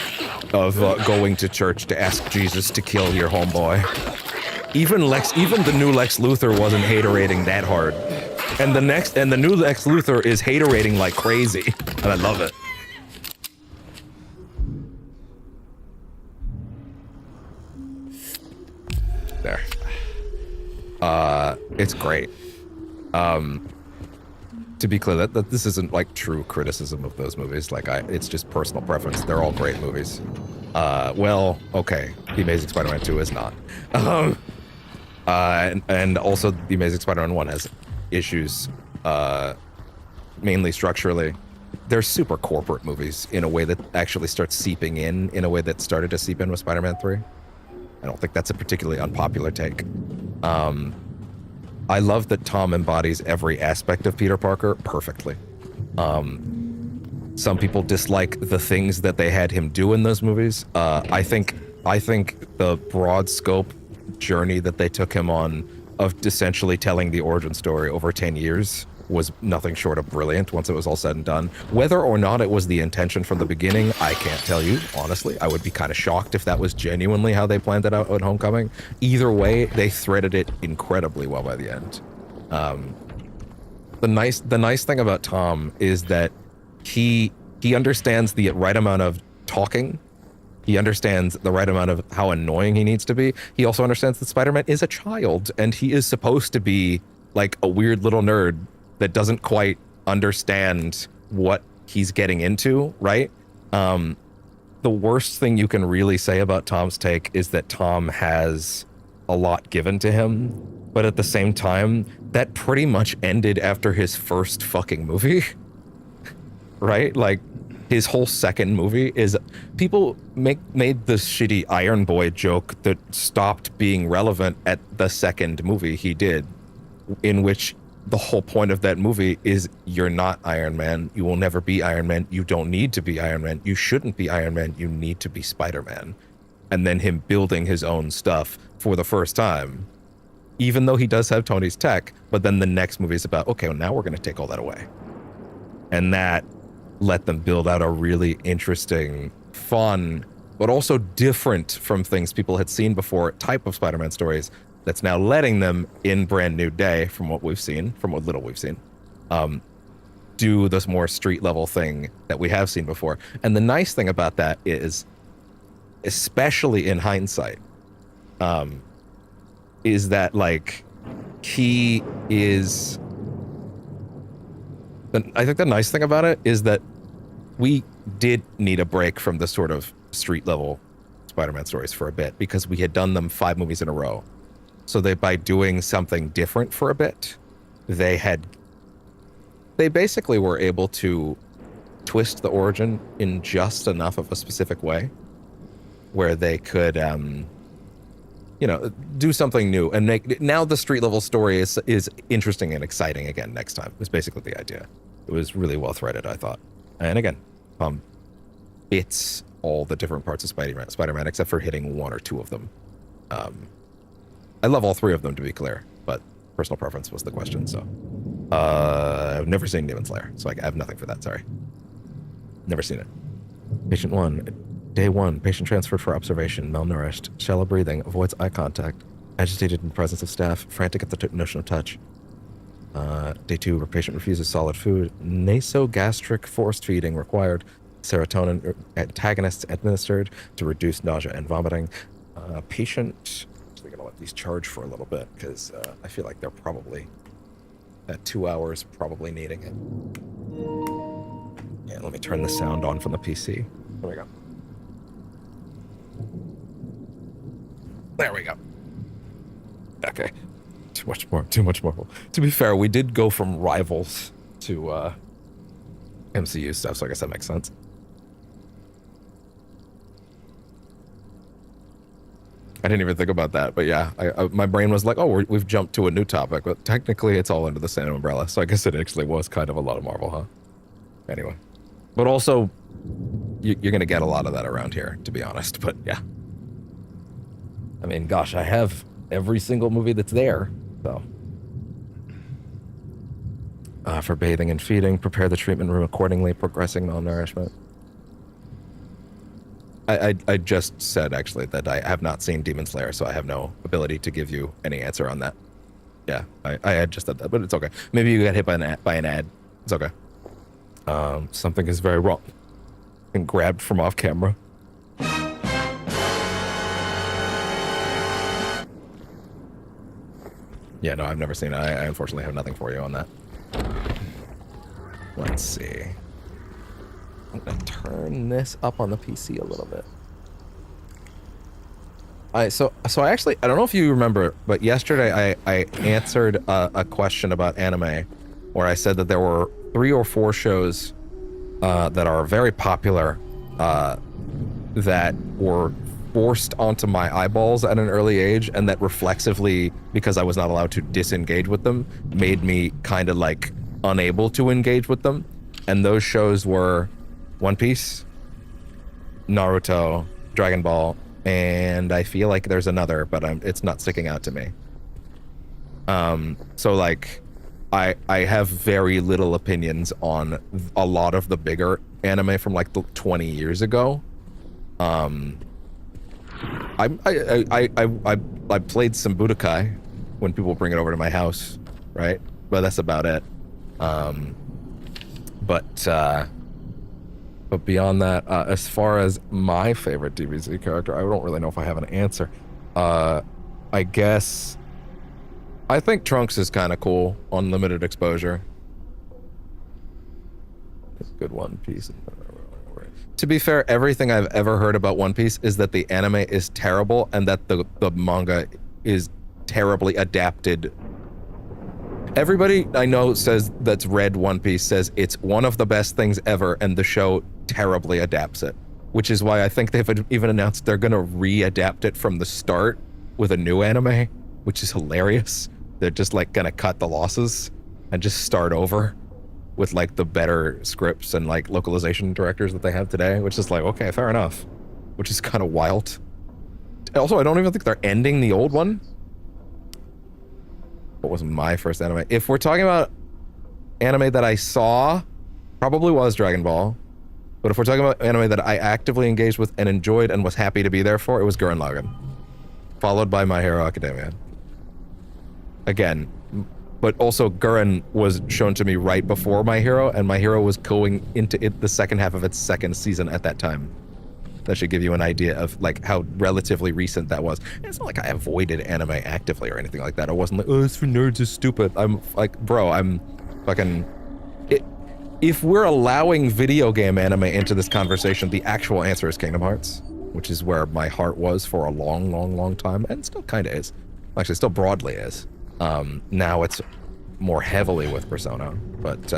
of going to church to ask Jesus to kill your homeboy. Even the new Lex Luthor wasn't haterating that hard, and the new Lex Luthor is haterating like crazy, and I love it. There. It's great. To be clear, that this isn't like true criticism of those movies. Like it's just personal preference. They're all great movies. Well, okay. The Amazing Spider-Man 2 is not. And also The Amazing Spider-Man 1 has issues, mainly structurally. They're super corporate movies in a way that actually starts seeping in a way that started to seep in with Spider-Man 3. I don't think that's a particularly unpopular take. I love that Tom embodies every aspect of Peter Parker perfectly. Some people dislike the things that they had him do in those movies. I think the broad scope journey that they took him on of essentially telling the origin story over 10 years was nothing short of brilliant once it was all said and done. Whether or not it was the intention from the beginning, I can't tell you, honestly. I would be kind of shocked if that was genuinely how they planned it out at Homecoming. Either way, they threaded it incredibly well by the end. The nice thing about Tom is that he understands the right amount of talking. He understands the right amount of how annoying he needs to be. He also understands that Spider-Man is a child, and he is supposed to be like a weird little nerd that doesn't quite understand what he's getting into, right? The worst thing you can really say about Tom's take is that Tom has a lot given to him, but at the same time, that pretty much ended after his first fucking movie, right? Like, his whole second movie is... People made this shitty Iron Boy joke that stopped being relevant at the second movie he did, in which the whole point of that movie is you're not Iron Man. You will never be Iron Man. You don't need to be Iron Man. You shouldn't be Iron Man. You need to be Spider-Man. And then him building his own stuff for the first time, even though he does have Tony's tech, but then the next movie is about, okay, well, now we're going to take all that away. And that let them build out a really interesting, fun, but also different from things people had seen before type of Spider-Man stories that's now letting them, in Brand New Day, from what we've seen, from what little we've seen, do this more street level thing that we have seen before. And the nice thing about that is, especially in hindsight, is that, like, he is... I think the nice thing about it is that we did need a break from the sort of street level Spider-Man stories for a bit, because we had done them 5 movies in a row. So that by doing something different for a bit, they basically were able to twist the origin in just enough of a specific way where they could, do something new and make... Now the street level story is interesting and exciting again next time. Is basically the idea. It was really well threaded, I thought. And again, it's all the different parts of Spider-Man except for hitting 1 or 2 of them. I love all 3 of them, to be clear, but personal preference was the question, so. I've never seen Demon Slayer, so I have nothing for that, sorry. Never seen it. Patient 1. Day 1. Patient transferred for observation, malnourished, shallow breathing, avoids eye contact, agitated in the presence of staff, frantic at the notion of touch. Day 2. Patient refuses solid food, nasogastric forced feeding required, serotonin antagonists administered to reduce nausea and vomiting. Patient... We're going to let these charge for a little bit, because I feel like they're probably at 2 hours probably needing it. Yeah, let me turn the sound on from the PC. There we go. There we go. Okay. Too much more. To be fair, we did go from Rivals to MCU stuff, so I guess that makes sense. I didn't even think about that, but yeah, my brain was like, oh, we've jumped to a new topic, but technically it's all under the same umbrella, so I guess it actually was kind of a lot of Marvel, huh? Anyway. But also, you're going to get a lot of that around here, to be honest, but yeah. I mean, gosh, I have every single movie that's there, so. For bathing and feeding, prepare the treatment room accordingly, progressing malnourishment. I just said, actually, that I have not seen Demon Slayer, so I have no ability to give you any answer on that. Yeah, I had just said that, but it's okay. Maybe you got hit by an ad. It's okay. Something is very wrong. And grabbed from off camera. Yeah, no, I've never seen it. I unfortunately have nothing for you on that. Let's see. I'm gonna turn this up on the PC a little bit. So I actually, I don't know if you remember, but yesterday I answered a question about anime where I said that there were 3 or 4 shows that are very popular that were forced onto my eyeballs at an early age, and that reflexively, because I was not allowed to disengage with them, made me kind of like unable to engage with them. And those shows were One Piece, Naruto, Dragon Ball, and I feel like there's another, but it's not sticking out to me. So like, I have very little opinions on a lot of the bigger anime from like 20 years ago. I played some Budokai when people bring it over to my house, right? But that's about it. But beyond that, as far as my favorite DBZ character, I don't really know if I have an answer. I guess I think Trunks is kind of cool on limited exposure. It's a good One Piece. To be fair, everything I've ever heard about One Piece is that the anime is terrible and that the manga is terribly adapted. Everybody I know says that's read One Piece says it's one of the best things ever, and the show terribly adapts it, which is why I think they've even announced they're gonna re-adapt it from the start with a new anime, which is hilarious. They're just like gonna cut the losses and just start over with like the better scripts and like localization directors that they have today, which is like, okay, fair enough, which is kind of wild. Also, I don't even think they're ending the old one. What was my first anime? If we're talking about anime that I saw, probably was Dragon Ball. But if we're talking about anime that I actively engaged with and enjoyed and was happy to be there for, it was Gurren Lagann. Followed by My Hero Academia. Again, but also Gurren was shown to me right before My Hero, and My Hero was going into the second half of its second season at that time. That should give you an idea of like how relatively recent that was. And it's not like I avoided anime actively or anything like that. I wasn't like, oh, it's for nerds, it's stupid. I'm like, bro, I'm fucking... If we're allowing video game anime into this conversation, the actual answer is Kingdom Hearts, which is where my heart was for a long, long, long time, and still kind of is. Actually, still broadly is. Now it's more heavily with Persona, but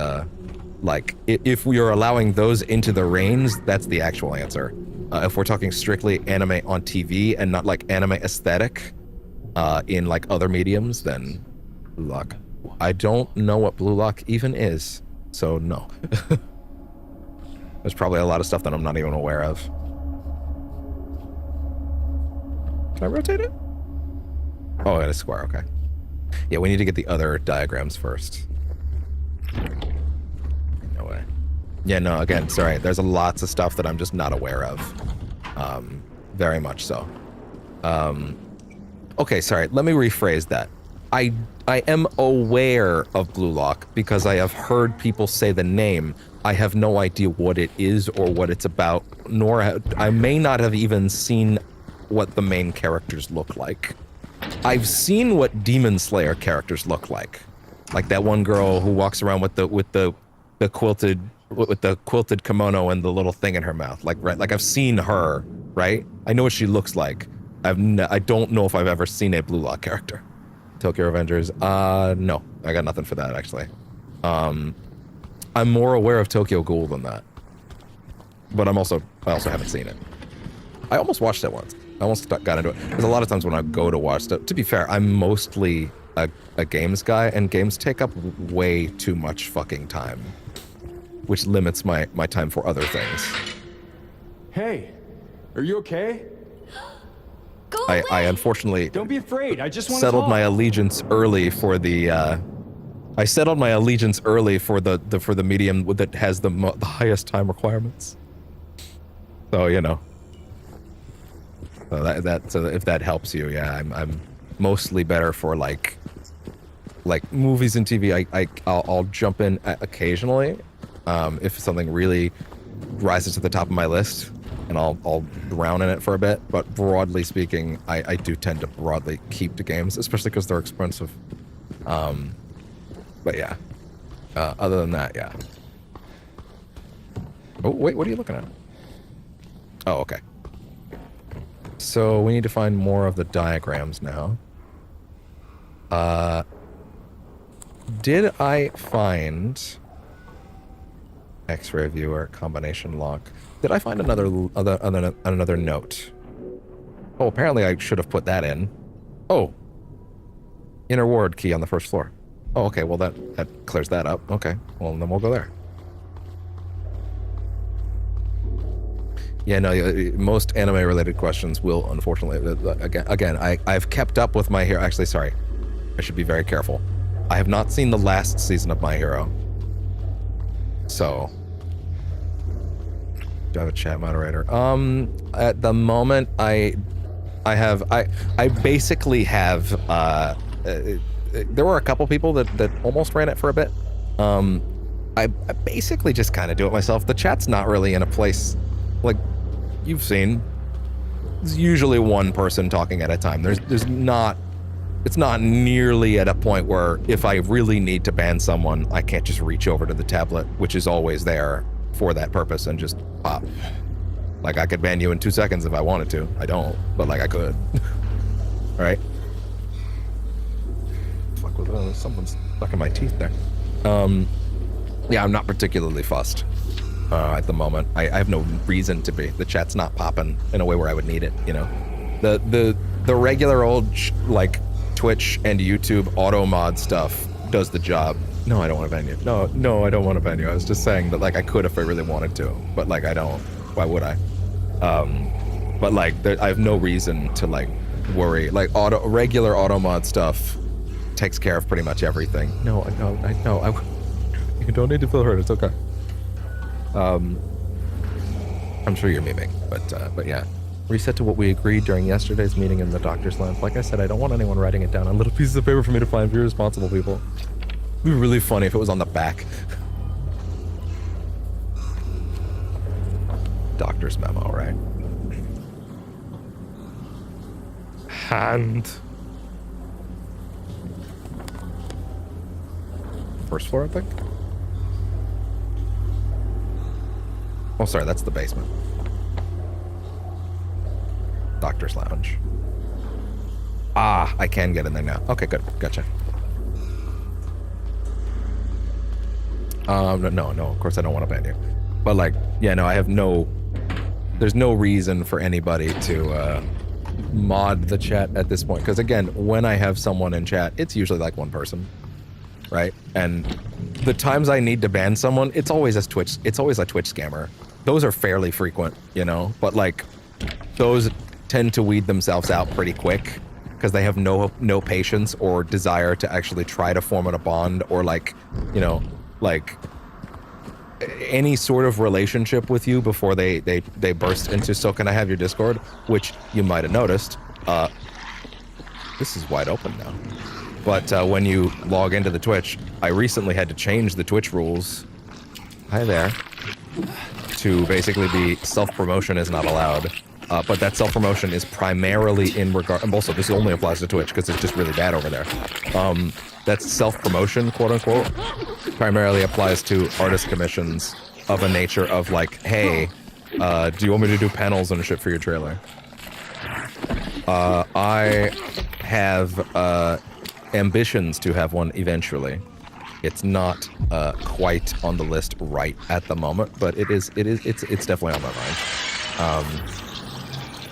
like, if we are allowing those into the reins, that's the actual answer. If we're talking strictly anime on TV and not like anime aesthetic in like other mediums, then Blue Lock. I don't know what Blue Lock even is, so no. There's probably a lot of stuff that I'm not even aware of. Can I rotate it? Oh, it is square, okay. Yeah, we need to get the other diagrams first. No way. Yeah, no, again, sorry. There's lots of stuff that I'm just not aware of. Very much so. Okay, sorry. Let me rephrase that. I am aware of Blue Lock because I have heard people say the name. I have no idea what it is or what it's about, nor I may not have even seen what the main characters look like. I've seen what Demon Slayer characters look like that one girl who walks around with the quilted kimono and the little thing in her mouth. Like I've seen her, right? I know what she looks like. I don't know if I've ever seen a Blue Lock character. Tokyo Revengers, no, I got nothing for that actually. I'm more aware of Tokyo Ghoul than that, but I also haven't seen it. I almost watched it once. I almost got into it. There's a lot of times when I go to watch stuff. To be fair, I'm mostly a games guy, and games take up way too much fucking time, which limits my time for other things. Hey, are you okay? I unfortunately Don't be afraid. I just want settled to my allegiance early for the I settled my allegiance early for the medium that has the highest time requirements. So you know. So if that helps you, yeah, I'm mostly better for like movies and TV. I'll jump in occasionally if something really rises to the top of my list, and I'll drown in it for a bit. But broadly speaking, I do tend to broadly keep to games, especially because they're expensive. But yeah, other than that, yeah. Oh wait, what are you looking at? Oh, okay. So we need to find more of the diagrams now. Did I find X-ray viewer combination lock? Did I find another note? Oh, apparently I should have put that in. Oh, inner ward key on the first floor. Oh, okay. Well, that clears that up. Okay. Well, then we'll go there. Yeah, no, most anime-related questions will, unfortunately, again, I've kept up with My Hero. Actually, sorry, I should be very careful. I have not seen the last season of My Hero. So, do I have a chat moderator? At the moment, I basically have, there were a couple people that almost ran it for a bit. I basically just kind of do it myself. The chat's not really in a place, like, you've seen, there's usually one person talking at a time. There's not, it's not nearly at a point where if I really need to ban someone, I can't just reach over to the tablet, which is always there for that purpose, and just pop. Like, I could ban you in 2 seconds if I wanted to. I don't, but like I could. Right? Fuck with it. Someone's stuck in my teeth there. Yeah, I'm not particularly fussed. At the moment, I have no reason to be. The chat's not popping in a way where I would need it, you know. The regular old like Twitch and YouTube auto mod stuff does the job. No, I don't want to ban you. No, I don't want to ban you. I was just saying that like I could if I really wanted to, but like I don't. Why would I? But like I have no reason to like worry. Like regular auto mod stuff takes care of pretty much everything. No, I know. You don't need to feel hurt. It's okay. I'm sure you're memeing, but yeah. Reset to what we agreed during yesterday's meeting in the doctor's lounge. Like I said, I don't want anyone writing it down on little pieces of paper for me to find. Be responsible, people. It'd be really funny if it was on the back. Doctor's memo, right? Hand. First floor, I think. Oh, sorry, that's the basement. Doctor's lounge. Ah, I can get in there now. Okay, good. Gotcha. No, of course I don't want to ban you. But like, yeah, no, I have no... There's no reason for anybody to mod the chat at this point. Because again, when I have someone in chat, it's usually like one person. Right? And the times I need to ban someone, it's always a Twitch scammer. Those are fairly frequent, you know, but like those tend to weed themselves out pretty quick because they have no patience or desire to actually try to form a bond or like, you know, like any sort of relationship with you before they burst into, so can I have your Discord? Which you might have noticed, this is wide open now. But when you log into the Twitch, I recently had to change the Twitch rules. Hi there. To basically be self-promotion is not allowed. But that self-promotion is primarily in regard... And also, this only applies to Twitch because it's just really bad over there. That self-promotion, quote-unquote, primarily applies to artist commissions of a nature of like, hey, do you want me to do panels and shit for your trailer? I have ambitions to have one eventually. It's not quite on the list right at the moment, but it's definitely on my mind.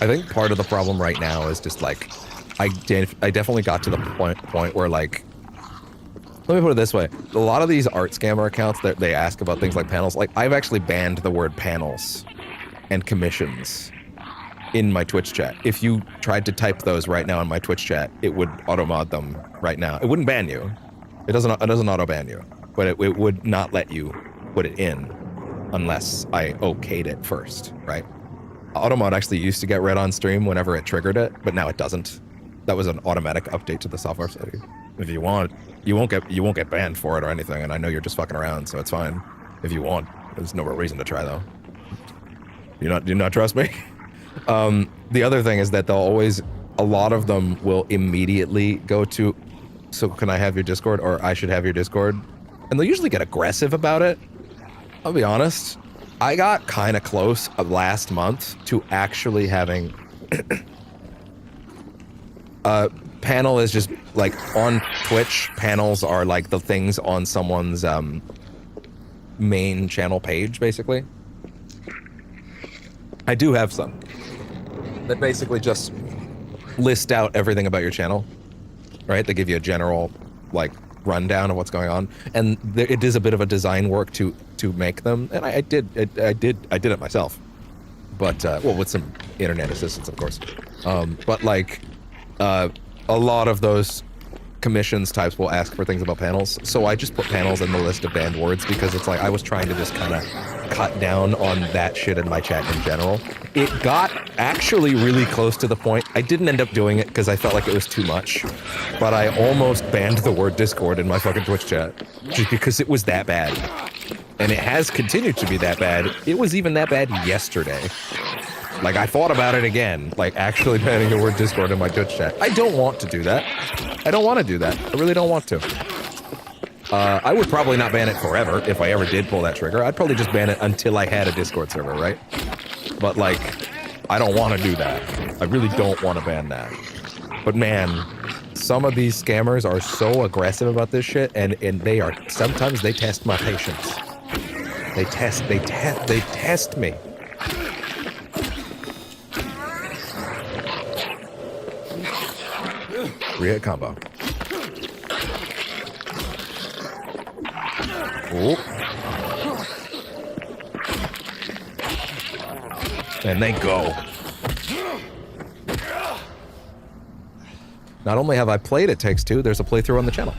I think part of the problem right now is just like I definitely got to the point where like, let me put it this way, a lot of these art scammer accounts that they ask about things like panels, like I've actually banned the word panels and commissions in my Twitch chat. If you tried to type those right now in my Twitch chat, it would auto-mod them right now. It wouldn't ban you. It doesn't auto-ban you, but it would not let you put it in unless I okayed it first, right? Auto-mod actually used to get read on stream whenever it triggered it, but now it doesn't. That was an automatic update to the software setting. If you want, you won't get banned for it or anything, and I know you're just fucking around, so it's fine. If you want, there's no real reason to try though. Do you not trust me? The other thing is that they'll always, a lot of them will immediately go to, so can I have your Discord, or I should have your Discord? And they'll usually get aggressive about it. I'll be honest. I got kind of close last month to actually having panel is just like on Twitch, panels are like the things on someone's main channel page, basically. I do have some that basically just list out everything about your channel, right? They give you a general like rundown of what's going on, and it is a bit of a design work to make them, and I did it myself, but well, with some internet assistance, of course. But like a lot of those commissions types will ask for things about panels, so I just put panels in the list of banned words because it's like I was trying to just kind of cut down on that shit in my chat in general. It got actually really close to the point. I didn't end up doing it because I felt like it was too much, but I almost banned the word Discord in my fucking Twitch chat just because it was that bad. And it has continued to be that bad. It was even that bad yesterday. Like, I thought about it again, like actually banning the word Discord in my Twitch chat. I don't want to do that. I don't want to do that. I really don't want to. I would probably not ban it forever if I ever did pull that trigger. I'd probably just ban it until I had a Discord server, right? But like, I don't want to do that. I really don't want to ban that. But man, some of these scammers are so aggressive about this shit, and they are, sometimes they test my patience. They test me. Three-hit combo. Ooh. And they go. Not only have I played It Takes Two, there's a playthrough on the channel.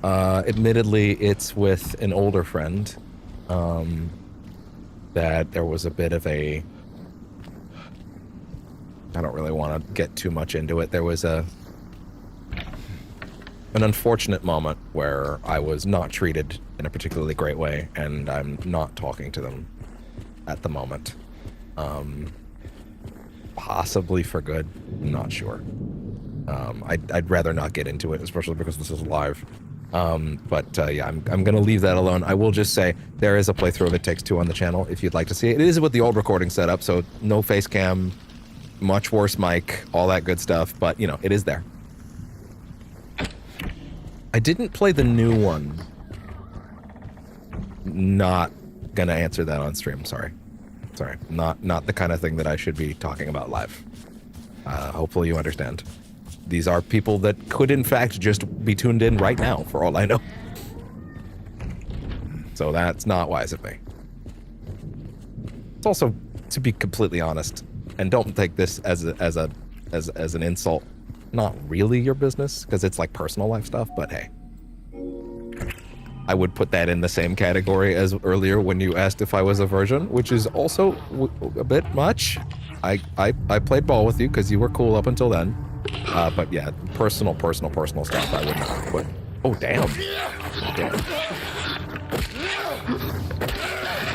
Admittedly, it's with an older friend. That there was a bit of a... I don't really want to get too much into it. There was an unfortunate moment where I was not treated in a particularly great way, and I'm not talking to them at the moment. Possibly for good, I'm not sure. I'd rather not get into it, especially because this is live. Yeah, I'm gonna leave that alone. I will just say there is a playthrough of It Takes Two on the channel if you'd like to see it. It is with the old recording setup, so no face cam, much worse mic, all that good stuff, but you know, it is there. I didn't play the new one. Not gonna answer that on stream, sorry. Sorry, not the kind of thing that I should be talking about live. Hopefully you understand. These are people that could in fact just be tuned in right now, for all I know. So that's not wise of me. It's also, to be completely honest, and don't take this as an insult, not really your business, because it's like personal life stuff, but hey. I would put that in the same category as earlier when you asked if I was a virgin, which is also a bit much. I played ball with you because you were cool up until then. But yeah, personal stuff I would not put. Oh, damn. Damn.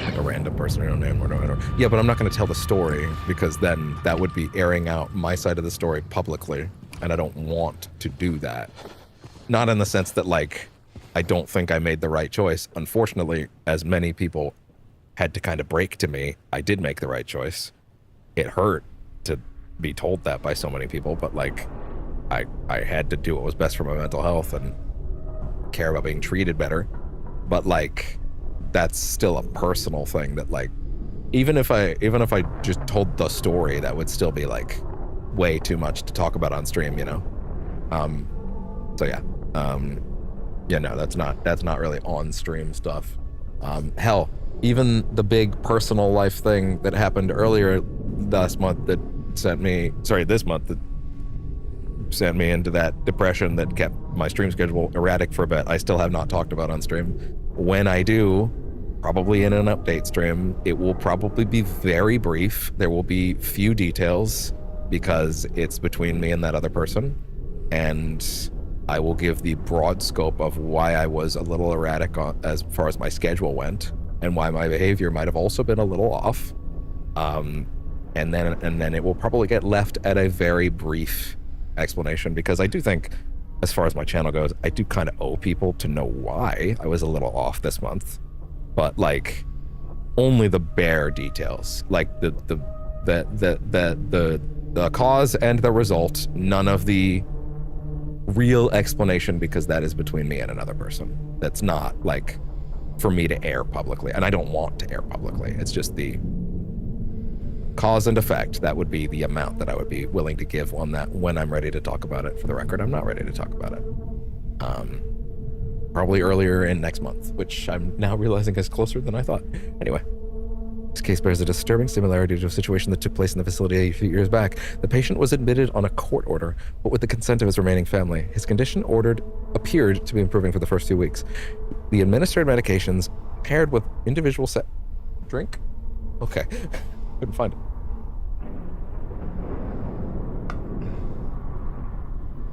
Like a random person, I don't know. Yeah, but I'm not going to tell the story because then that would be airing out my side of the story publicly, and I don't want to do that. Not in the sense that, like, I don't think I made the right choice. Unfortunately, as many people had to kind of break to me, I did make the right choice. It hurt to be told that by so many people, but like, I had to do what was best for my mental health and care about being treated better. But like, that's still a personal thing that like, even if I just told the story, that would still be like way too much to talk about on stream, you know? So yeah. Yeah, no, that's not really on stream stuff. Hell, even the big personal life thing that happened earlier, last month that sent me, sorry, this month that sent me into that depression that kept my stream schedule erratic for a bit. I still have not talked about on stream. When I do, probably in an update stream, it will probably be very brief. There will be few details because it's between me and that other person. And I will give the broad scope of why I was a little erratic as far as my schedule went, and why my behavior might have also been a little off. And then it will probably get left at a very brief explanation, because I do think, as far as my channel goes, I do kind of owe people to know why I was a little off this month. But like, only the bare details, like the cause and the result, none of the real explanation, because that is between me and another person. That's not like for me to air publicly, and I don't want to air publicly. It's just the cause and effect. That would be the amount that I would be willing to give on that when I'm ready to talk about it. For the record, I'm not ready to talk about it. Probably earlier in next month, which I'm now realizing is closer than I thought. Anyway. This case bears a disturbing similarity to a situation that took place in the facility a few years back. The patient was admitted on a court order, but with the consent of his remaining family. His condition appeared to be improving for the first 2 weeks. The administered medications paired with individual drink? Okay, couldn't find it.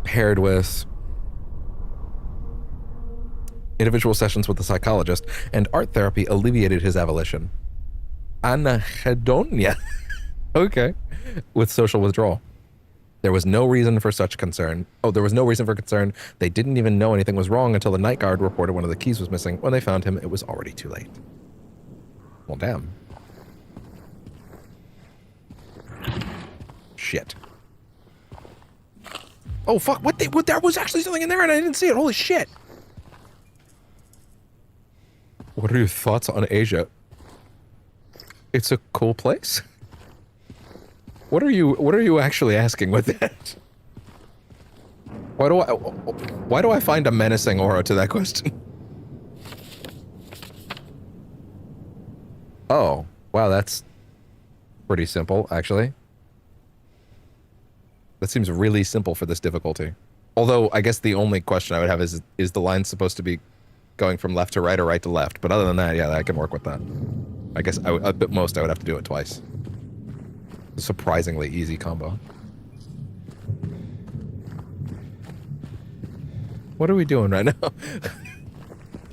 Paired with individual sessions with the psychologist and art therapy alleviated his avolition. Anhedonia. Okay. With social withdrawal. There was no reason for such concern. Oh, there was no reason for concern. They didn't even know anything was wrong until the night guard reported one of the keys was missing. When they found him, it was already too late. Well, damn. Shit. Oh, fuck. What? There was actually something in there and I didn't see it. Holy shit. What are your thoughts on Asia? It's a cool place. What are you actually asking with that? Why do I find a menacing aura to that question? Oh, wow, that's pretty simple, actually. That seems really simple for this difficulty. Although, I guess the only question I would have is the line supposed to be going from left to right or right to left? But other than that, yeah, I can work with that. I guess at most I would have to do it twice. A surprisingly easy combo. What are we doing right now?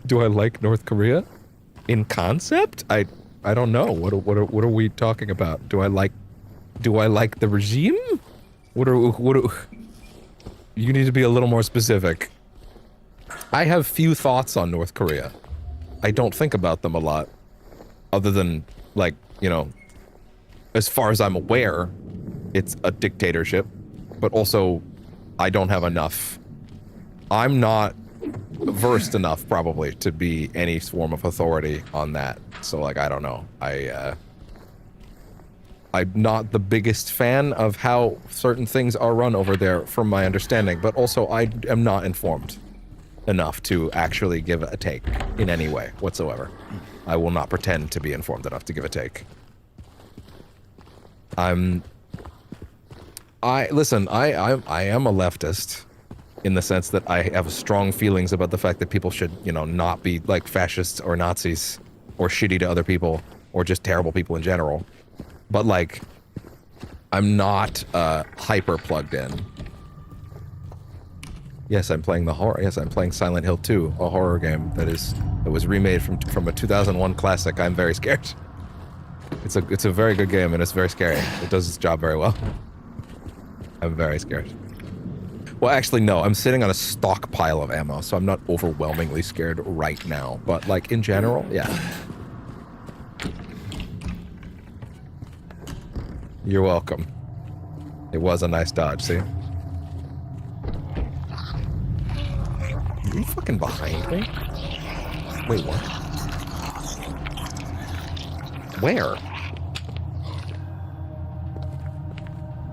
Do I like North Korea? In concept? I don't know. What are we talking about? Do I like the regime? You need to be a little more specific. I have few thoughts on North Korea. I don't think about them a lot. Other than, like, you know, as far as I'm aware, it's a dictatorship. But also, I don't have enough. I'm not versed enough, probably, to be any form of authority on that. So, like, I don't know. I'm not the biggest fan of how certain things are run over there, from my understanding. But also, I am not informed enough to actually give a take in any way whatsoever. I will not pretend to be informed enough to give a take. Listen, I am a leftist in the sense that I have strong feelings about the fact that people should, you know, not be like fascists or Nazis or shitty to other people or just terrible people in general. But like, I'm not hyper plugged in. Yes, I'm playing the horror. Yes, I'm playing Silent Hill 2, a horror game that was remade from a 2001 classic. I'm very scared. It's a very good game and it's very scary. It does its job very well. I'm very scared. Well, actually, no. I'm sitting on a stockpile of ammo, so I'm not overwhelmingly scared right now. But like in general, yeah. You're welcome. It was a nice dodge. See. Are you fucking behind me? Wait, what? Where?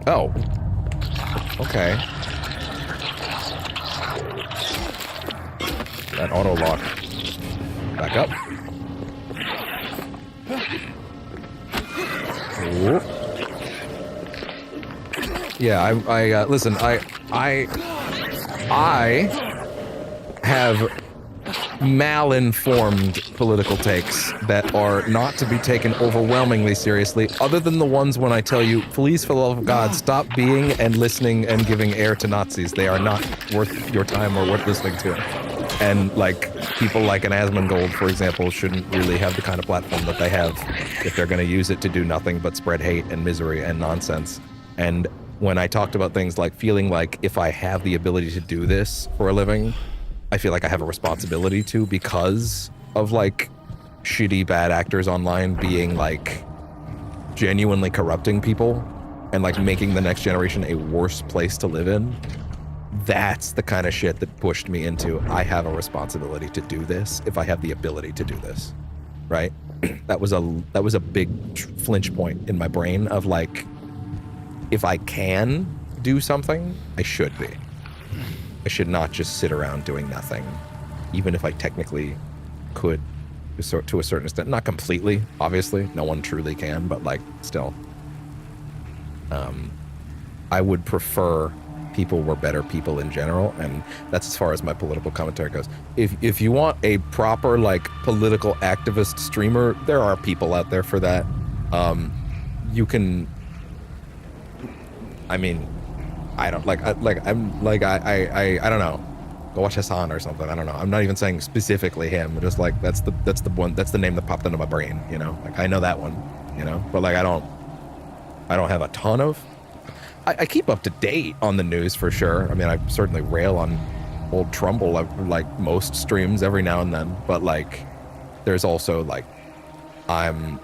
Oh. Okay. That auto lock. Back up. Whoop. Yeah, listen, I have mal-informed political takes that are not to be taken overwhelmingly seriously, other than the ones when I tell you, please, for the love of God, stop being and listening and giving air to Nazis. They are not worth your time or worth listening to. And, like, people like an Asmongold, for example, shouldn't really have the kind of platform that they have if they're going to use it to do nothing but spread hate and misery and nonsense. And when I talked about things like feeling like if I have the ability to do this for a living, I feel like I have a responsibility to, because of, like, shitty bad actors online being, like, genuinely corrupting people and, like, making the next generation a worse place to live in. That's the kind of shit that pushed me into, I have a responsibility to do this if I have the ability to do this, right? That was a big flinch point in my brain of, like, if I can do something, I should be. I should not just sit around doing nothing, even if I technically could, to a certain extent. Not completely, obviously. No one truly can, but, like, still. I would prefer people were better people in general, and that's as far as my political commentary goes. If you want a proper, like, political activist streamer, there are people out there for that. You can... I mean... I don't I don't know. Go watch Hassan or something. I don't know. I'm not even saying specifically him. Just like that's the name that popped into my brain. You know, like I know that one. You know, but like I don't have a ton of. I keep up to date on the news for sure. I mean, I certainly rail on old Trumbull like most streams every now and then. But like, there's also like, I'm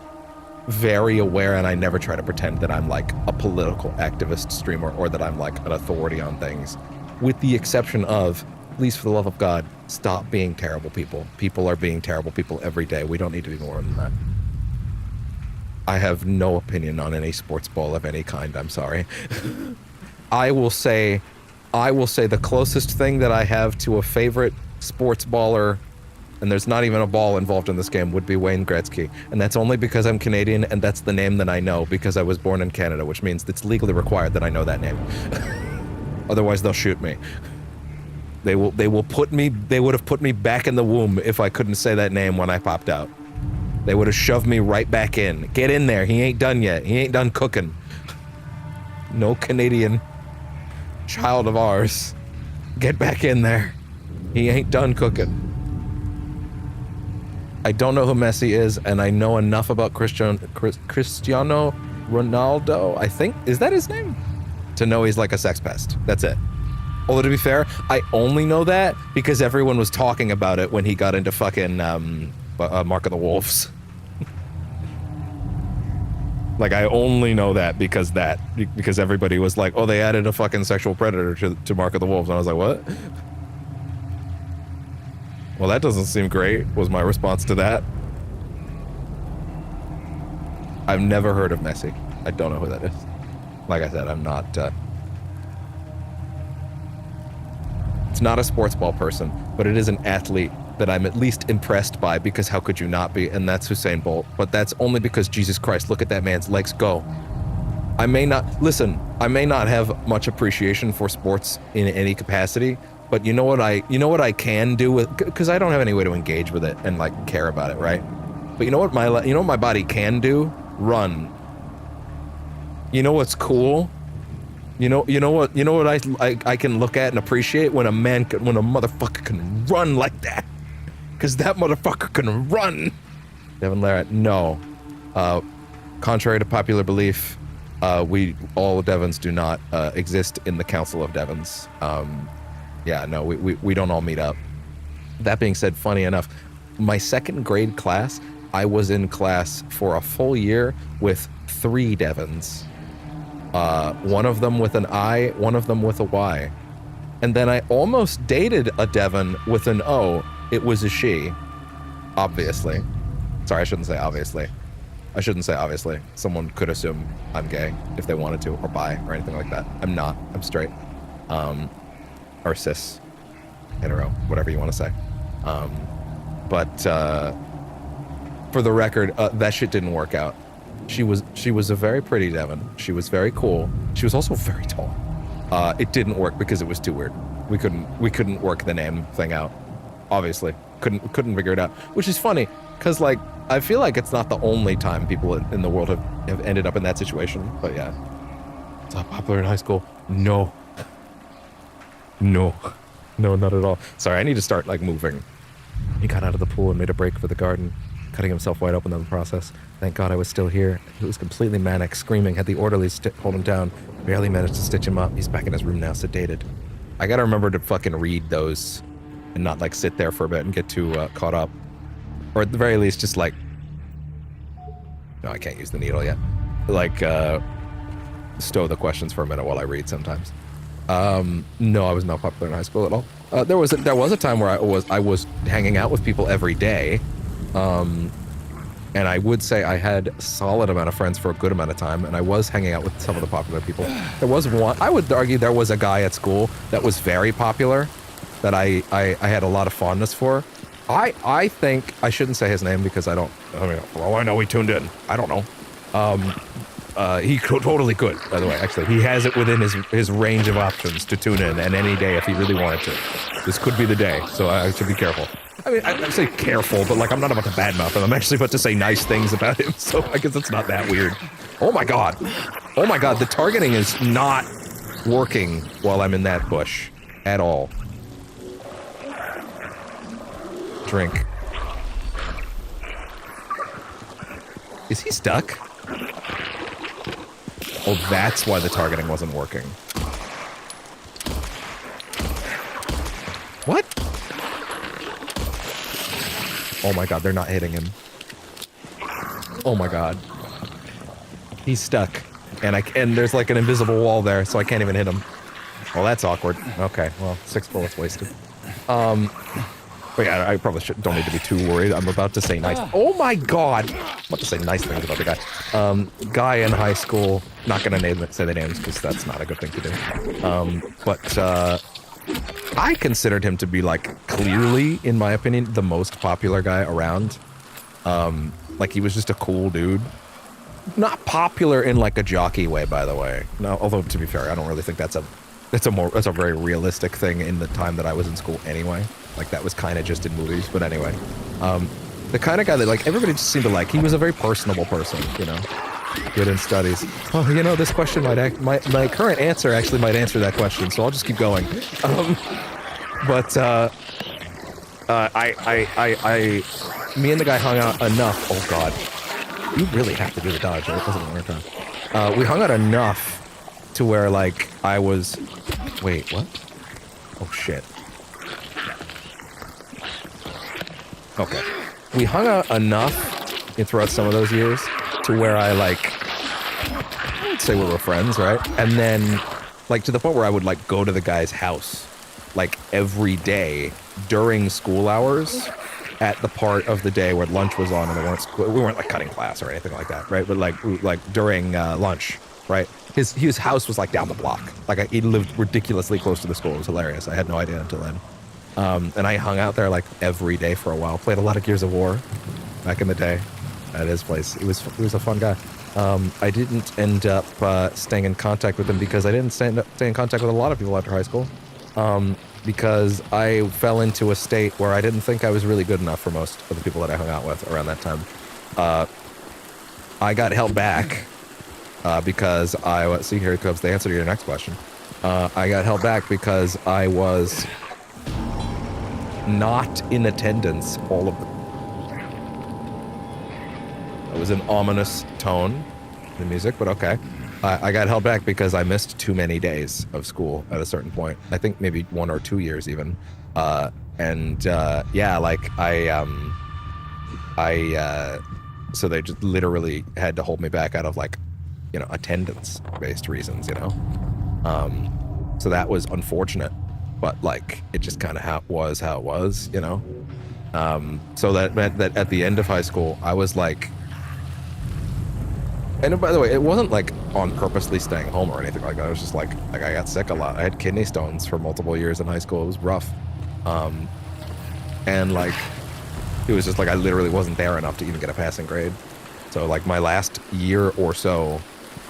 very aware, and I never try to pretend that I'm like a political activist streamer or that I'm like an authority on things, with the exception of, please, for the love of God, stop being terrible people. People are being terrible people every day. We don't need to be more than that. I have no opinion on any sports ball of any kind. I'm sorry. I will say the closest thing that I have to a favorite sports baller, and there's not even a ball involved in this game, would be Wayne Gretzky. And that's only because I'm Canadian, and that's the name that I know because I was born in Canada, which means it's legally required that I know that name. Otherwise, they'll shoot me. They would have put me back in the womb if I couldn't say that name when I popped out. They would have shoved me right back in. Get in there. He ain't done yet. He ain't done cooking. No Canadian child of ours. Get back in there. He ain't done cooking. I don't know who Messi is, and I know enough about Cristiano Ronaldo, I think. Is that his name? To know he's like a sex pest. That's it. Although, to be fair, I only know that because everyone was talking about it when he got into fucking Mark of the Wolves. Like, I only know that because everybody was like, oh, they added a fucking sexual predator to Mark of the Wolves. And I was like, what? Well, that doesn't seem great, was my response to that. I've never heard of Messi. I don't know who that is. Like I said, I'm not... It's not a sports ball person, but it is an athlete that I'm at least impressed by, because how could you not be? And that's Usain Bolt. But that's only because, Jesus Christ, look at that man's legs go. I may not have much appreciation for sports in any capacity, but you know what I can do with, because I don't have any way to engage with it and like care about it, right? But you know what my body can do? Run. You know what's cool? You know what I can look at and appreciate? when a motherfucker can run like that. Because that motherfucker can run. Devin Larratt, no. Contrary to popular belief, all Devons do not exist in the Council of Devons. Yeah, no, we don't all meet up. That being said, funny enough, my second grade class, I was in class for a full year with 3 Devons. One of them with an I, one of them with a Y. And then I almost dated a Devon with an O. It was a she, obviously. Sorry, I shouldn't say obviously. Someone could assume I'm gay if they wanted to, or bi, or anything like that. I'm not. I'm straight. Or cis, hetero, whatever you want to say. But for the record, that shit didn't work out. She was a very pretty Devon. She was very cool. She was also very tall. It didn't work because it was too weird. We couldn't work the name thing out. Obviously, couldn't figure it out. Which is funny, because like I feel like it's not the only time people in the world have ended up in that situation. But yeah, it's not popular in high school. No, not at all. Sorry, I need to start like moving. He got out of the pool and made a break for the garden, cutting himself wide open in the process. Thank God I was still here. He was completely manic, screaming, had the orderlies hold him down. Barely managed to stitch him up. He's back in his room now, sedated. I gotta remember to fucking read those and not like sit there for a bit and get too caught up. Or at the very least, just like... No, I can't use the needle yet. Like, stow the questions for a minute while I read sometimes. No, I was not popular in high school at all. There was a time where I was hanging out with people every day. And I would say I had a solid amount of friends for a good amount of time, and I was hanging out with some of the popular people. There was one, I would argue there was a guy at school that was very popular, that I had a lot of fondness for. I think, I shouldn't say his name because I know he tuned in. I don't know. He totally could, by the way, actually. He has it within his range of options to tune in, and any day if he really wanted to. This could be the day, so I should be careful. I mean, I say careful, but like I'm not about to badmouth him. I'm actually about to say nice things about him, so I guess it's not that weird. Oh my god. Oh my god, the targeting is not working while I'm in that bush at all. Drink. Is he stuck? Oh, that's why the targeting wasn't working. What? Oh my god, they're not hitting him. Oh my god. He's stuck. And there's like an invisible wall there, so I can't even hit him. Well, that's awkward. Okay, well, 6 bullets wasted. But yeah, I probably don't need to be too worried. I'm about to say nice... Oh my god! I'm about to say nice things about the guy. Guy in high school, not gonna say the names because that's not a good thing to do. But I considered him to be like clearly, in my opinion, the most popular guy around. Like he was just a cool dude. Not popular in like a jockey way, by the way. No, although to be fair, I don't really think that's a very realistic thing in the time that I was in school anyway. Like that was kind of just in movies, but anyway. The kind of guy that like everybody just seemed to like. He was a very personable person, you know. Good in studies. Oh, you know, this question my current answer actually might answer that question, so I'll just keep going. Me and the guy hung out enough. Oh god, you really have to do the dodge. Right? It doesn't work. We hung out enough to where like I was. Wait, what? Oh shit. Okay, we hung out enough throughout some of those years to where I would say we were friends, right? And then, like, to the point where I would, like, go to the guy's house, like, every day during school hours at the part of the day where lunch was on and we weren't, like, cutting class or anything like that, right? But, like during lunch, right? His house was, like, down the block. Like, he lived ridiculously close to the school. It was hilarious. I had no idea until then. And I hung out there, like, every day for a while. Played a lot of Gears of War back in the day. At his place. He was a fun guy. I didn't end up staying in contact with him because I didn't stay in contact with a lot of people after high school. Because I fell into a state where I didn't think I was really good enough for most of the people that I hung out with around that time. I got held back because I was... See, here comes the answer to your next question. I got held back because I was not in attendance all of the... It was an ominous tone, the music, but okay. I got held back because I missed too many days of school at a certain point. I think maybe 1 or 2 years even. Yeah, like so they just literally had to hold me back out of like, you know, attendance-based reasons, you know? So that was unfortunate, but like, it just kind of how it was, you know? So that meant that at the end of high school, I was like, and by the way, it wasn't like on purposely staying home or anything like that. It was just like I got sick a lot. I had kidney stones for multiple years in high school. It was rough. And like, it was just like I literally wasn't there enough to even get a passing grade. So like my last year or so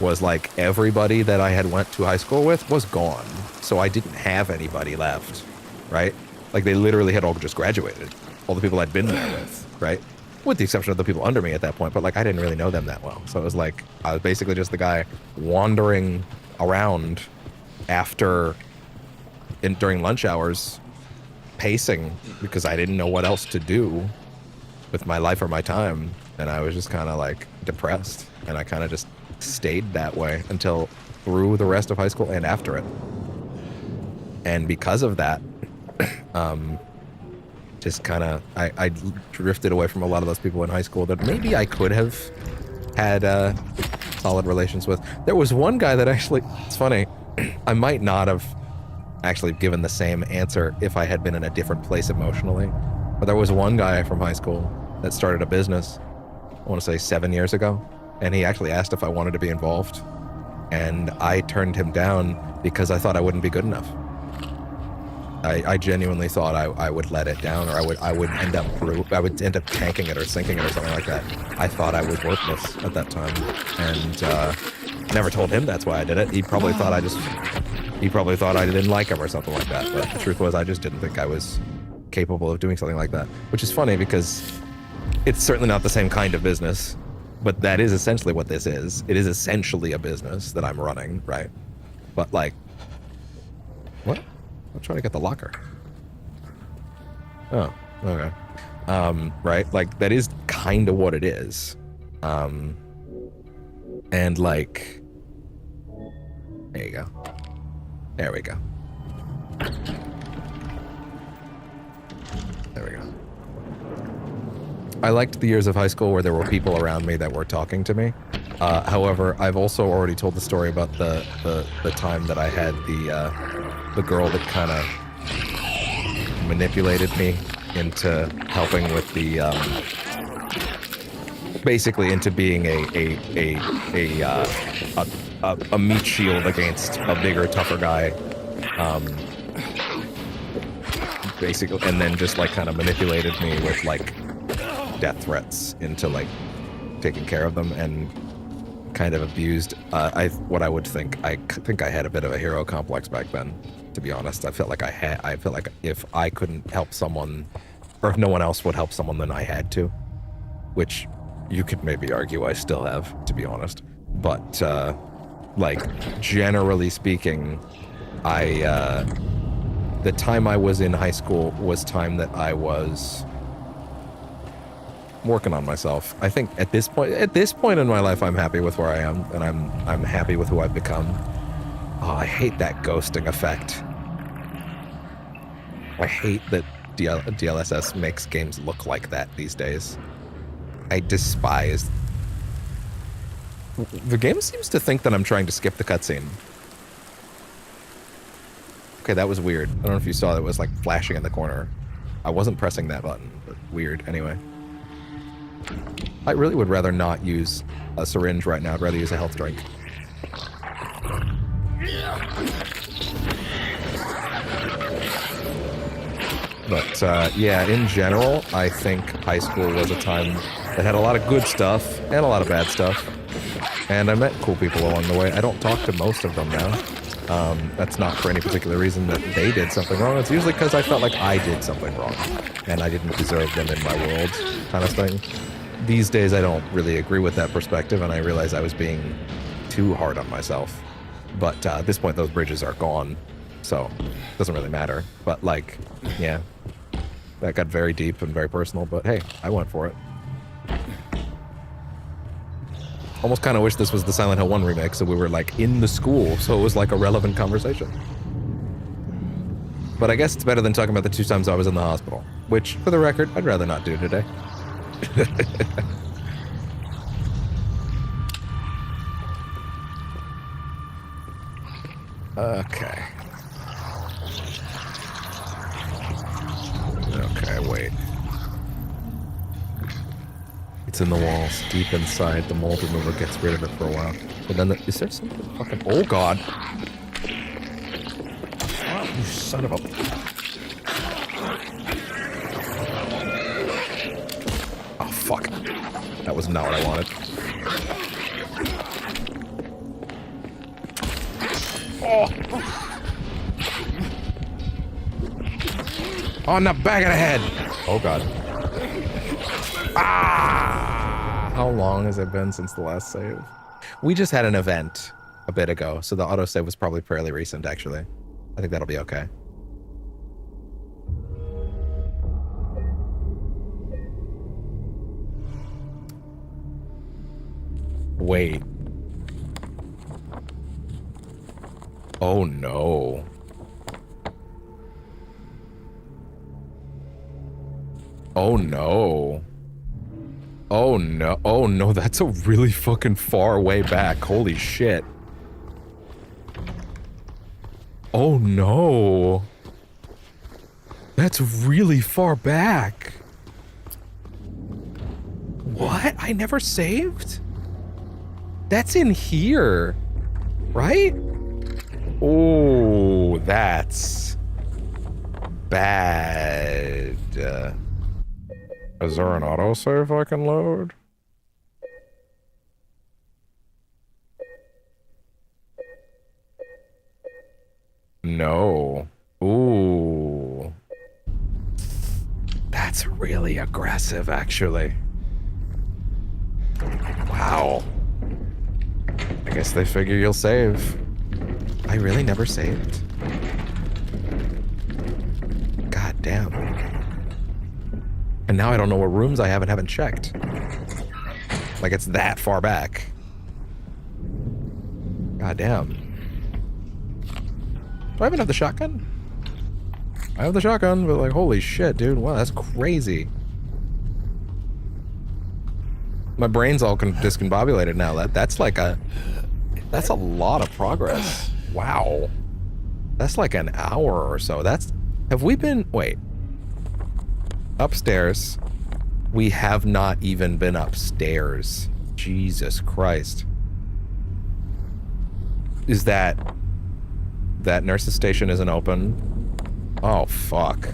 was like everybody that I had went to high school with was gone. So I didn't have anybody left, right? Like they literally had all just graduated. All the people I'd been there with, right? With the exception of the people under me at that point, but like I didn't really know them that well. So it was like I was basically just the guy wandering around during lunch hours, pacing because I didn't know what else to do with my life or my time. And I was just kind of like depressed, and I kind of just stayed that way until through the rest of high school and after it. And because of that, just kind of, I drifted away from a lot of those people in high school that maybe I could have had solid relations with. There was one guy that actually, it's funny, I might not have actually given the same answer if I had been in a different place emotionally. But there was one guy from high school that started a business, I want to say 7 years ago, and he actually asked if I wanted to be involved. And I turned him down because I thought I wouldn't be good enough. I genuinely thought I would let it down, or I would end up tanking it or sinking it or something like that. I thought I was worthless at that time, and never told him that's why I did it. He probably thought I didn't like him or something like that. But the truth was, I just didn't think I was capable of doing something like that. Which is funny because it's certainly not the same kind of business, but that is essentially what this is. It is essentially a business that I'm running, right? But like, what? I'm trying to get the locker. Oh, okay. Right? Like, that is kind of what it is. And like, there you go. There we go. There we go. I liked the years of high school where there were people around me that were talking to me. However, I've also already told the story about the time that I had the girl that kind of manipulated me into helping with the basically into being a meat shield against a bigger, tougher guy. Basically, and then just like kind of manipulated me with like death threats into like taking care of them, and kind of abused. I think I had a bit of a hero complex back then. To be honest, I felt like if I couldn't help someone, or if no one else would help someone, then I had to. Which you could maybe argue I still have, to be honest. But like generally speaking, the time I was in high school was time that I was working on myself. I think at this point in my life, I'm happy with where I am, and I'm happy with who I've become. Oh, I hate that ghosting effect. I hate that DLSS makes games look like that these days. I despise. The game seems to think that I'm trying to skip the cutscene. Okay, that was weird. I don't know if you saw that, it was like flashing in the corner. I wasn't pressing that button, but weird. Anyway. I really would rather not use a syringe right now. I'd rather use a health drink. But yeah, in general, I think high school was a time that had a lot of good stuff and a lot of bad stuff. And I met cool people along the way. I don't talk to most of them now. That's not for any particular reason that they did something wrong. It's usually because I felt like I did something wrong and I didn't deserve them in my world, kind of thing. These days, I don't really agree with that perspective, and I realize I was being too hard on myself. But at this point, those bridges are gone, so it doesn't really matter. But like, yeah, that got very deep and very personal, but hey, I went for it. Almost kind of wish this was the Silent Hill 1 remake, so we were like in the school, so it was like a relevant conversation. But I guess it's better than talking about the 2 times I was in the hospital, which, for the record, I'd rather not do today. Okay. Okay, wait. It's in the walls, deep inside. The mold remover gets rid of it for a while. But then, is there something fucking... Oh, God. Oh, you son of a... Oh, fuck. That was not what I wanted. Oh! On the back of the head! Oh god. Ah! How long has it been since the last save? We just had an event a bit ago, so the autosave was probably fairly recent, actually. I think that'll be okay. Wait. Oh no. Oh no. Oh no. Oh no, that's a really fucking far way back. Holy shit. Oh no. That's really far back. What? I never saved? That's in here, right? Oh, that's bad. Is there an autosave I can load? No. Ooh. That's really aggressive, actually. Wow. I guess they figure you'll save. I really never saved. God damn. And now I don't know what rooms I haven't checked. Like it's that far back. God damn. Do I even have the shotgun? I have the shotgun, but like, holy shit, dude. Wow, that's crazy. My brain's all discombobulated now. That's like that's a lot of progress. Wow. That's like an hour or so. Have we been, wait. Upstairs. We have not even been upstairs. Jesus Christ. Is that nurse's station isn't open? Oh, fuck.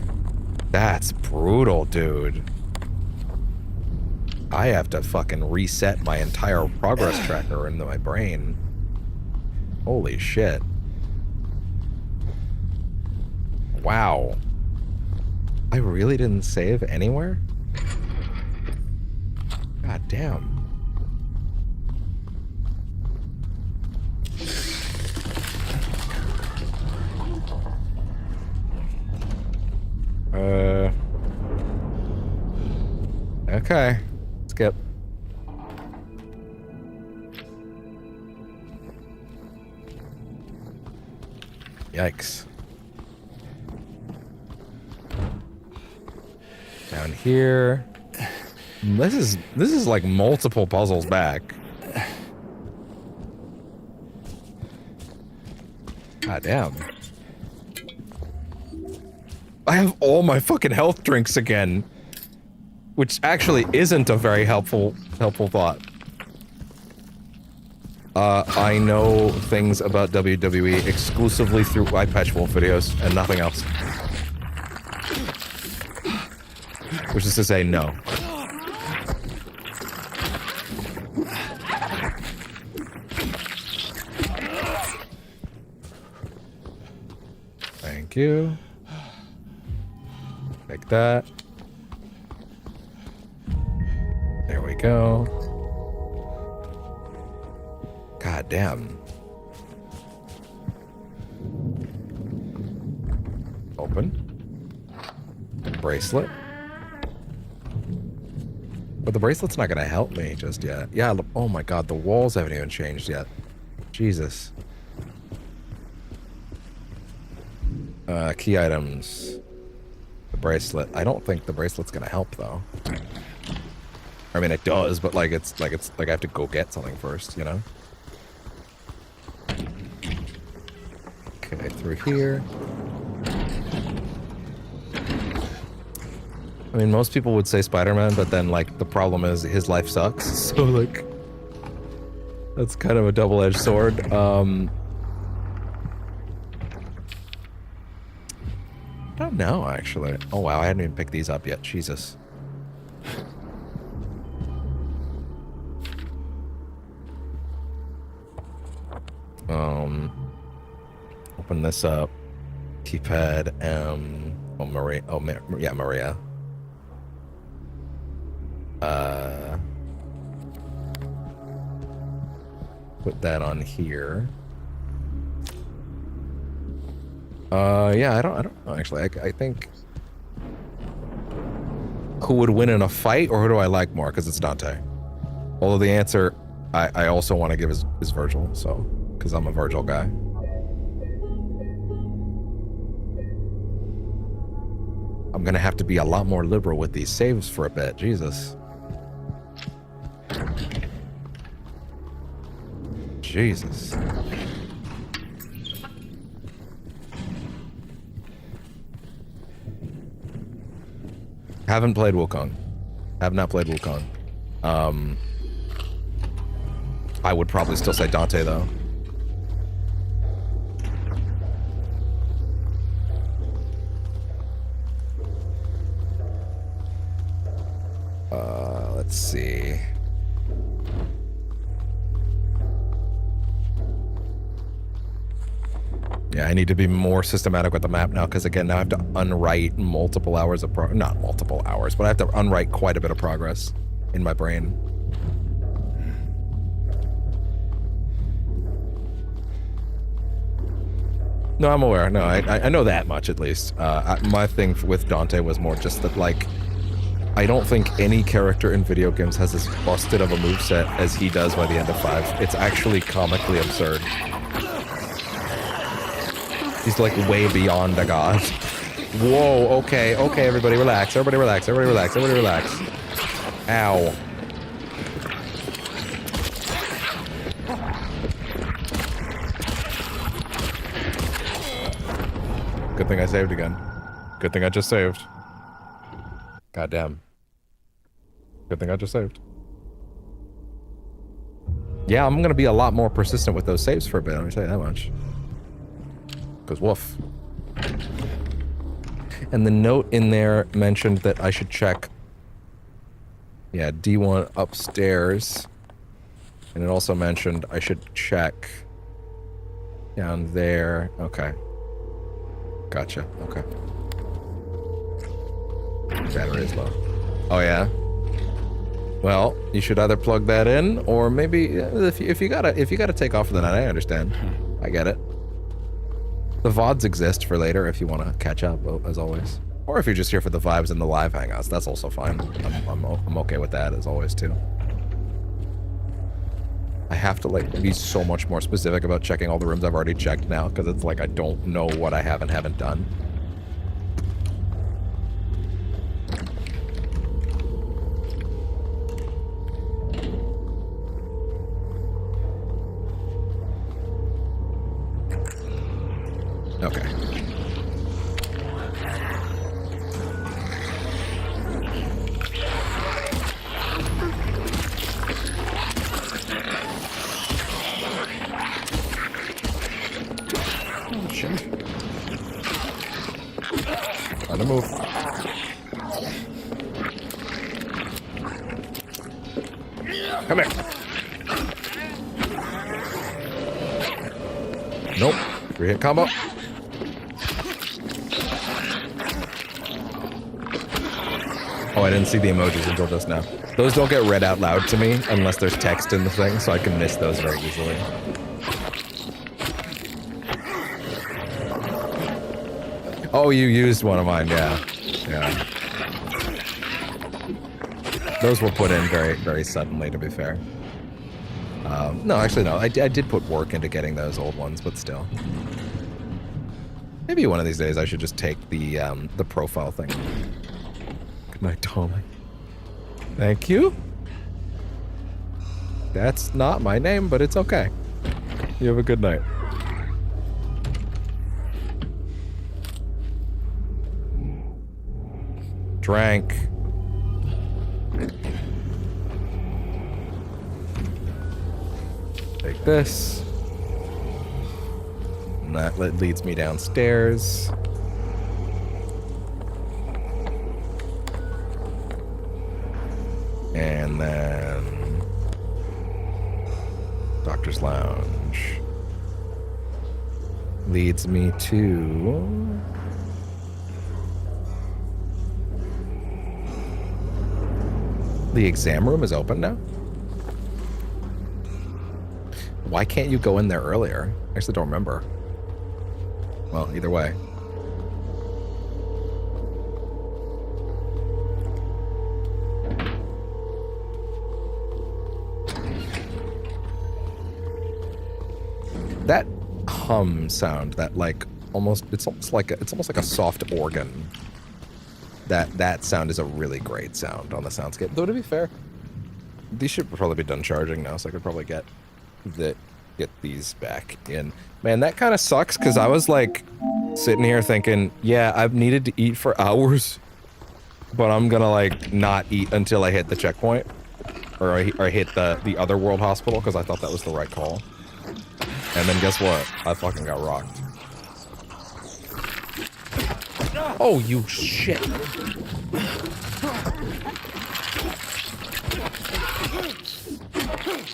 That's brutal, dude. I have to fucking reset my entire progress tracker into my brain. Holy shit. Wow. I really didn't save anywhere? God damn. Okay. Skip. Yikes. Down here. This is like multiple puzzles back. God damn. I have all my fucking health drinks again. Which actually isn't a very helpful thought. I know things about WWE exclusively through eye patch wolf videos and nothing else. Which is to say, no. Thank you. Like that. There we go. God damn. Open. Bracelet. But the bracelet's not gonna help me just yet. Yeah, oh my god, the walls haven't even changed yet. Jesus. Key items. The bracelet. I don't think the bracelet's gonna help though. I mean, it does, but like it's like I have to go get something first, you know? Okay, through here. I mean, most people would say Spider-Man, but then like the problem is his life sucks. So like, that's kind of a double-edged sword. I don't know, actually. Oh wow, I hadn't even picked these up yet. Jesus. open this up. Keypad M. Oh, Maria. Oh, yeah, Maria. Put that on here. Yeah, I don't know, actually. I think... Who would win in a fight, or who do I like more? Because it's Dante. Although the answer I also want to give is Virgil, so... Because I'm a Virgil guy. I'm gonna have to be a lot more liberal with these saves for a bit. Jesus. Jesus. Haven't played Wukong. Have not played Wukong. I would probably still say Dante, though. Let's see. Yeah, I need to be more systematic with the map now, because again, now I have to unwrite multiple hours of not multiple hours, but I have to unwrite quite a bit of progress in my brain. No, I'm aware. No, I know that much, at least. My thing with Dante was more just that, like, I don't think any character in video games has as busted of a moveset as he does by the end of 5. It's actually comically absurd. He's like way beyond a god. Whoa, okay, everybody relax, everybody relax, everybody relax, everybody relax. Ow. Good thing I saved again. Good thing I just saved. Goddamn. Good thing I just saved. Yeah, I'm gonna be a lot more persistent with those saves for a bit, let me tell you that much. Because woof. And the note in there mentioned that I should check... Yeah, D1 upstairs. And it also mentioned I should check... down there. Okay. Gotcha, okay. Battery is low. Oh yeah? Well, you should either plug that in, or maybe if you gotta take off for the night, I understand. I get it. The VODs exist for later if you want to catch up, as always. Or if you're just here for the vibes and the live hangouts, that's also fine. I'm okay with that, as always, too. I have to, like, be so much more specific about checking all the rooms I've already checked now, because it's like I don't know what I have and haven't done. Okay. Oh, shit. Trying to move. Come here. Nope. 3-hit combo. Oh, I didn't see the emojis until just now. Those don't get read out loud to me unless there's text in the thing, so I can miss those very easily. Oh, you used one of mine, yeah. Yeah. Those were put in very, very suddenly, to be fair. No, actually, no. I did put work into getting those old ones, but still. Maybe one of these days I should just take the profile thing. Good night, darling. Thank you. That's not my name, but it's okay. You have a good night. Drank. Take this. And that leads me downstairs. And then Doctor's Lounge. leads me to... The exam room is open now? Why can't you go in there earlier? I actually don't remember. Well, either way. That hum sound, that like it's almost like a soft organ. That sound is a really great sound on the soundscape. Though to be fair, these should probably be done charging now, so I could probably get these back in. Man, that kind of sucks because I was like sitting here thinking, yeah, I've needed to eat for hours, but I'm gonna like not eat until I hit the checkpoint, or I hit the other world hospital because I thought that was the right call. And then guess what? I fucking got rocked. Oh, you shit.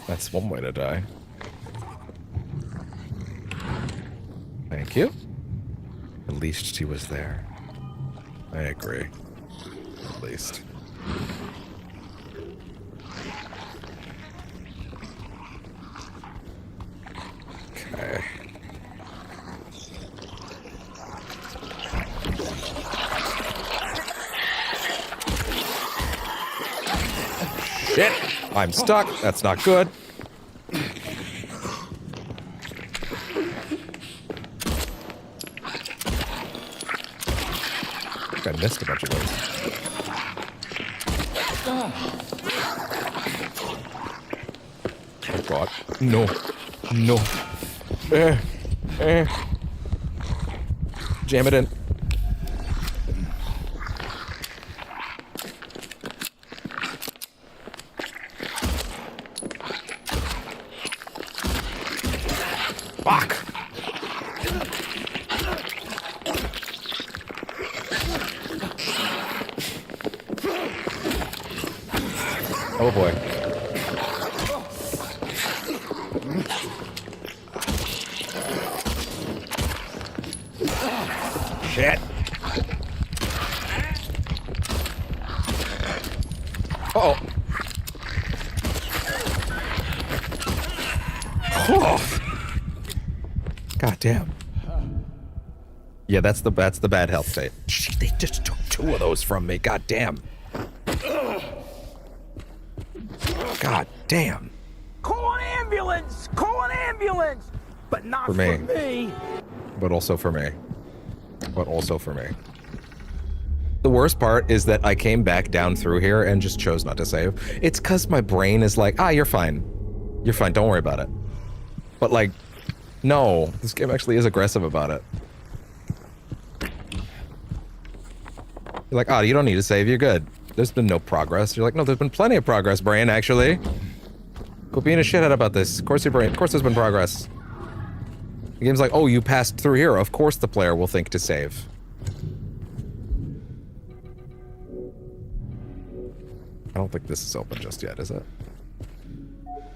That's one way to die. Thank you. At least she was there. I agree. At least. Okay. Shit! I'm stuck. That's not good. I think I missed a bunch of those. Oh god. No. No. Jam it in. Fuck! Oh boy. Shit. Uh-oh. Oh. God damn. Yeah, that's the bad health state. Shit, they just took 2 of those from me. God damn. God damn. Call an ambulance! Call an ambulance! But not For for me. me. But also for me. But also for me. The worst part is that I came back down through here and just chose not to save. It's because my brain is like, you're fine. You're fine, don't worry about it. But like, no, this game actually is aggressive about it. You're like, you don't need to save, you're good. There's been no progress. You're like, no, there's been plenty of progress, brain, actually. Quit being a shithead about this. Of course there's been progress. The game's like, oh, you passed through here. Of course the player will think to save. I don't think this is open just yet, is it?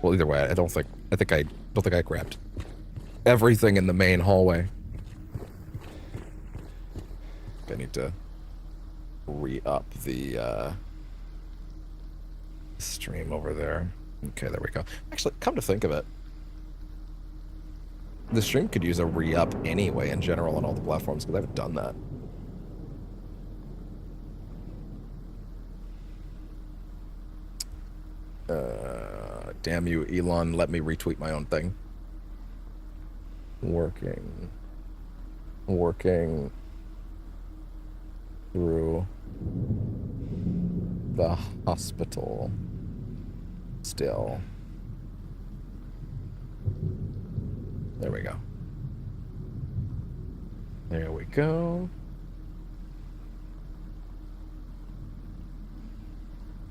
Well, either way, I don't think I grabbed everything in the main hallway. I need to re-up the stream over there. Okay, there we go. Actually, come to think of it, the stream could use a re-up anyway in general on all the platforms, because I haven't done that. Damn you, Elon, let me retweet my own thing. Working through the hospital still. There we go. There we go.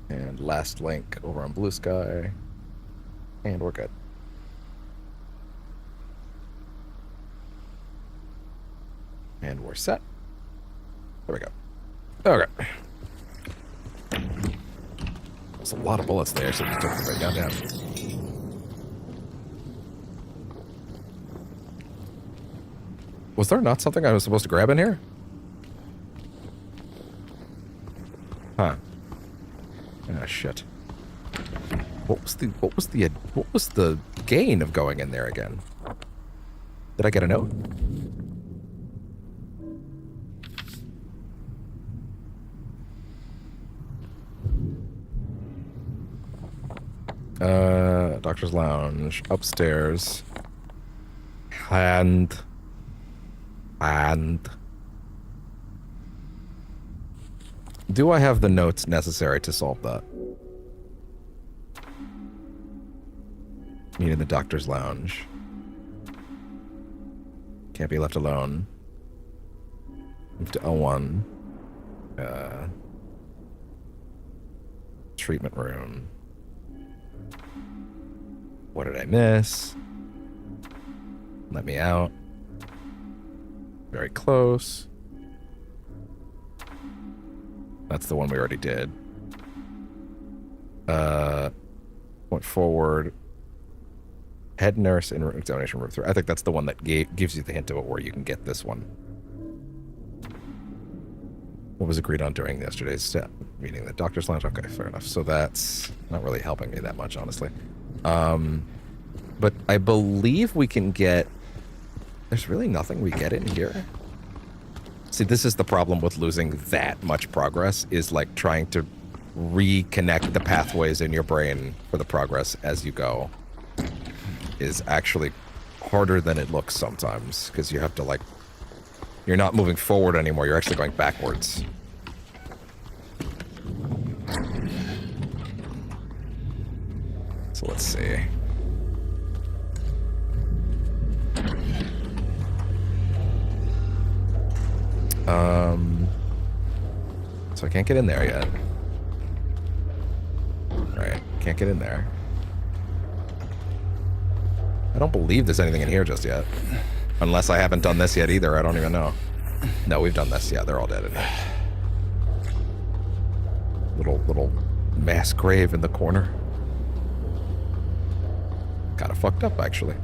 And last link over on Blue Sky. And we're good. And we're set. There we go. Okay. There's a lot of bullets there, so we took the right down. Was there not something I was supposed to grab in here? Huh. Ah, shit. What was the gain of going in there again? Did I get a note? Doctor's Lounge, upstairs. And do I have the notes necessary to solve that? Meet in the Doctor's Lounge. Can't be left alone. Move to L1. Treatment room. What did I miss? Let me out. Very close. That's the one we already did. Went forward. Head nurse in examination room 3. I think that's the one that gives you the hint of where you can get this one. What was agreed on during yesterday's meeting? The Doctor's Lounge? Okay, fair enough. So that's not really helping me that much, honestly. But I believe we can get... There's really nothing we get in here. See, this is the problem with losing that much progress, is like trying to reconnect the pathways in your brain for the progress as you go is actually harder than it looks sometimes, because you have to, like, you're not moving forward anymore, you're actually going backwards. So let's see. So I can't get in there yet. Alright, can't get in there. I don't believe there's anything in here just yet. Unless I haven't done this yet either, I don't even know. No, we've done this. Yeah, they're all dead in here. Little mass grave in the corner. Kinda fucked up, actually.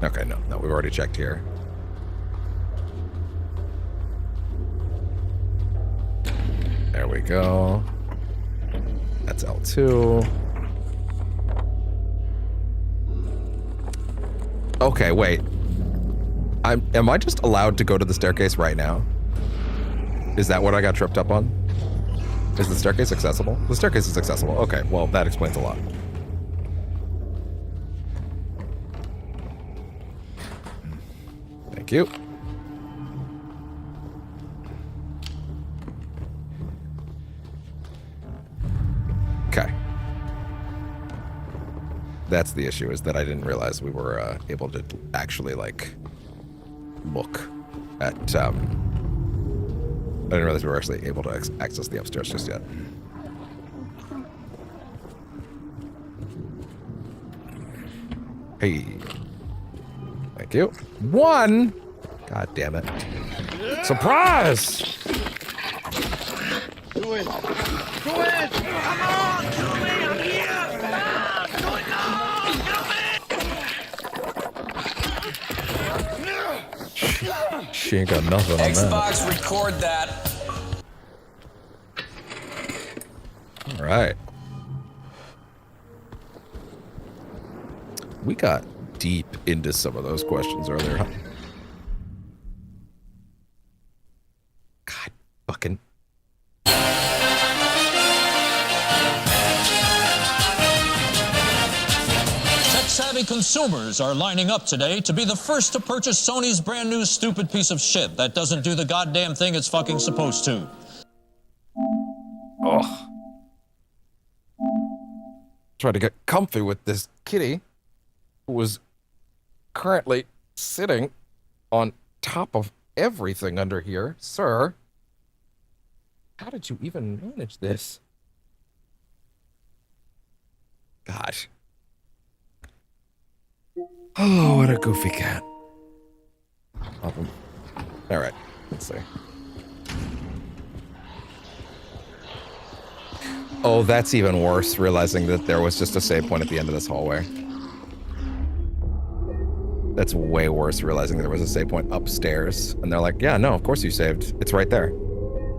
Okay, no, we've already checked here. There we go. That's L2. Okay, wait. Am I just allowed to go to the staircase right now? Is that what I got tripped up on? Is the staircase accessible? The staircase is accessible. Okay, well, that explains a lot. Thank you. Okay. That's the issue, is that I didn't realize we were able to actually, like, look at, I didn't realize we were actually able to access the upstairs just yet. Hey. Thank you. 1! God damn it. Surprise! Do it! Do it! Come on! Do it! I'm here! Do it now! She ain't got nothing on that. Xbox, record that. All right. We got deep into some of those questions earlier. God fucking. Tech-savvy consumers are lining up today to be the first to purchase Sony's brand new stupid piece of shit that doesn't do the goddamn thing it's fucking supposed to. Ugh. Try to get comfy with this kitty who was currently sitting on top of everything under here. Sir, how did you even manage this? Gosh. Oh, what a goofy cat. All right, let's see. Oh, that's even worse, realizing that there was just a save point at the end of this hallway. That's way worse, realizing there was a save point upstairs. And they're like, yeah, no, of course you saved. It's right there.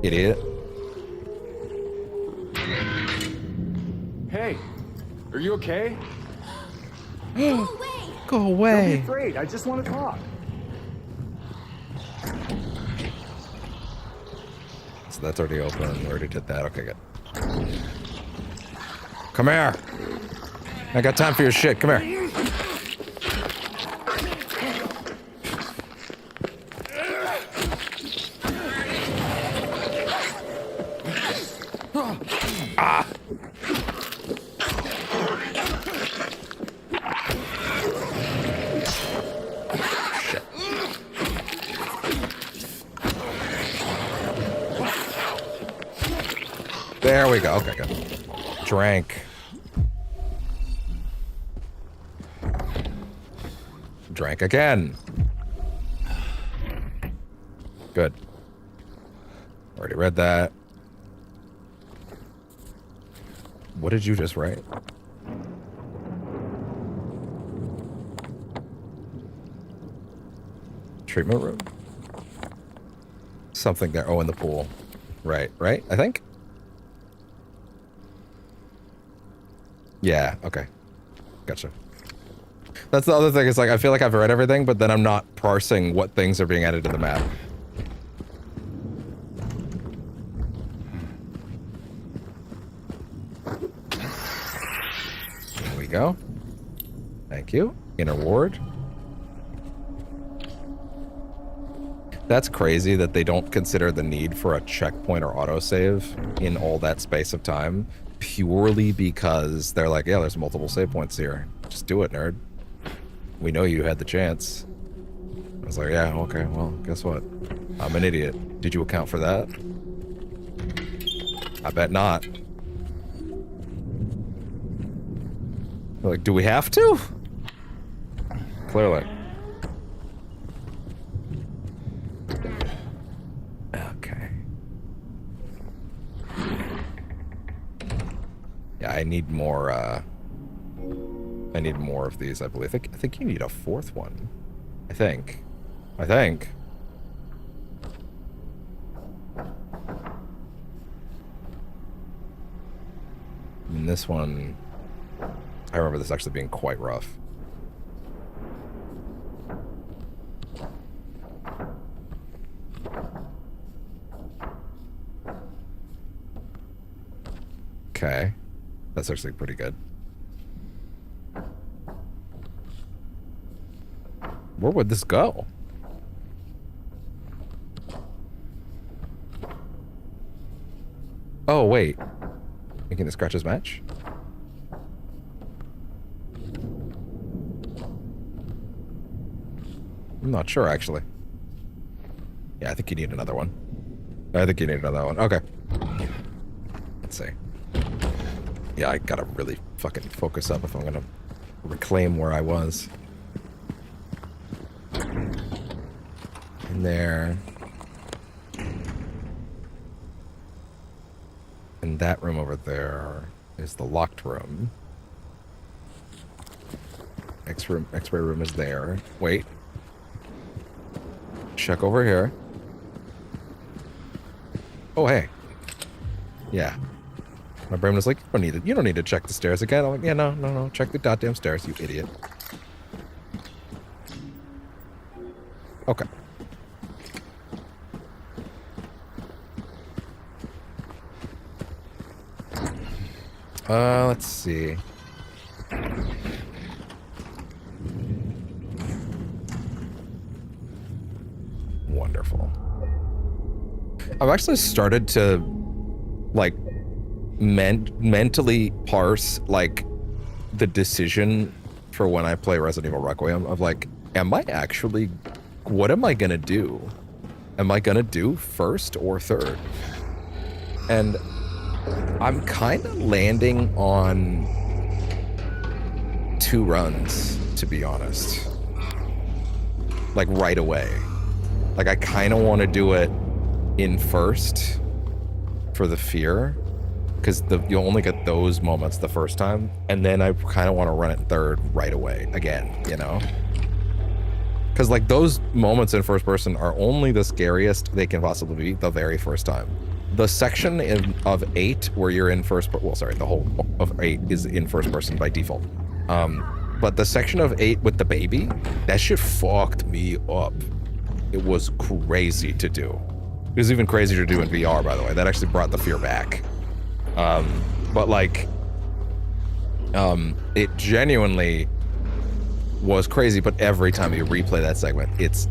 Idiot. Hey, are you okay? Go away! Go Don't be away. afraid. I just want to talk. So that's already open. We already did that. Okay, good. Come here. I got time for your shit. Come here. Ah. Shit. There we go. Okay, good. Drank. Drank again. Good. Already read that. What did you just write? Treatment room? Something there. Oh, in the pool. Right, right? I think? Yeah, okay. Gotcha. That's the other thing, is like, I feel like I've read everything, but then I'm not parsing what things are being added to the map. There we go. Thank you. Inner ward. That's crazy that they don't consider the need for a checkpoint or autosave in all that space of time, purely because they're like, yeah, there's multiple save points here. Just do it, nerd. We know you had the chance. I was like, yeah, okay, well, guess what? I'm an idiot. Did you account for that? I bet not. They're like, do we have to? Clearly. Okay. Yeah, I need more, I need more of these, I believe. I think you need a fourth one. I think. And this one, I remember this actually being quite rough. Okay. That's actually pretty good. Where would this go? Oh, wait. Making the scratches match? I'm not sure, actually. Yeah, I think you need another one. Okay. Let's see. Yeah, I gotta really fucking focus up if I'm gonna reclaim where I was. In there. And that room over there is the locked room. X-ray room is there. Wait. Check over here. Oh, hey. Yeah. My brain was like, you don't need to check the stairs again. I'm like, yeah, no. Check the goddamn stairs, you idiot. Okay. Let's see. Wonderful. I've actually started to, like, mentally parse, like, the decision for when I play Resident Evil Requiem of, like, what am I gonna do? Am I gonna do first or third? And I'm kind of landing on 2 runs, to be honest. Like, right away. Like, I kind of want to do it in first for the fear. because you'll only get those moments the first time, and then I kind of want to run it in third right away again, you know? Because like those moments in first person are only the scariest they can possibly be the very first time. The section of 8 where you're in first, well, sorry, the whole of 8 is in first person by default. But the section of 8 with the baby, that shit fucked me up. It was crazy to do. It was even crazier to do in VR, by the way. That actually brought the fear back. But like, it genuinely was crazy, but every time you replay that segment, it's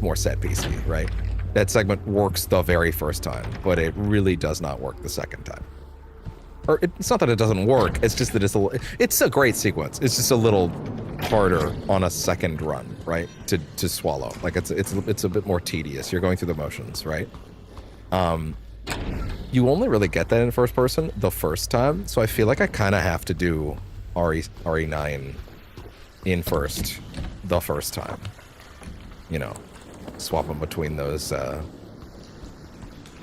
more set piecey, right? That segment works the very first time, but it really does not work the second time. Or it's not that it doesn't work, it's just that it's a great sequence. It's just a little harder on a second run, right? To swallow. Like it's a bit more tedious. You're going through the motions, right? You only really get that in first person the first time, so I feel like I kind of have to do RE9 in first the first time. You know, swapping between those, well,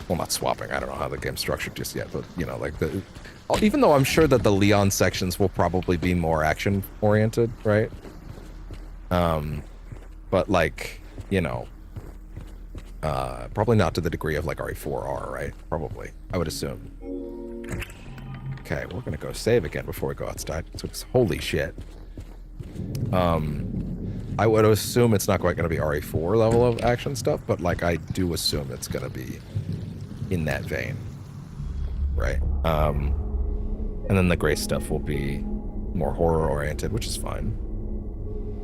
not swapping, I don't know how the game's structured just yet, but, you know, like even though I'm sure that the Leon sections will probably be more action-oriented, right? But, like, you know, probably not to the degree of, like, RE4R, right? Probably, I would assume. Okay, we're gonna go save again before we go outside. So holy shit. I would assume it's not quite gonna be RE4 level of action stuff, but, like, I do assume it's gonna be in that vein, right? And then the gray stuff will be more horror oriented, which is fine.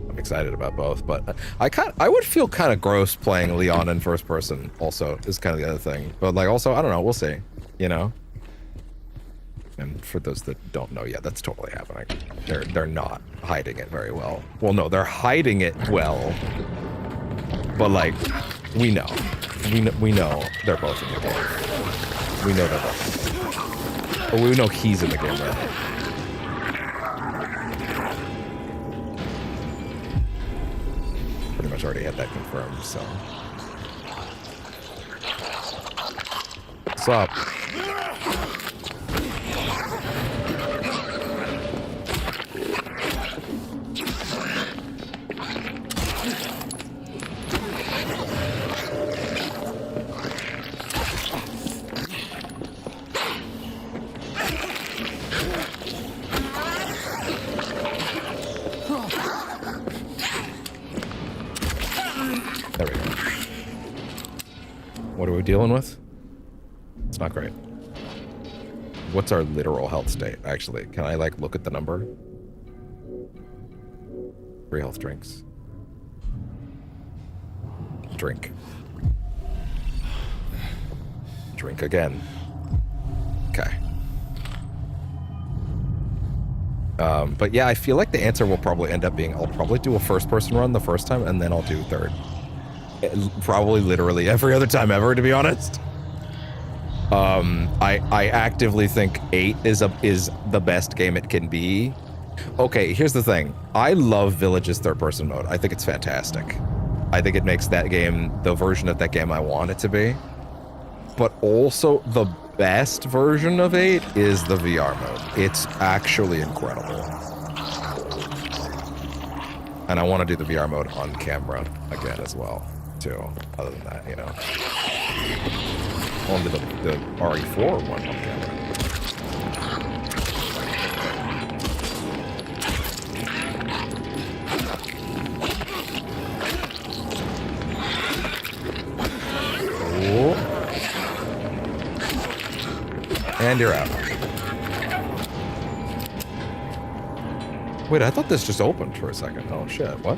I'm excited about both, but I would feel kind of gross playing Leon in first person also, is kind of the other thing. But like also, I don't know, we'll see, you know? And for those that don't know yet, that's totally happening. They're not hiding it very well. Well, no, they're hiding it well, but like, we know they're both in the game. We know they're both. But we know he's in the game, right? Pretty much already had that confirmed, so. What's up? There we go. What are we dealing with? It's not great. What's our literal health state, actually? Can I, like, look at the number? 3 health drinks. Drink. Drink again. Okay. But yeah, I feel like the answer will probably end up being I'll probably do a first-person run the first time, and then I'll do third. Probably literally every other time ever, to be honest. I actively think 8 is the best game it can be. Okay, here's the thing. I love Village's third-person mode. I think it's fantastic. I think it makes that game the version of that game I want it to be. But also, the best version of 8 is the VR mode. It's actually incredible. And I want to do the VR mode on camera again as well, too. Other than that, you know. Only the RE4 one on camera. Cool. And you're out. Wait, I thought this just opened for a second. Oh shit, what?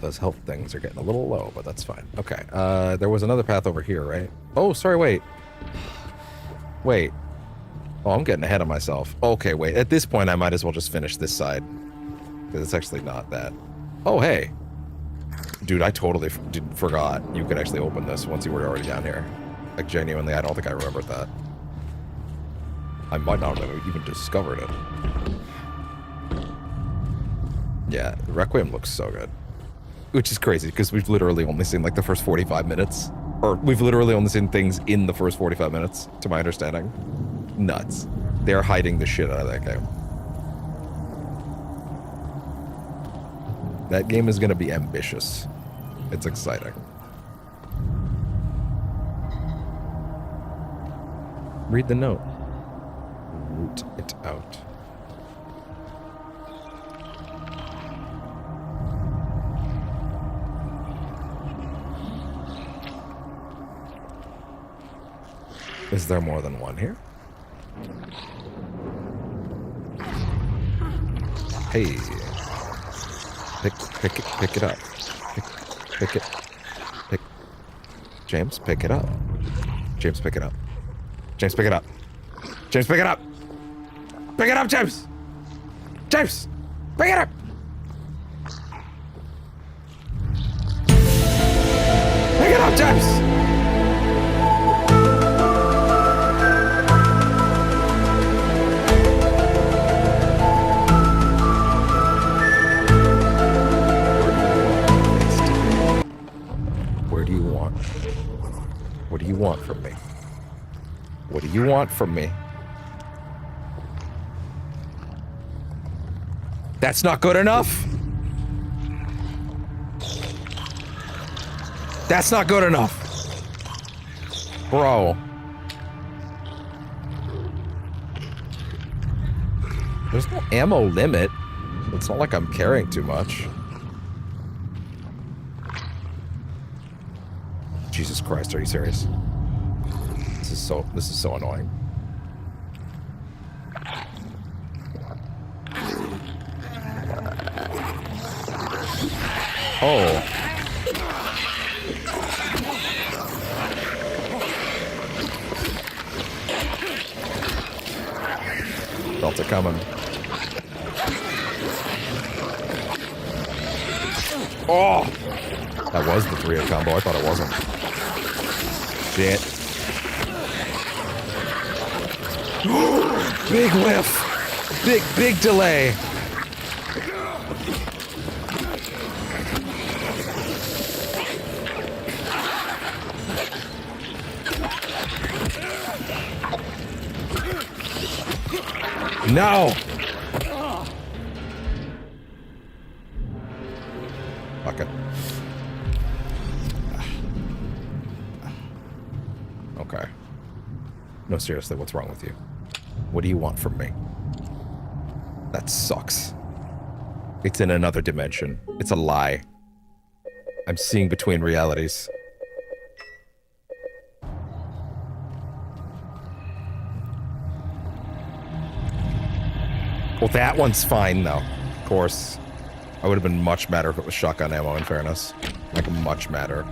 Those health things are getting a little low, but that's fine. Okay, there was another path over here, right? Oh, sorry, wait. Wait. Oh, I'm getting ahead of myself. Okay, wait. At this point, I might as well just finish this side. Because it's actually not that. Oh, hey. Dude, I totally forgot you could actually open this once you were already down here. Like, genuinely, I don't think I remembered that. I might not have even discovered it. Yeah, Requiem looks so good. Which is crazy, because we've literally only seen, like, the first 45 minutes Or we've literally only seen things in the first 45 minutes, to my understanding. Nuts. They're hiding the shit out of that game. That game is going to be ambitious. It's exciting. Read the note. Root it out. Is there more than one here? Hey. Pick it up. Pick it. James, pick it up. James, pick it up. James, pick it up. James, pick it up. Pick it up, James. James, pick it up. Pick it up, James. What do you want from me? What do you want from me? That's not good enough? That's not good enough. Bro. There's no ammo limit. It's not like I'm carrying too much. Jesus Christ, are you serious? This is so annoying. Oh. Felt it coming. Oh! That was the 3-hit combo. I thought it wasn't. Shit. Big whiff. Big delay. No. Fuck it. Okay. No, seriously, what's wrong with you? What do you want from me? That sucks. It's in another dimension. It's a lie. I'm seeing between realities. Well, that one's fine, though. Of course. I would have been much madder if it was shotgun ammo, in fairness. Like, much madder.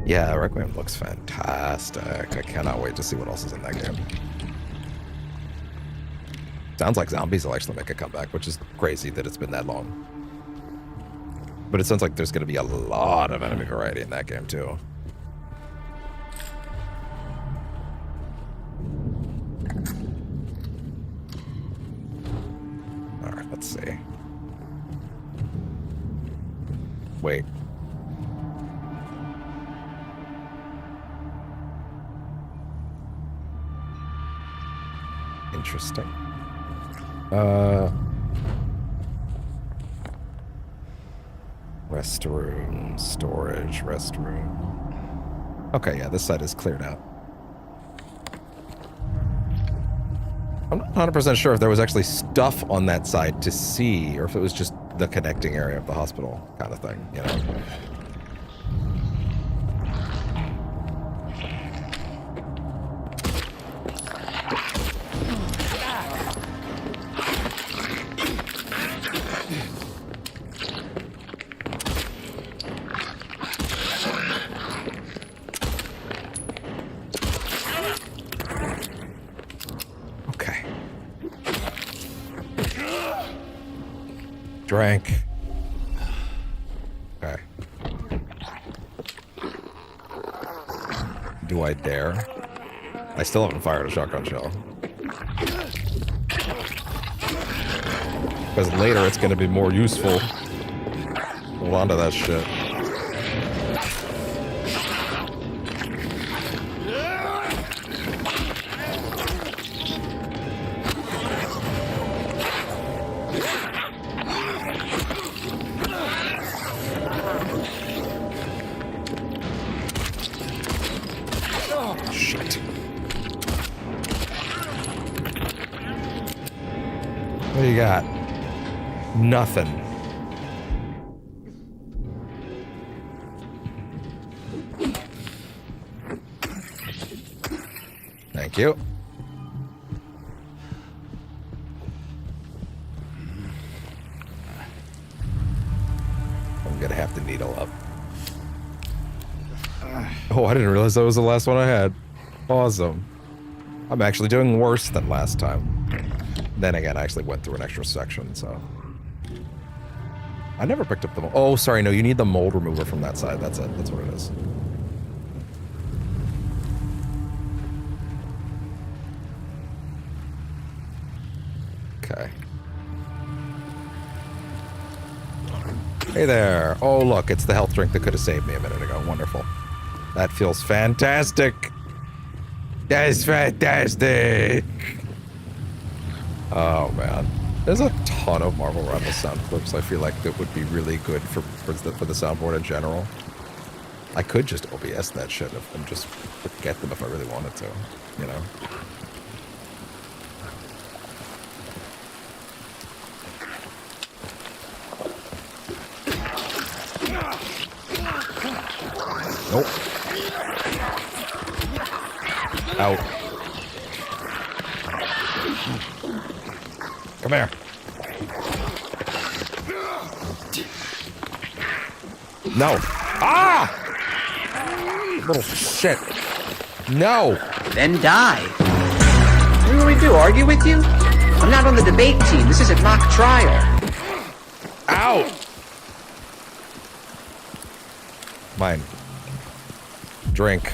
Yeah, Requiem looks fantastic. I cannot wait to see what else is in that game. Sounds like zombies will actually make a comeback, which is crazy that it's been that long. But it sounds like there's going to be a lot of enemy variety in that game, too. Alright, let's see. Wait. Interesting. Restroom, storage, restroom. Okay, yeah, this side is cleared out. I'm not 100% sure if there was actually stuff on that side to see, or if it was just the connecting area of the hospital kind of thing, you know? Drank. Okay. Do I dare? I still haven't fired a shotgun shell. Because later it's going to be more useful. Hold on to that shit. Shit. What do you got? Nothing. Thank you. I'm gonna have to needle up. Oh, I didn't realize that was the last one I had. Awesome. I'm actually doing worse than last time. Then again, I actually went through an extra section, so... I never picked up the... Oh, sorry, no, you need the mold remover from that side. That's it. That's what it is. Okay. Hey there. Oh, look, it's the health drink that could have saved me a minute ago. Wonderful. That feels fantastic. That is fantastic. Oh, man. There's a ton of Marvel Rivals sound clips I feel like that would be really good for the soundboard in general. I could just OBS that shit and just get them if I really wanted to, you know? Nope. Out. Come here. No. Ah! Little shit. No. Then die. What do you want me to do, argue with you? I'm not on the debate team. This isn't mock trial. Ow! Mine. Drink.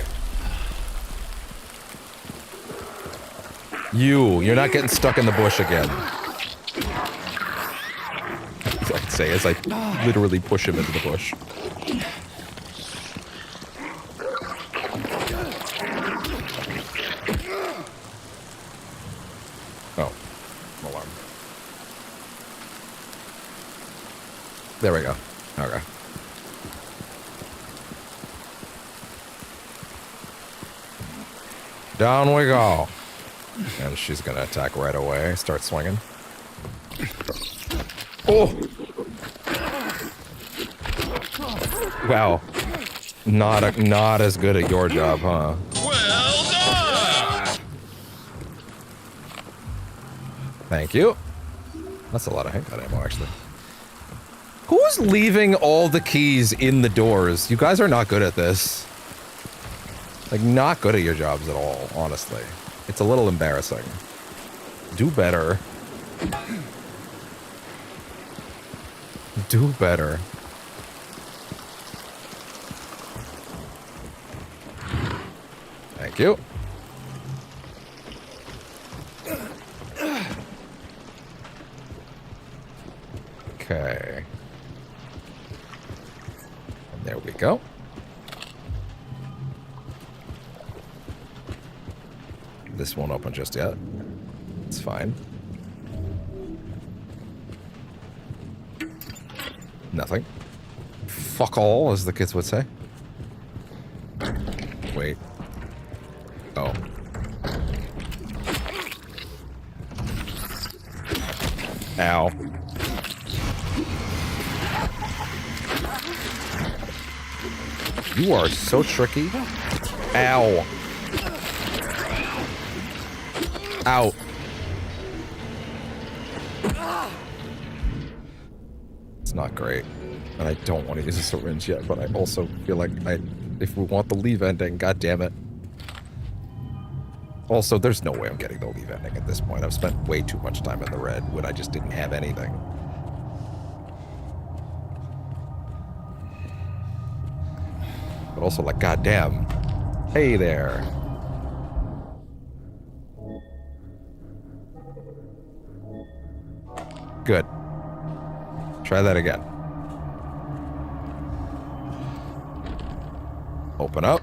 You're not getting stuck in the bush again. I'd say as I literally push him into the bush. Oh. Alarm. There we go. Okay. Down we go. And she's gonna attack right away. Start swinging. Oh! Wow. Not as good at your job, huh? Well done! Thank you. That's a lot of handgun ammo, actually. Who's leaving all the keys in the doors? You guys are not good at this. Like, not good at your jobs at all, honestly. It's a little embarrassing. Do better. Do better. Thank you. Okay. And there we go. This won't open just yet. It's fine. Nothing. Fuck all, as the kids would say. Wait. Oh. Ow. You are so tricky. Ow. Out. It's not great. And I don't want to use a syringe yet, but I also feel like if we want the leave ending, god damn it. Also, there's no way I'm getting the leave ending at this point. I've spent way too much time in the red when I just didn't have anything. But also, like, goddamn. Hey there. Good. Try that again. Open up.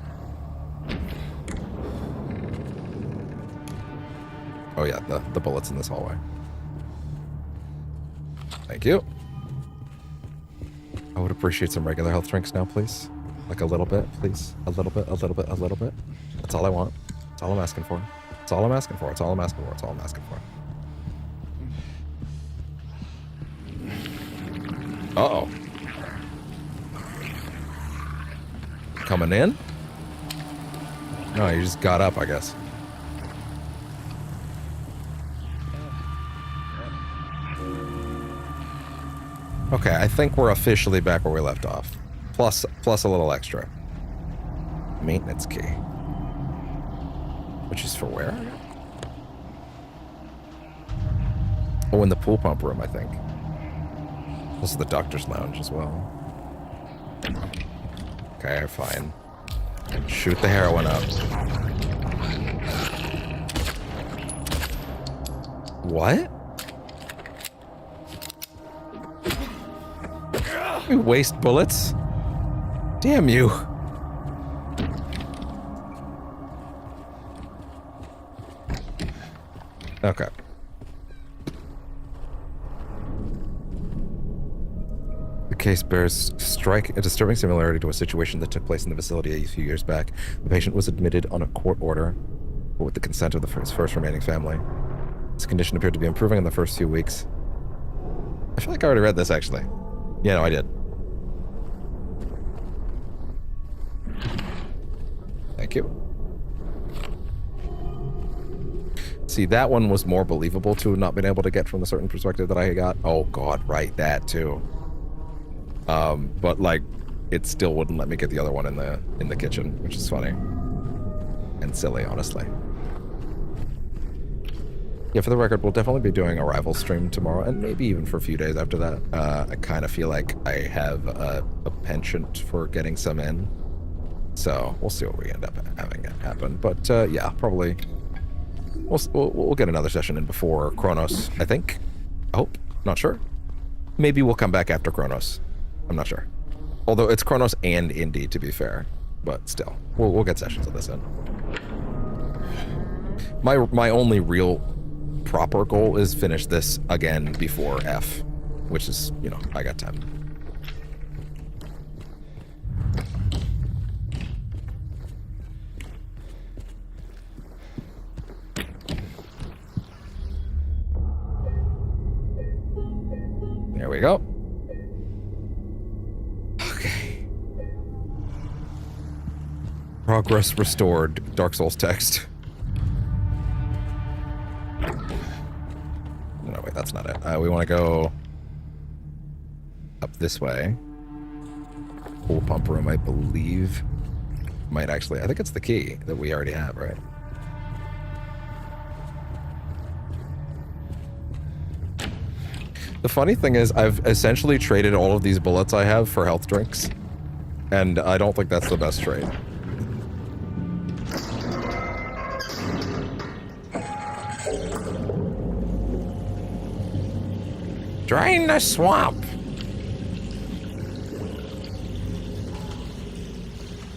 Oh yeah, the bullets in this hallway. Thank you. I would appreciate some regular health drinks now, please. Like a little bit, please. A little bit, a little bit, a little bit. That's all I want. That's all I'm asking for. That's all I'm asking for. That's all I'm asking for. That's all I'm asking for. Uh-oh. Coming in? No, you just got up, I guess. Okay, I think we're officially back where we left off. Plus a little extra. Maintenance key. Which is for where? Oh, in the pool pump room, I think. This is the doctor's lounge as well. Okay, fine. Shoot the heroin up. What? You waste bullets? Damn you. Okay. The case bears a disturbing similarity to a situation that took place in the facility a few years back. The patient was admitted on a court order, but with the consent of his first remaining family. His condition appeared to be improving in the first few weeks. I feel like I already read this, actually. Yeah, no, I did. Thank you. See, that one was more believable to have not been able to get from the certain perspective that I got. Oh god, right, that too. But like, it still wouldn't let me get the other one in the kitchen, which is funny. And silly, honestly. Yeah, for the record, we'll definitely be doing a rival stream tomorrow, and maybe even for a few days after that. I kind of feel like I have a penchant for getting some in. So, we'll see what we end up having happen. But, yeah, probably... We'll get another session in before Cronos, I think. I hope. Not sure. Maybe we'll come back after Cronos. I'm not sure. Although it's Cronos and Indy, to be fair. But still, we'll get sessions of this in. My only real proper goal is finish this again before F. Which is, you know, I got time. There we go. Okay. Progress restored. Dark Souls text. No, wait, that's not it. We want to go up this way. Pool pump room, I believe. Might actually... I think it's the key that we already have, right? The funny thing is, I've essentially traded all of these bullets I have for health drinks. And I don't think that's the best trade. Drain the swamp!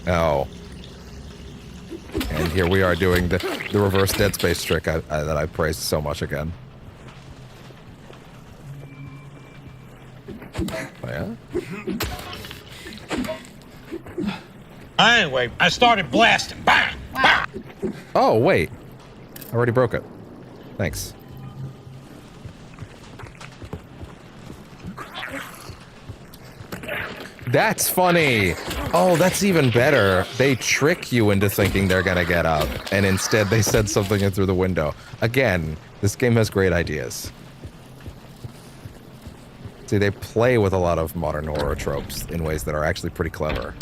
Oh. And here we are doing the reverse Dead Space trick that I praised so much again. Oh, yeah? Anyway, I started blasting. Bang! Bang! Oh, wait. I already broke it. Thanks. That's funny. Oh, that's even better. They trick you into thinking they're gonna get up, and instead they said something in through the window. Again, this game has great ideas. See, they play with a lot of modern horror tropes in ways that are actually pretty clever.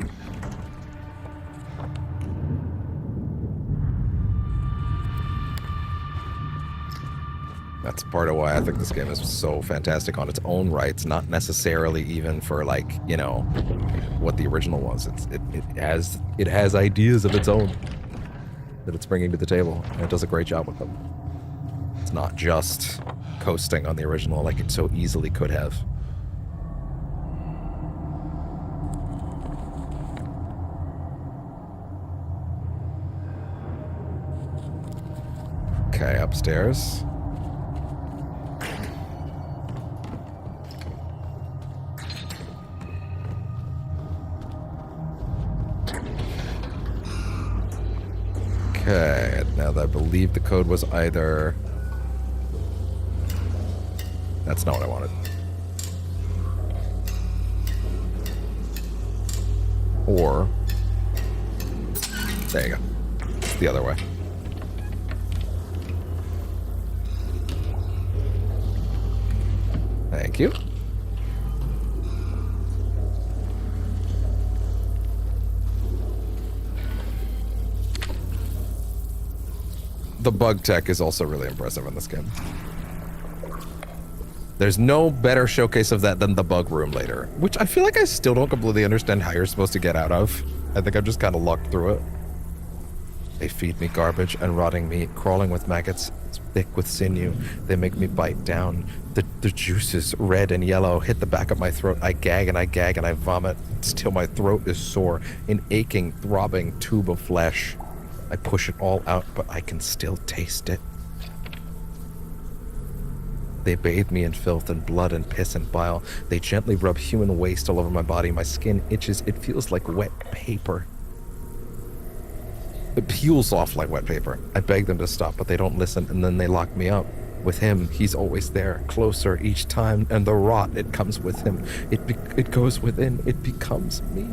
That's part of why I think this game is so fantastic on its own rights, not necessarily even for, like, you know, what the original was. It has ideas of its own that it's bringing to the table, and it does a great job with them. It's not just coasting on the original like it so easily could have. Okay, upstairs. Okay, now I believe the code was either... That's not what I wanted. Or... There you go. It's the other way. Thank you. The bug tech is also really impressive in this game. There's no better showcase of that than the bug room later, which I feel like I still don't completely understand how you're supposed to get out of. I think I'm just kind of locked through it. They feed me garbage and rotting meat, crawling with maggots, thick with sinew. They make me bite down. The juices, red and yellow, hit the back of my throat. I gag and I vomit. Still my throat is sore, an aching, throbbing tube of flesh. I push it all out, but I can still taste it. They bathe me in filth and blood and piss and bile. They gently rub human waste all over my body. My skin itches. It feels like wet paper. It peels off like wet paper. I beg them to stop, but they don't listen, and then they lock me up. With him, he's always there, closer each time, and the rot, it comes with him. It goes within. It becomes me.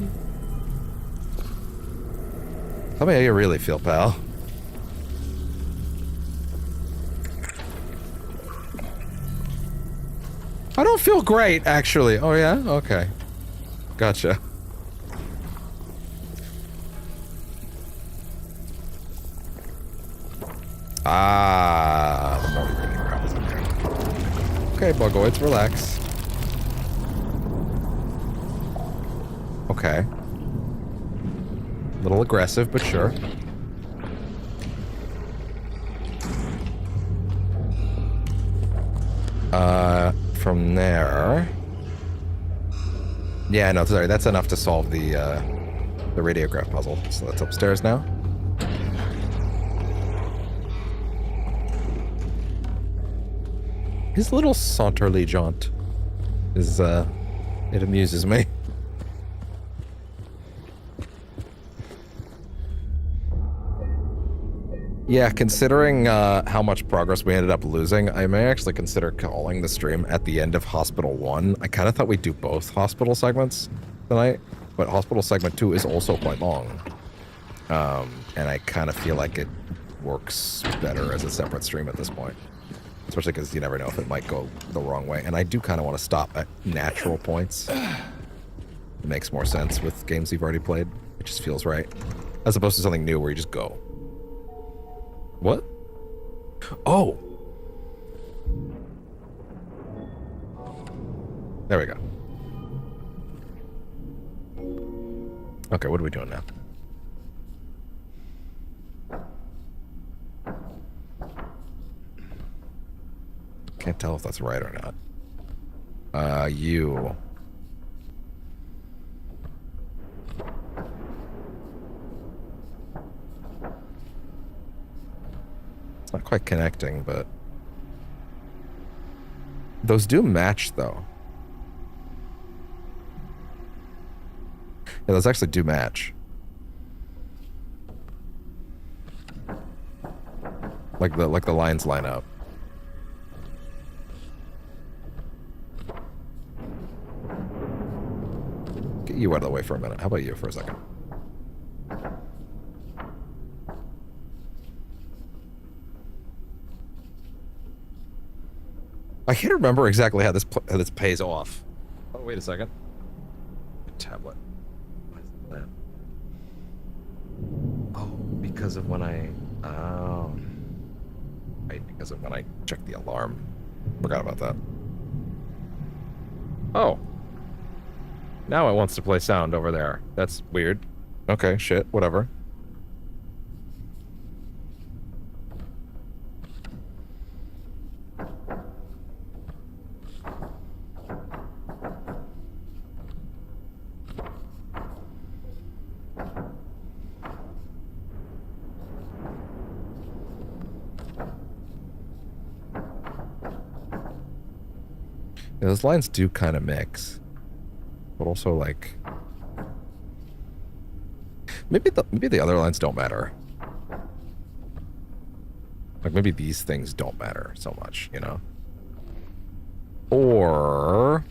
Tell me how you really feel, pal. I don't feel great, actually. Oh, yeah? Okay. Gotcha. Ah, the more thinking crap is in there. Okay, Bugoids, relax. Okay. A little aggressive, but sure. From there... Yeah, no, sorry, that's enough to solve the radiograph puzzle. So that's upstairs now. His little saunterly jaunt is, it amuses me. Yeah, considering how much progress we ended up losing, I may actually consider calling the stream at the end of Hospital 1. I kind of thought we'd do both hospital segments tonight, but Hospital Segment 2 is also quite long. And I kind of feel like it works better as a separate stream at this point. Especially because you never know if it might go the wrong way. And I do kind of want to stop at natural points. It makes more sense with games you've already played. It just feels right. As opposed to something new where you just go. What? Oh! There we go. Okay, what are we doing now? Can't tell if that's right or not. You. It's not quite connecting, but... Those do match, though. Yeah, those actually do match. Like the lines line up. Get you out of the way for a minute. How about you for a second? I can't remember exactly how this pays off. Oh, wait a second. Tablet. What is that? Oh, because of when I... Oh. Right, because of when I checked the alarm. Forgot about that. Oh. Now it wants to play sound over there. That's weird. Okay, shit, whatever. Yeah, those lines do kind of mix, but also like maybe the other lines don't matter. Like maybe these things don't matter so much, you know? Or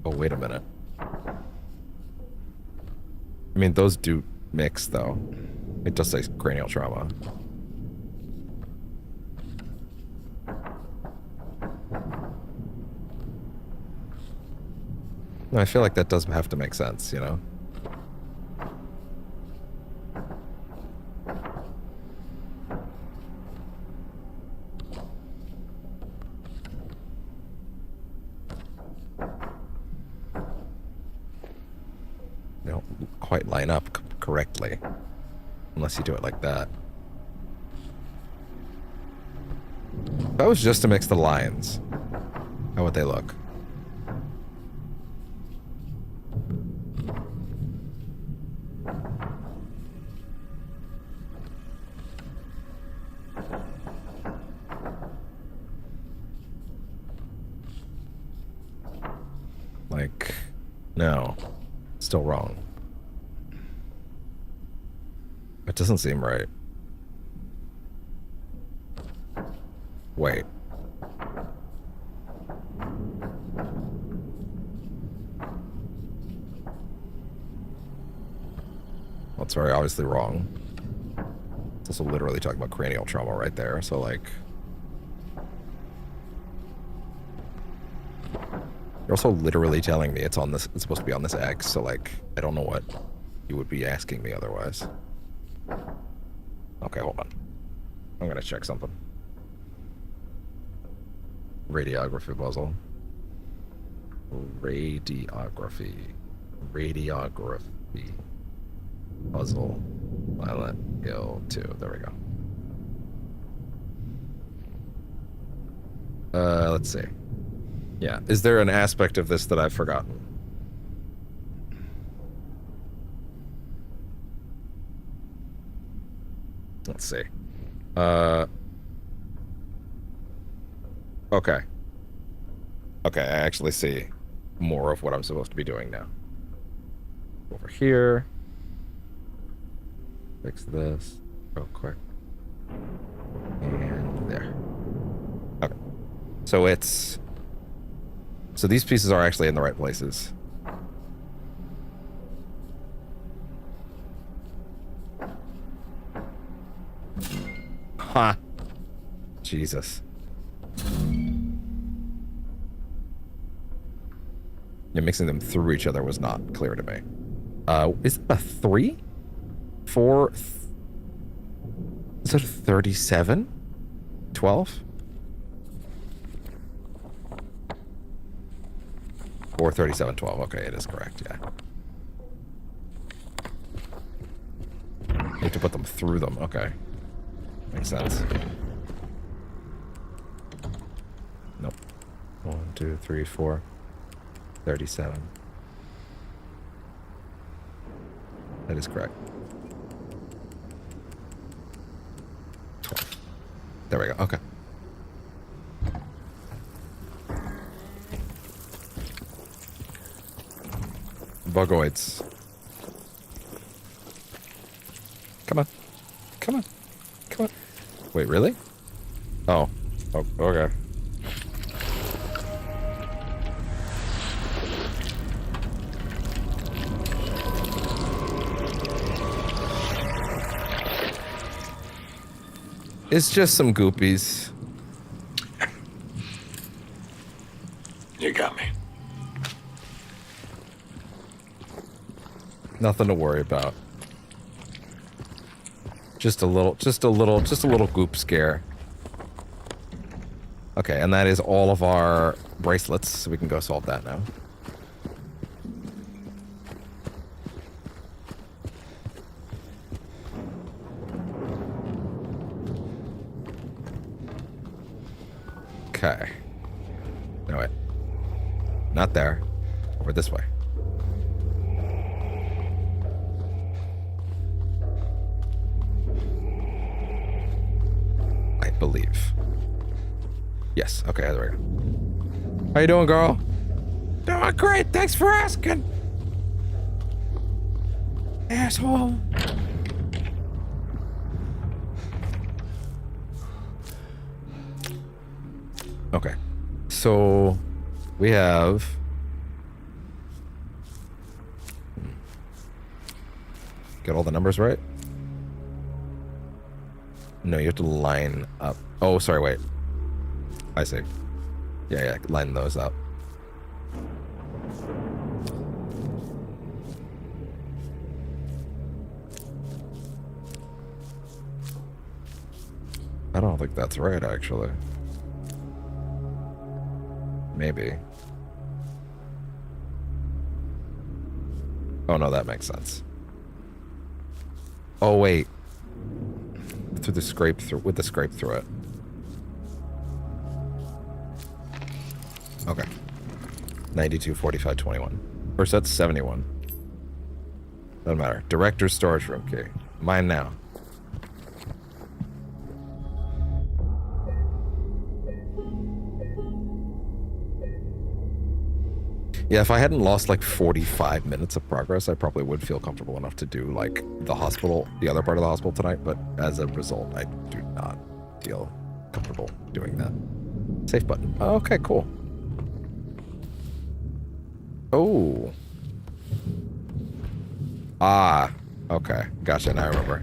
oh, wait a minute. I mean, those do mix though. It does say cranial trauma. No, I feel like that does have to make sense, you know? They don't quite line up correctly. Unless you do it like that. If that was just to mix the lines, how would they look? Like, no. Still wrong. It doesn't seem right. Wait. Well, it's very obviously wrong. It's also literally talking about cranial trauma right there, so like... You're also literally telling me it's on this, it's supposed to be on this X, so like, I don't know what you would be asking me otherwise. Okay, hold on. I'm gonna check something. Radiography puzzle. Radiography. Radiography. Puzzle. Violet Hill 2. There we go. Let's see. Yeah. Is there an aspect of this that I've forgotten? Let's see. Okay. Okay, I actually see more of what I'm supposed to be doing now. Over here. Fix this real quick. And there. Okay. So it's... So these pieces are actually in the right places. Ha! Jesus. Yeah, mixing them through each other was not clear to me. Is that a 3? 4? Is that a 37? 12? 4, 37, 12. Okay, it is correct, yeah. You have to put them through them. Okay. Makes sense. Nope. 1, 2, 3, 4. 37. That is correct. 12. There we go. Okay. Bugoids. Come on. Come on. Come on. Wait, really? Oh. Oh, okay. It's just some goopies. You got me. Nothing to worry about. Just a little goop scare. Okay, and that is all of our bracelets, so we can go solve that now. Okay. No, wait. Not there. Over this way. I believe. Yes. Okay, there we go. How you doing, girl? Doing great. Thanks for asking. Asshole. Okay. So we have get all the numbers right? No, you have to line up. Oh, sorry, wait. I see. Yeah, line those up. I don't think that's right, actually. Maybe. Oh, no, that makes sense. Oh, wait. Through the scrape through, with the scrape through it. Okay. 92, 45, 21. Or so that's 71. Doesn't matter. Director's storage room key. Mine now. Yeah, if I hadn't lost like 45 minutes of progress, I probably would feel comfortable enough to do like the hospital, the other part of the hospital tonight, but as a result, I do not feel comfortable doing that. Safe button. Okay, cool. Oh. Ah, okay. Gotcha, now I remember.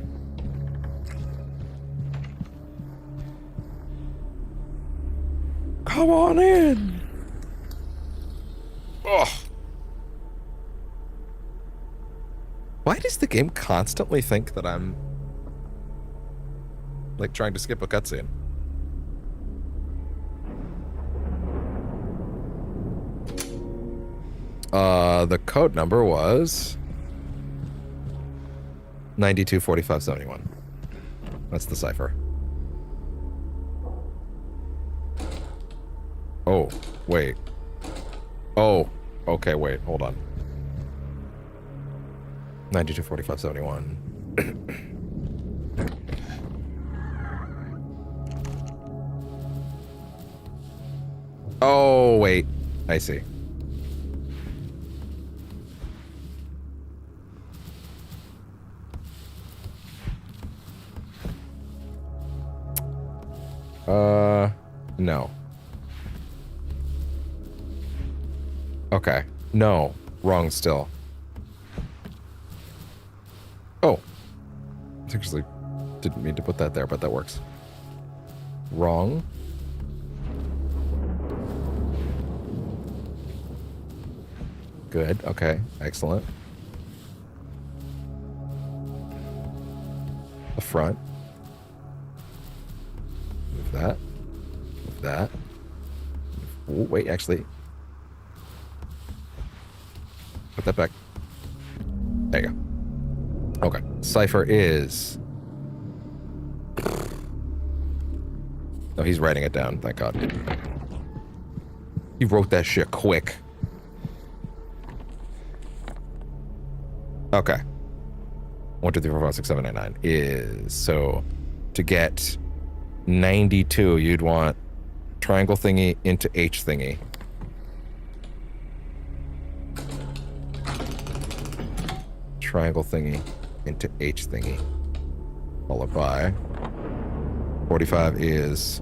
Come on in. Ugh. Why does the game constantly think that I'm like trying to skip a cutscene? The code number was 924571. That's the cipher. Oh, wait. Oh, okay, wait, hold on. 924571. Oh, wait. I see. No. Okay. No. Wrong still. Oh. I actually didn't mean to put that there, but that works. Wrong. Good. Okay. Excellent. The front. Move that. Move that. Oh, wait, actually. Put that back. There you go. Okay. Cipher is... No, he's writing it down. Thank God. He wrote that shit quick. Okay. 1, 2, 3, 4, 5, 6, 7, 8, 9 is... So, to get 92, you'd want triangle thingy into H thingy. Triangle thingy into H thingy. Followed by 45 is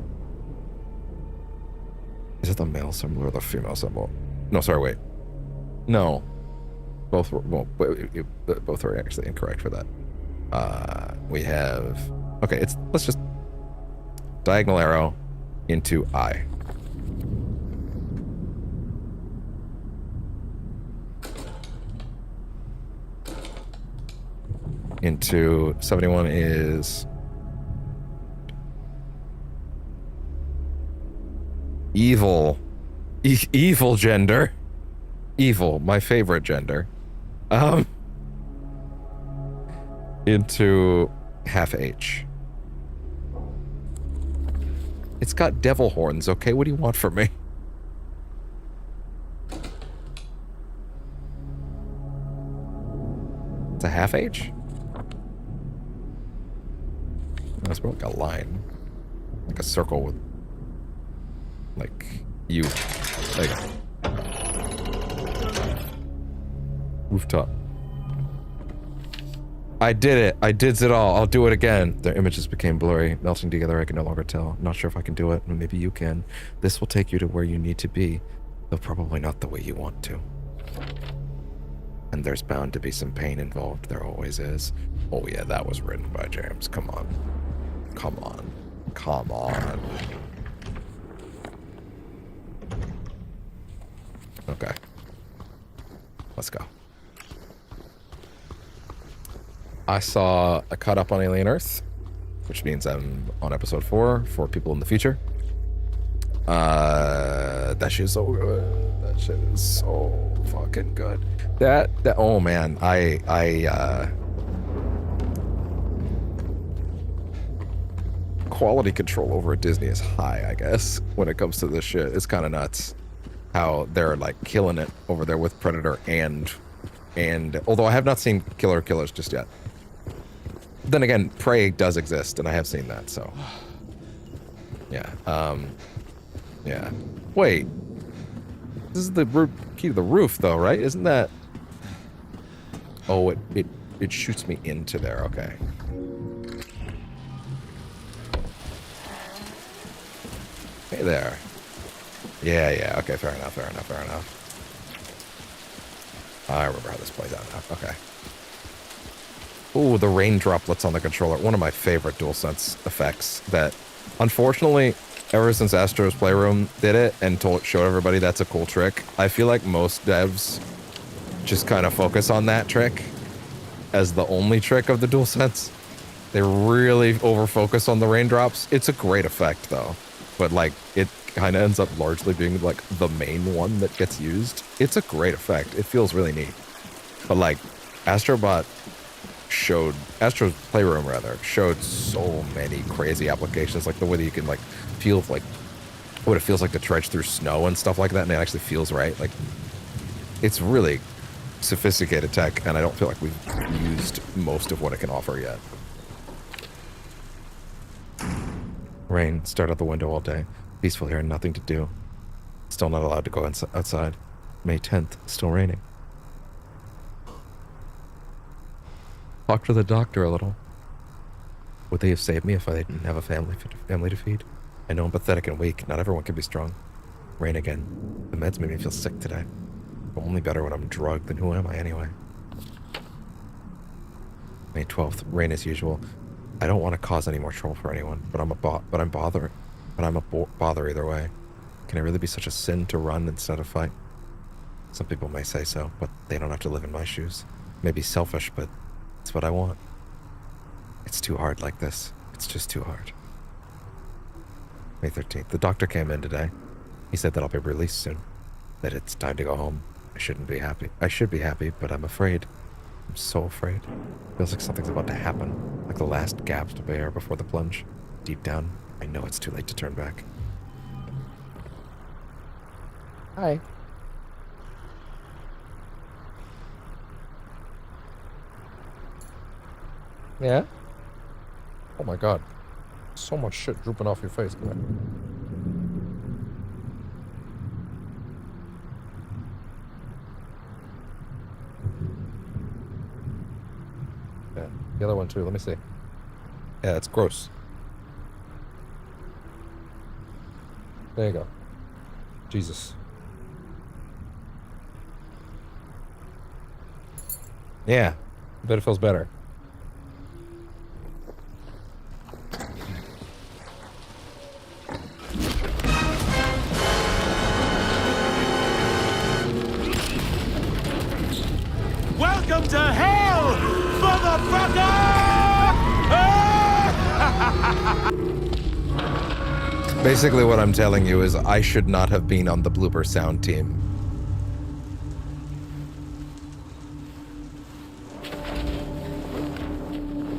it the male symbol or the female symbol? No, sorry, wait. No. Both were, well, both are actually incorrect for that. We have, okay, let's just diagonal arrow into I. Into 71 is evil. Evil gender. Evil, my favorite gender. Into half H. It's got devil horns, okay? What do you want from me? It's a half H? That's more like a line. Like a circle with... like... U. There you go. Rooftop. I did it. I did it all. I'll do it again. Their images became blurry, melting together. I can no longer tell. Not sure if I can do it. Maybe you can. This will take you to where you need to be, though probably not the way you want to. And there's bound to be some pain involved. There always is. Oh yeah, that was written by James. Come on. Come on. Come on. Okay. Let's go. I saw a cut up on Alien Earth, which means I'm on episode 4 for people in the future. That shit is so good. That shit is so fucking good. That oh man, quality control over at Disney is high, I guess, when it comes to this shit. It's kind of nuts how they're like killing it over there with Predator and although I have not seen Killers just yet. Then again, Prey does exist, and I have seen that, so yeah. Yeah. Wait, this is the key to the roof, though, right? Isn't that? Oh, it shoots me into there. Okay. Hey there. Yeah. Okay, fair enough. I remember how this plays out now. Okay. Ooh, the rain droplets on the controller. One of my favorite DualSense effects that, unfortunately, ever since Astro's Playroom did it and showed everybody that's a cool trick, I feel like most devs just kind of focus on that trick as the only trick of the DualSense. They really over-focus on the raindrops. It's a great effect, though. But, like, it kind of ends up largely being, like, the main one that gets used. It's a great effect. It feels really neat. But, like, Astro's Playroom, rather, showed so many crazy applications, like the way that you can, like, feel, like, what it feels like to trudge through snow and stuff like that, and it actually feels right. Like, it's really sophisticated tech, and I don't feel like we've used most of what it can offer yet. Rain, stared out the window all day. Peaceful here, nothing to do. Still not allowed to go outside. May 10th, still raining. Talk to the doctor a little. Would they have saved me if I didn't have a family to feed? I know I'm pathetic and weak. Not everyone can be strong. Rain again. The meds made me feel sick today. I'm only better when I'm drugged, then who am I anyway? May 12th, rain as usual. I don't want to cause any more trouble for anyone, but I'm a bother either way. Can it really be such a sin to run instead of fight? Some people may say so, but they don't have to live in my shoes. Maybe selfish, but it's what I want. It's too hard like this. It's just too hard. May 13th. The doctor came in today. He said that I'll be released soon. That it's time to go home. I shouldn't be happy. I should be happy, but I'm afraid. I'm so afraid. Feels like something's about to happen. Like the last gasp of air before the plunge. Deep down, I know it's too late to turn back. Hi. Yeah? Oh my god. So much shit drooping off your face. Come here. Yeah, the other one too. Let me see. Yeah, it's gross. There you go. Jesus. Yeah, I bet it feels better. Welcome to hell, motherfucker! Basically what I'm telling you is I should not have been on the blooper sound team.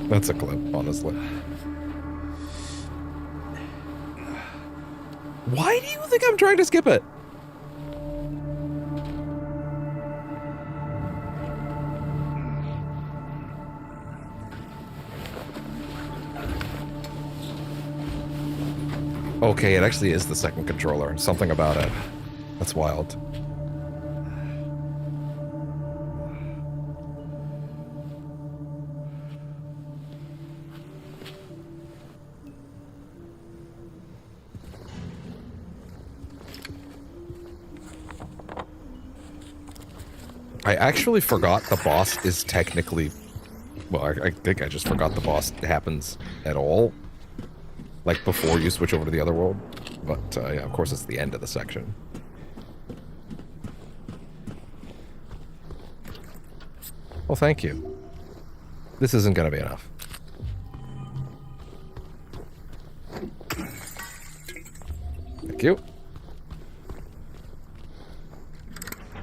That's a clip, honestly. Why do you think I'm trying to skip it? Okay, it actually is the second controller. Something about it. That's wild. I actually forgot the boss is technically... Well, I think I just forgot the boss happens at all. Like, before you switch over to the other world. But, yeah, of course it's the end of the section. Well, thank you. This isn't gonna be enough. Thank you.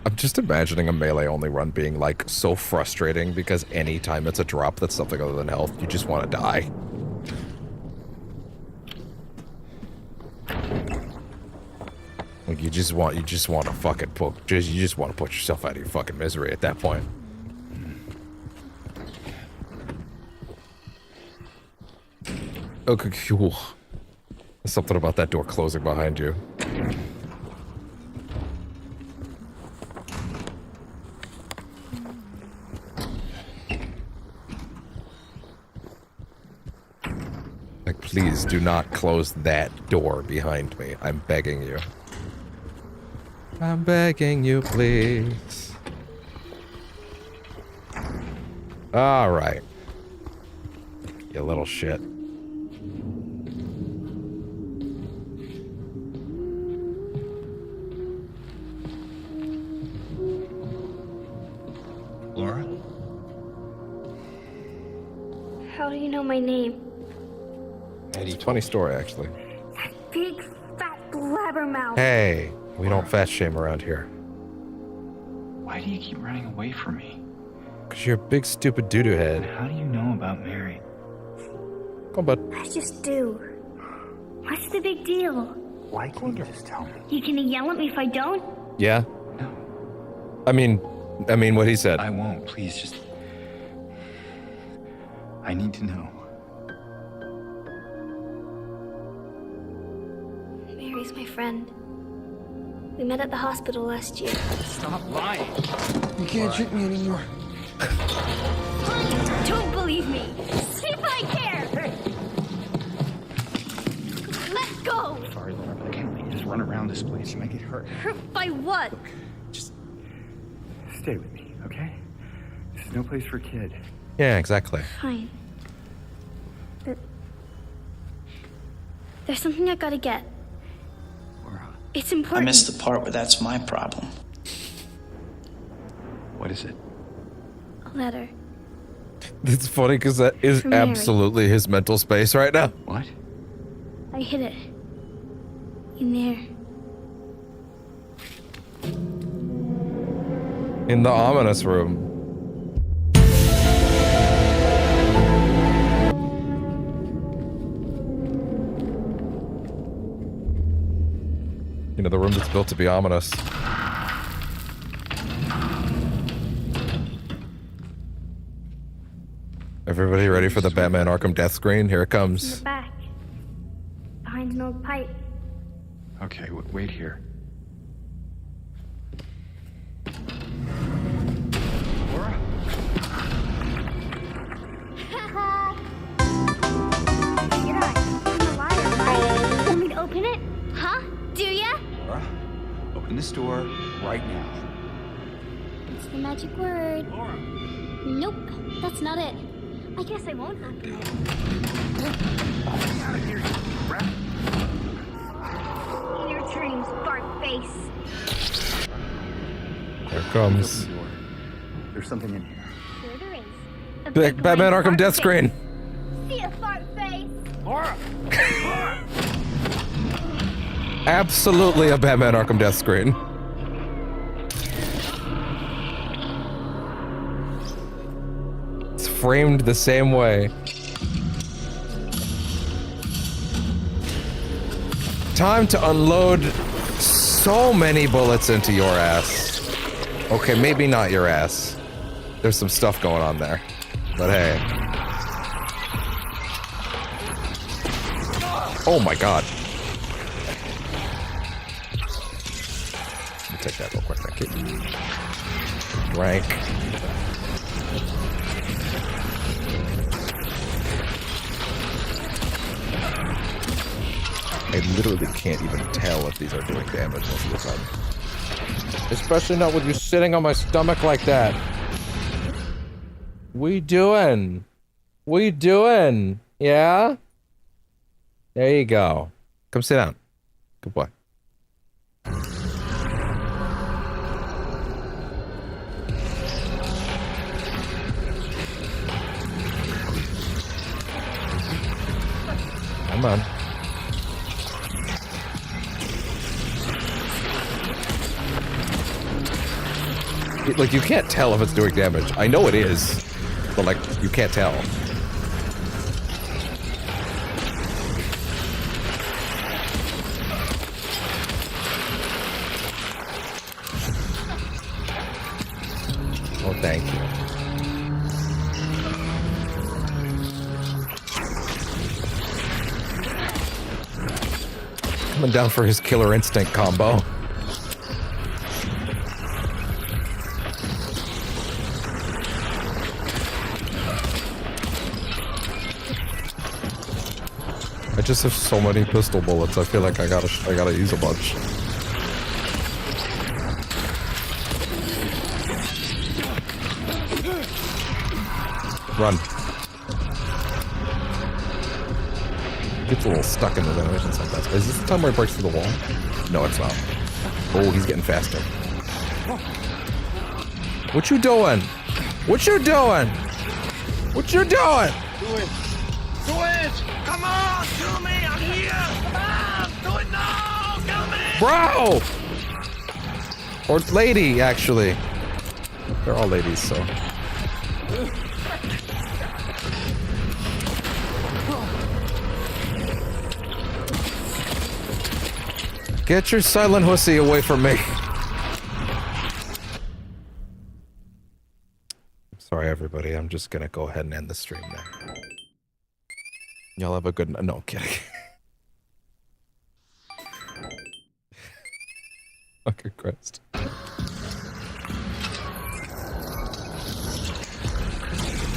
I'm just imagining a melee-only run being, like, so frustrating because anytime it's a drop that's something other than health, you just want to die. Like, you just want to fucking you just want to put yourself out of your fucking misery at that point. Okay, cool. There's something about that door closing behind you. Like, please do not close that door behind me. I'm begging you. I'm begging you, please. All right. You little shit. Laura? How do you know my name? It's a funny story, actually. That big, fat blabbermouth. Hey, we don't fat shame around here. Why do you keep running away from me? Because you're a big, stupid doo-doo head. How do you know about Mary? Come on, bud. I just do. What's the big deal? Why can't you just tell me? You gonna yell at me if I don't? Yeah? No. I mean what he said. I won't. Please, just... I need to know. Mary's my friend. We met at the hospital last year. Stop lying. You can't trick me anymore. Don't believe me. See if I care. Hey. Let go. Sorry, Laura, but I can't let you just run around this place. You might get hurt. Hurt by what? Just... Stay with me, okay? This is no place for a kid. Yeah, exactly. Fine. But there's something I gotta get. Laura, It's I important. missed the part where that's my problem. what is it? A letter. It's funny because that is From Mary. absolutely his mental space right now. What? I hid it. In there. In the ominous room. You know, the room that's built to be ominous. Everybody ready for the Batman Arkham death screen? Here it In comes. the back. Behind an old pipe. Okay, wait here. Laura? You're not. I'm a liar, right? Want me to open it? Huh? Do ya? Laura, open this door right now. It's the magic word. Laura. Nope, that's not it. I guess I won't open it. Get out of here, you rat. In your dreams, fart face. Here it comes. Open the door. There's something in here. Here there is. A big Batman red Arkham fart death face. screen. See a fart face? Laura! Laura! Absolutely a Batman Arkham death screen. It's framed the same way. Time to unload so many bullets into your ass. Okay, maybe not your ass. There's some stuff going on there. But hey. Oh my god. rank. I literally can't even tell if these are doing damage most of the time. Especially not when you're sitting on my stomach like that. What you doing? What you doing? Yeah? There you go. Come sit down. Good boy. Come on. Like, you can't tell if it's doing damage. I know it is, but, like, you can't tell. Oh, thank you. Coming down for his killer instinct combo. I just have so many pistol bullets. I feel like I gotta use a bunch. Run. Gets a little stuck in those animations sometimes. Is this the time where he breaks through the wall? No, it's not. Oh, he's getting faster. What you doing? What you doing? What you doing? Do it! Do it! Come on! Kill me! I'm here! Come on! Do it now! Kill me! Bro! Or lady, actually. They're all ladies, so. Get your silent hussy away from me. Sorry, everybody. I'm just gonna go ahead and end the stream now. Y'all have a good night. No, I'm kidding. Fucking Christ.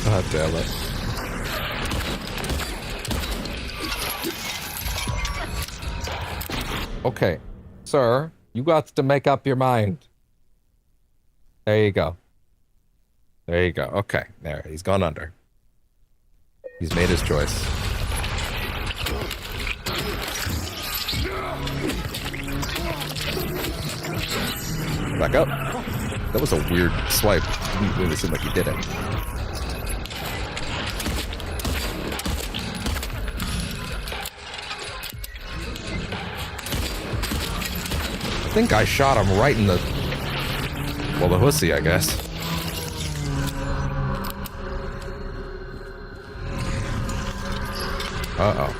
God damn it. Okay, sir, you got to make up your mind. There you go. There you go. Okay, there, he's gone under. He's made his choice. Back up. That was a weird swipe. Didn't really seem like he did it. I think I shot him right in the... well, the hussy, I guess. Uh-oh.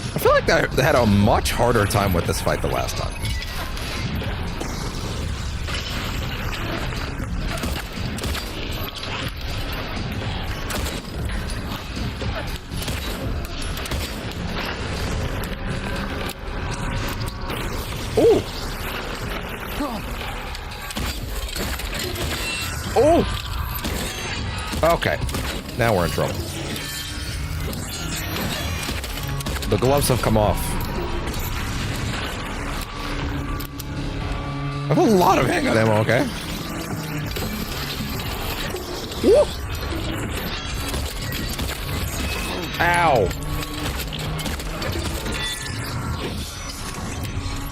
I feel like they had a much harder time with this fight the last time. Ooh! Oh! Okay. Now we're in trouble. The gloves have come off. I have a lot of handgun ammo, okay? Woo! Ow!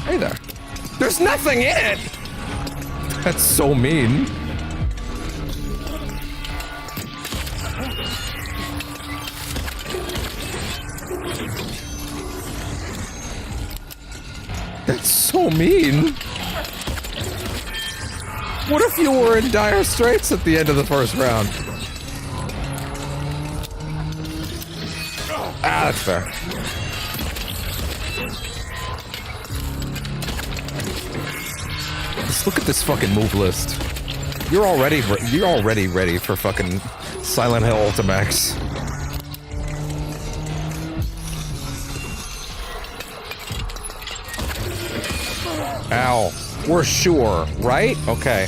Hey there. There's nothing in it! That's so mean. That's so mean. What if you were in dire straits at the end of the first round? Ah, that's fair. Jesus, look at this fucking move list. You're already ready for fucking Silent Hill Ultimax. Ow. We're sure, right? Okay.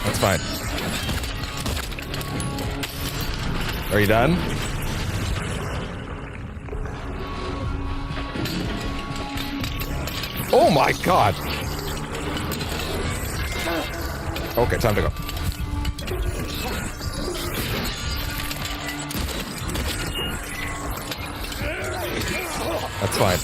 That's fine. Are you done? Oh my god! Okay, time to go. That's fine.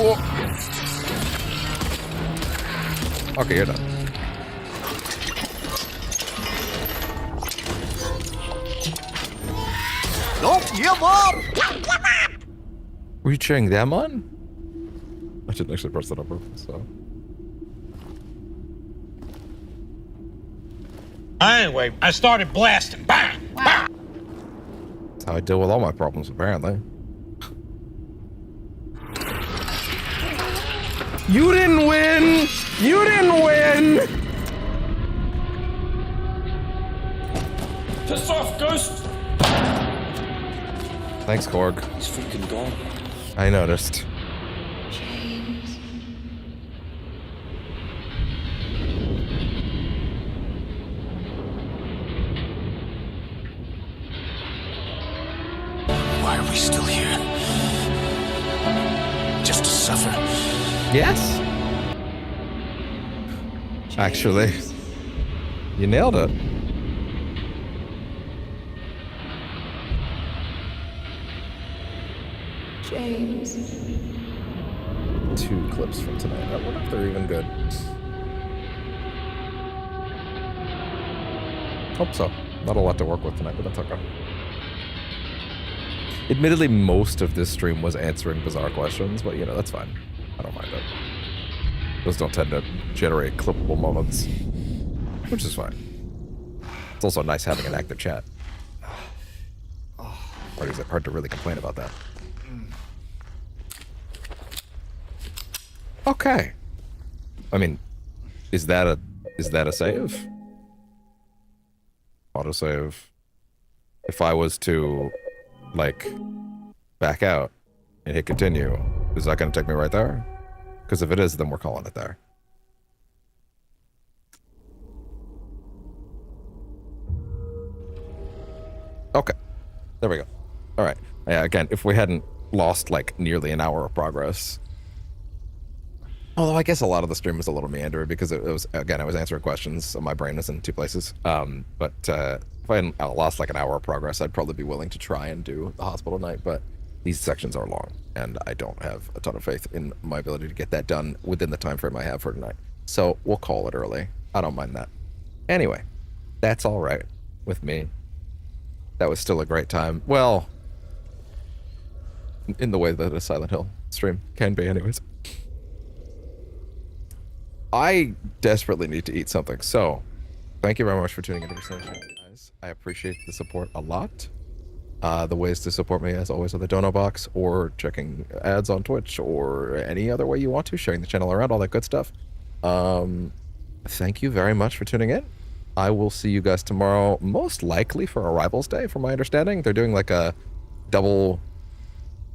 Oh. Okay, you're done. Don't give up! Were you cheering them on? I didn't actually press that on purpose, so. Anyway, I started blasting. Bang! Bang! That's how I deal with all my problems, apparently. You didn't win! You didn't win! Piss off, Ghost! Thanks, Korg. He's freaking gone. I noticed. Why are we still here? Just to suffer? Yes? Actually, you nailed it. James. 2 clips from tonight. I wonder if they're even good. Hope so. Not a lot to work with tonight, but that's okay. Admittedly, most of this stream was answering bizarre questions, but you know, that's fine. I don't mind it. Those don't tend to generate clippable moments, which is fine. It's also nice having an active chat. Or is it hard to really complain about that? Okay. I mean, is that a save? Autosave. If I was to, like, back out and hit continue, is that going to take me right there? Because if it is, then we're calling it there. Okay. There we go. All right. Yeah, again, if we hadn't lost, like, nearly an hour of progress. Although I guess a lot of the stream was a little meandering because it was, again, I was answering questions, so my brain is in 2 places. But if I hadn't lost, like, an hour of progress, I'd probably be willing to try and do the hospital night, but these sections are long, and I don't have a ton of faith in my ability to get that done within the time frame I have for tonight. So we'll call it early. I don't mind that. Anyway, that's all right with me. That was still a great time. Well, in the way that a Silent Hill stream can be anyways. I desperately need to eat something, so thank you very much for tuning in every single time, guys. I appreciate the support a lot. The ways to support me, as always, are the dono box, or checking ads on Twitch, or any other way you want to, sharing the channel around, all that good stuff. Thank you very much for tuning in. I will see you guys tomorrow, most likely for Arrivals Day, from my understanding. They're doing like a double...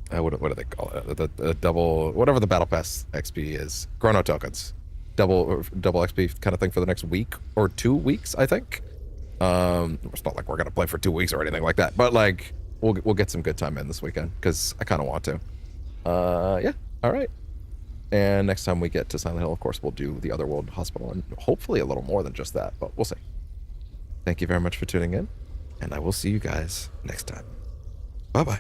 what do they call it? The double... Whatever the Battle Pass XP is. Chrono tokens. Double XP kind of thing for the next week or 2 weeks, I think. It's not like we're gonna play for 2 weeks or anything like that, but like we'll get some good time in this weekend because I kind of want to. Yeah, all right. And next time we get to Silent Hill, of course, we'll do the Otherworld Hospital and hopefully a little more than just that, but we'll see. Thank you very much for tuning in, and I will see you guys next time. Bye bye.